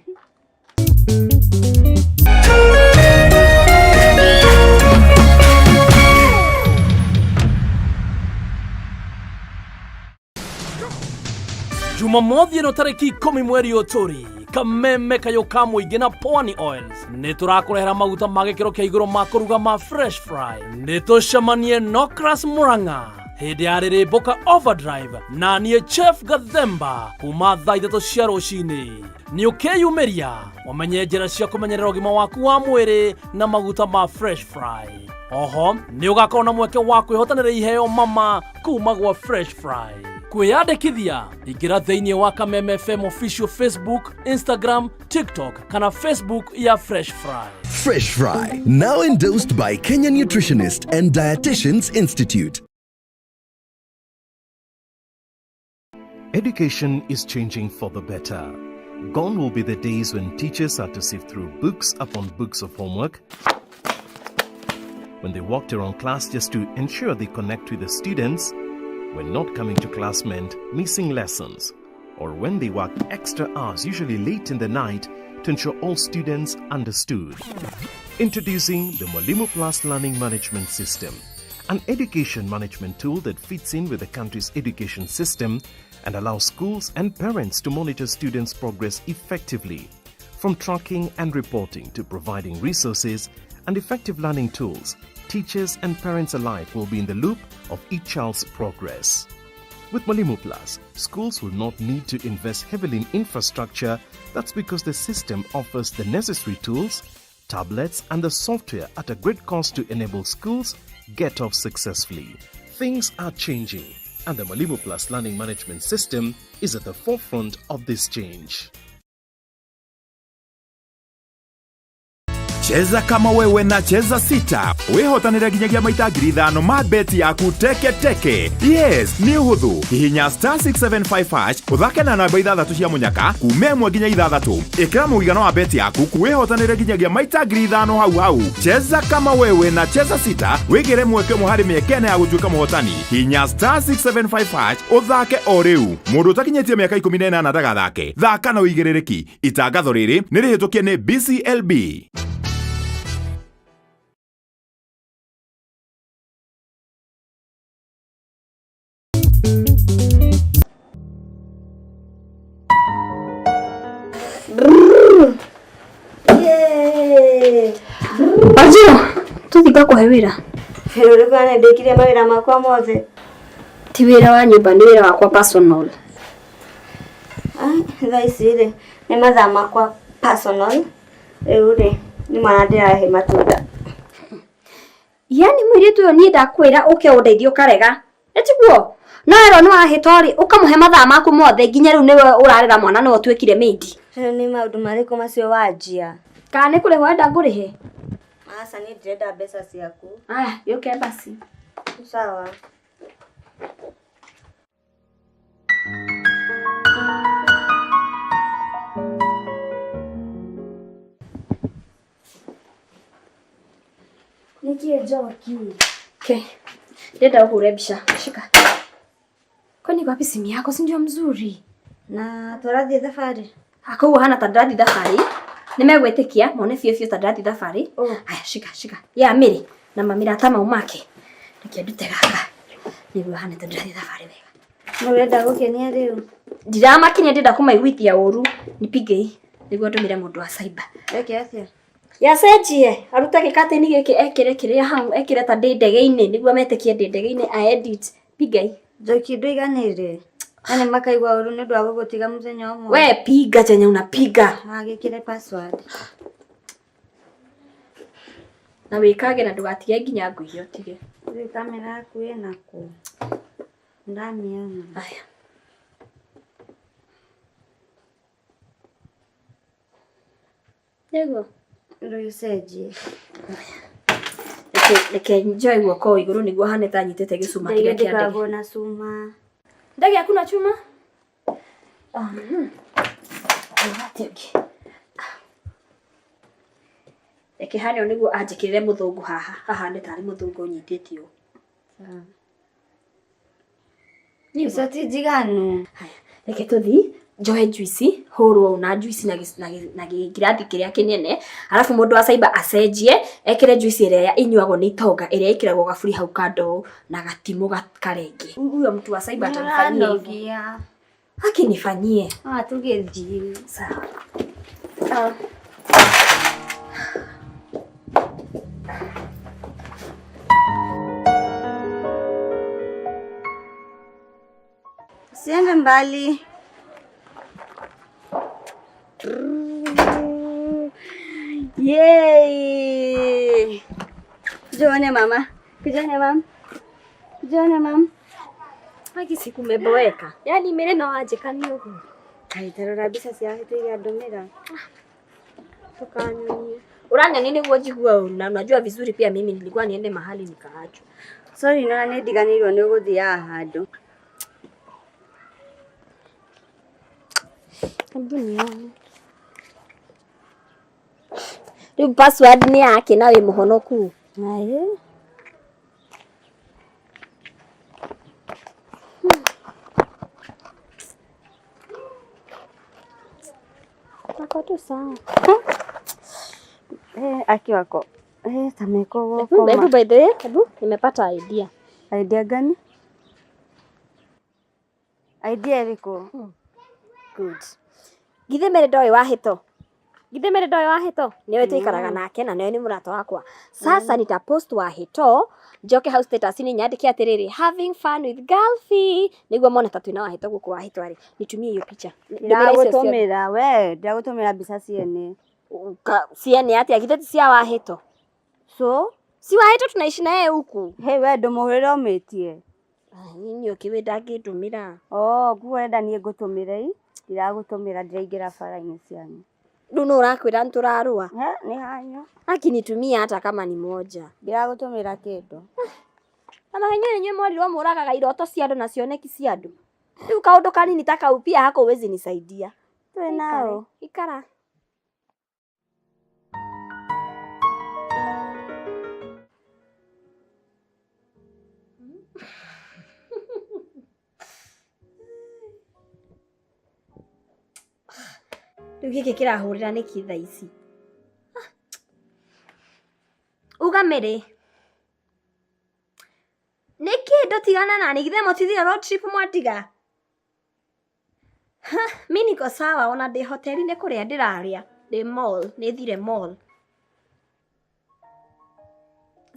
Jumamothi ĩno tarĩki 10 mweri Oturi, Kameme kayo ka mũingĩ na Pwani Oils nĩ tũrakũrehera maguta ma gĩkĩro kĩa igũrũ ma kũruga ma fresh fry. Nĩ tũcemanie Nokras Murang'a hĩndĩ ya rĩrĩmbũka overdrive na niĩ Chef Gathemba kuma thaa 3 cia rũcinĩ. Nĩ ũkeyumĩria ũmenye njĩra cia kũmenyerera ũgima waku wa mwĩrĩ na maguta ma fresh fry. Oho nĩ ũgakorwo na mweke wa kwĩhotanĩra iheo mama kuma gwa fresh fry. Kwĩyandĩkithia ingĩra thĩinĩ wa Kameme FM official Facebook, Instagram, TikTok kana Facebook ya Fresh Fry. Fresh Fry, now endorsed by Kenyan Nutritionist and Dietitians Institute. Education is changing for the better. Gone will be the days when teachers had to sift through books upon books of homework, when they walked around class just to ensure they connect with the students, when not coming to class meant missing lessons, or when they worked extra hours, usually late in the night, to ensure all students understood. Introducing the Mwalimu Plus Learning Management System, an education management tool that fits in with the country's education system and allows schools and parents to monitor students' progress effectively. From tracking and reporting to providing resources and effective learning tools, teachers and parents alike will be in the loop of each child's progress. With Mwalimu Plus, schools will not need to invest heavily in infrastructure. That's because the system offers the necessary tools, tablets, and the software at a great cost to enable schools get off successfully. Things are changing, and the Mwalimu Plus Learning Management System is at the forefront of this change. Cheza kama wewe na cheza sita. Wehotanĩra nginyagia maita 5,000 ma beti yaku teke teke. Yes, ni ũhũthũ. Hihinya *675# uthake na namba 6 cia munyaka kuuma 1 nginya 6. Ĩkĩra mũigana wa beti yaku kuwehotanĩra nginyagia maita 5,000 hau. Cheza kama wewe na cheza sita. Wĩgĩre mweke mũharĩ mĩekene ya gũtuĩka mũhotani. Hihinya *675# uthake o rĩu. Mũndũ ũtakinyĩtie mĩaka 18 ndagathake. Thaka na ũigĩrĩrĩki. Itangatho rĩrĩ nĩ rĩhĩtũkie nĩ BCLB. Ajio, tuthika kwa wĩra. Rĩu kana ndĩkire mawĩra makwa mothe. Ti wĩra wa nyũmba, nĩ wĩra wakwa personal. Thaa ici rĩ nĩ mathaa makwa personal. Uri, ni mwana he matunda. Yani mwiritu yo nie ndakwira uke undeithio karega. Etiguo. No ero no ahitori ukamuhe mathaa maku mothe nginya riu niwe urarera mwana no twikire mindi. Ni maundu mariko macio wajia. Kana kule wenda ngurihe. Asa ni ndrenda mbeca ciaku. Aya, yuke basi. Sawa. Nikie joki. Okay. Deda uhure bisha. Shika. Kwani wapi simu yako si ndio mzuri? Na turathi thabarĩ. Akau hana tandarathi thabarĩ. Nimegwĩtĩkia mone fio tandarathi thabarĩ. Aya shika. Ya miri na mamira tama umake. Nikie ndute gaka. Niguo hana tandarathi thabarĩ wega. No wenda gũkenia rĩu. Ndiramakinya ndenda kumaiguithia ũru. Nipige niguo ndumire mundu wa cyber. Eke atia. Ya cenjie aruta gikateni giki ekire kiria hau ekire ta ndege-ini niguo metekie ndege-ini a edit pigai joki nduiganire ane makaigwa uru nĩ ndwa gũgũtiga mũthenya ũmwe we piga chenye unapiga agikire password na wikage na ndugatige nginya nguhio tige rĩu kamera yaku ĩna kũ ndamiona aya Nego rĩu cenjie Leke njoi guoko iguru niguo hane ta nyitete gicuma kiria kia ndege. Ndege na cuma. Ndege hakuna chuma? Ati. Leke hane niguo anjikirire muthungu haha ni tari muthungu nyititio. Ico ti njiganu. Haya, leke tuthi njoe juici hurwo na juici na girathi kiria kinene alafu mundu wa cyber acenjie ekire juici iria inyuagwo ni itonga iria ikiragwo gaburi hau kando na gatimu gakarenge huyo mtu wa cyber atanifanyia akinifanyie tugethi sawa siende mbali. Yay! Jone mama. Kijana mama. Jone mama. Haki siku meboeka. Yaani mimi na waje kanio huko. Aitarora bisa siahitiga ndomera. Tukanyonye. Uranya nini ngojigua na unajua vizuri pia mimi nilikuwa niende mahali nikaachwa. Sorry na ndiganirwo ni uguthia handu. Dunia. Riu password ni yake nawe muhonoku. Aye. Nakotu sawa. Aki wako. Tameko wako. Hebu by the way, nimepata idea. Idea gani? Idea liko. Good. Githe mere ndoi wahito. Githe mere ndoi wahito. Niwe tuikaraga nake na niwe ni murata wakwa. Sasa nitapost wahito. Njoke house status ni nyandike atiriri having fun with Galfi. Niguo mone tatu na wahito guku wahito ari. Nitumie hiyo picha. Ndagutumira we, ndagutumira bisa ciene. Ciene ati githe cia wahito. So, si wahito tunaishi naye huku. Hey we ndumuhurira umetie. Nini ukiwe ndagitumira. Guo enda nie ngutumire i. Ndiragutumira ndiraingira bara-ini cianyu. Nduno urakwira nturarua. Ni hanyo. Akinitumia hata kama ni moja. Ndiragutumira kindu. Ama yenyewe mwarirwo muragaga iroto cia andu na cioneki cia andu. Riu kaundu kanini taka upia hako uwezi nisaidia. Twe nao. Ikara. Riu giki kirahurira niki thaa ici. Ugamere. Niki ndotigana na nigithe motithia road trip mwatiga. Mimi niko sawa ona ndi hoteli-ini kuria ndiraria. Ndi mall, nithire mall.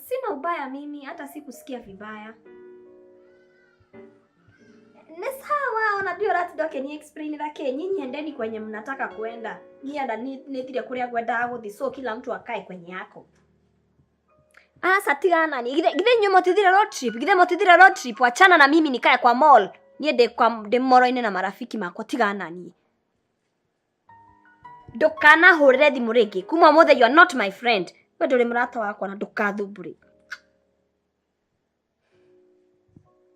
Sina ubaya mimi hata sikusikia vibaya. Ni sawa, unajua rati doke ni explain lake nyinyi endeni kwenye mnataka kwenda. Gianda nithire kuria gwenda guthi, so kila mtu akae kwenye yako. Satigana ni githe nyu motithire road trip, githe motithire road trip, achana na mimi nikae kwa mall. Niende kwa moro-ini na marafiki makwa, tigana ni. Ndukana hurire thimu ringi. Kuma mothe you are not my friend. We nduri murata wakwa na ndukathumbure.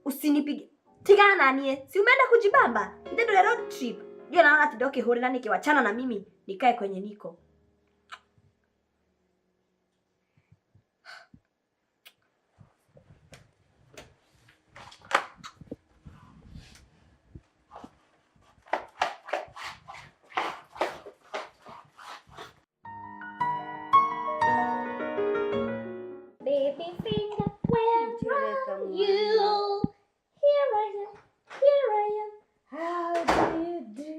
Usinipige. Tigana nie. Si umeenda kujibamba? Githe nduri road trip. Ndio naona ati ndoke hurira nikiwachana na mimi nikae kwenye niko. Baby finger, where are you? Here I am, here I am. How do you do?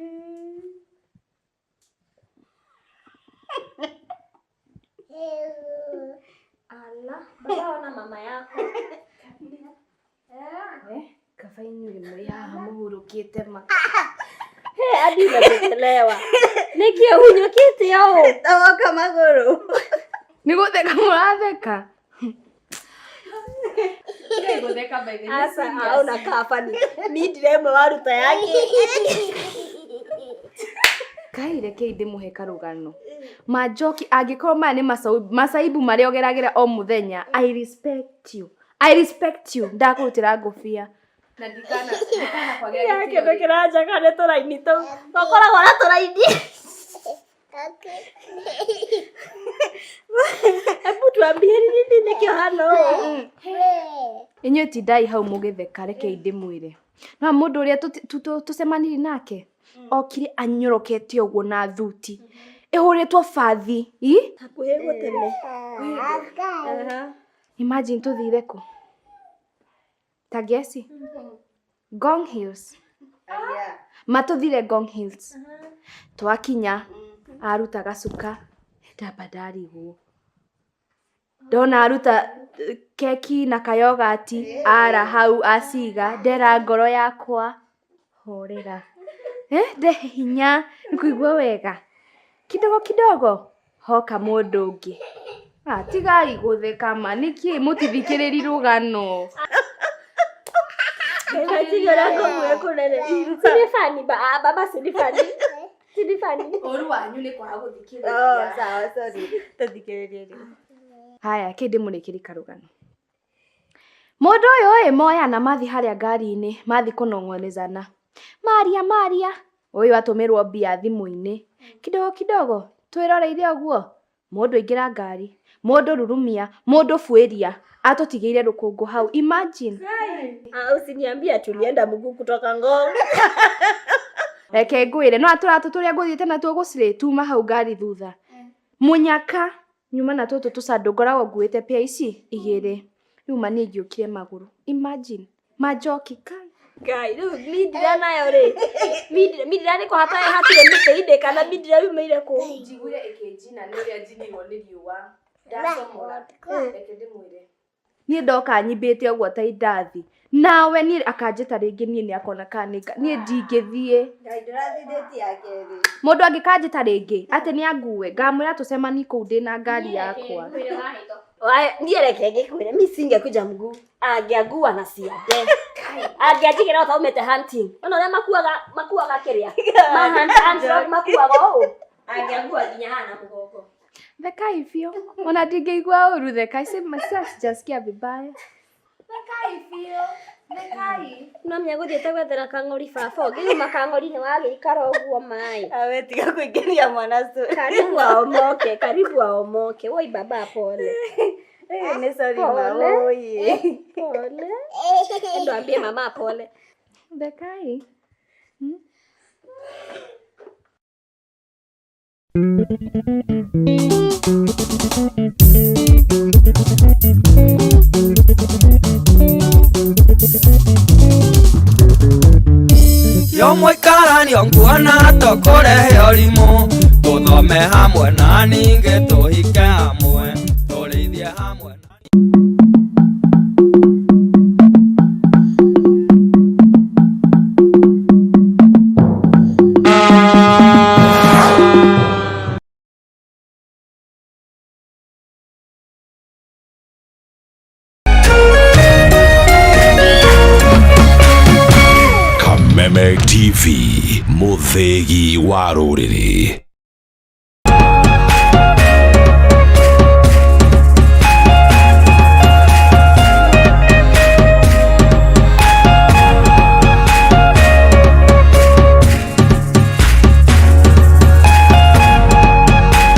Allah, baba ona mama yako. Kafaini ulimriha muhurukite maka. Hadi unachelewa. Nikia hunyokite yo. Tawoka maguru. Nigutheka muratheka. Asa hauna kafani. Midremo waruta yake. Kaire keide muhe karugano. Majoki agikorwo maya ni masaibu mari ogeragira o muthenya. I respect you. I respect you. Ndakurutira ngufia. Na dikana kwagera yake ndo kiraja kane toraini to. Kokora gora toraini. Hebu tuambie nini nikio hano. Inyo tidai hau mugitheka reke inde mwire. Na mundu uria tucemaniri nake okire anyorokete uguo na thuti. Ihuritwo fathi. Hakuhe guteme. Imagine tuthire ku. Tagesi. Gong Hills. Matuthire Gong Hills. Twakinya aruta gacuka ndabadari guo. Ndona aruta keki na kayogati ara hau asiga ndera ngoro yakwa horera. De hinya nikuigua wega. Kidogo kidogo hoka mundu ungi. Tigai gutheka ma niki mutithikiriri rugano. Kaitigira ngomwe kurere. Sinifani baba sinifani. Sinifani. Oru wanyu ni kwa guthikirira. Sawa sorry. Tuthikirire. Haya kende murekeri karugano. Mundu uyu moya na mathi haria ngari-ini mathi kunong'onezana. Maria uyu atumirwo mbia thimu-ini. Kidogo kidogo twiroreire uguo. Mundu ingira ngari, mundu rurumia, mundu fueria atutigire rukungu hau. Imagine. Usiniambia tulienda Mungu kutoka Ngong. Reke ngwire no aturatu turia nguthiite na tugucire tuma hau ngari thutha. Munyaka nyuma na tutu tucandu ngoragwo nguite pia ici igire. Riu mani ngiukire maguru. Imagine. Majoki kai. Kai, midira nayo ri. Midira ni ko hatire miteinde kana midira yumeire ku. Njiguire ikijina ni ria njinirwo ni riua. Ndacomora. Reke ndimwire. Ni ndoka nyibite uguo ta indathi. Nawe ni akanjita ringi ni akona kanika. Ni ndingithie. Ngai ndirathithiti akeri. Mundu angikanjita ringi ati ni angue ngamwira tucemani ku ndina ngari yakwa. Ndiye reke ngikwire mimi singekuja Mungu. Angiangua na ciande. Angiatigera utaumete hunting. Ona ria makuaga kiria. Mahanta makuaga o. Angiangua nginya hana mugongo. Theka ifio. Ona ndingeigua uru theka ise myself just kia vibaya. Theka ifio. Thekai. No mnya guthiete gwethera kang'ori baba. Ngiruma kang'ori ni wagikara uguo mai. Awe tiga kuingiria mwana tu. Karibu aomoke. Woi baba pole. Ni sorry mama. Oi. Pole. Ndo ambie mama pole. Thekai. Yo muikarania nguona tokurehe ũrimũ tũthome hamwe na ningĩ tũhike hamwe tũrĩithie hamwe. TV, muthegi wa rũrĩrĩ.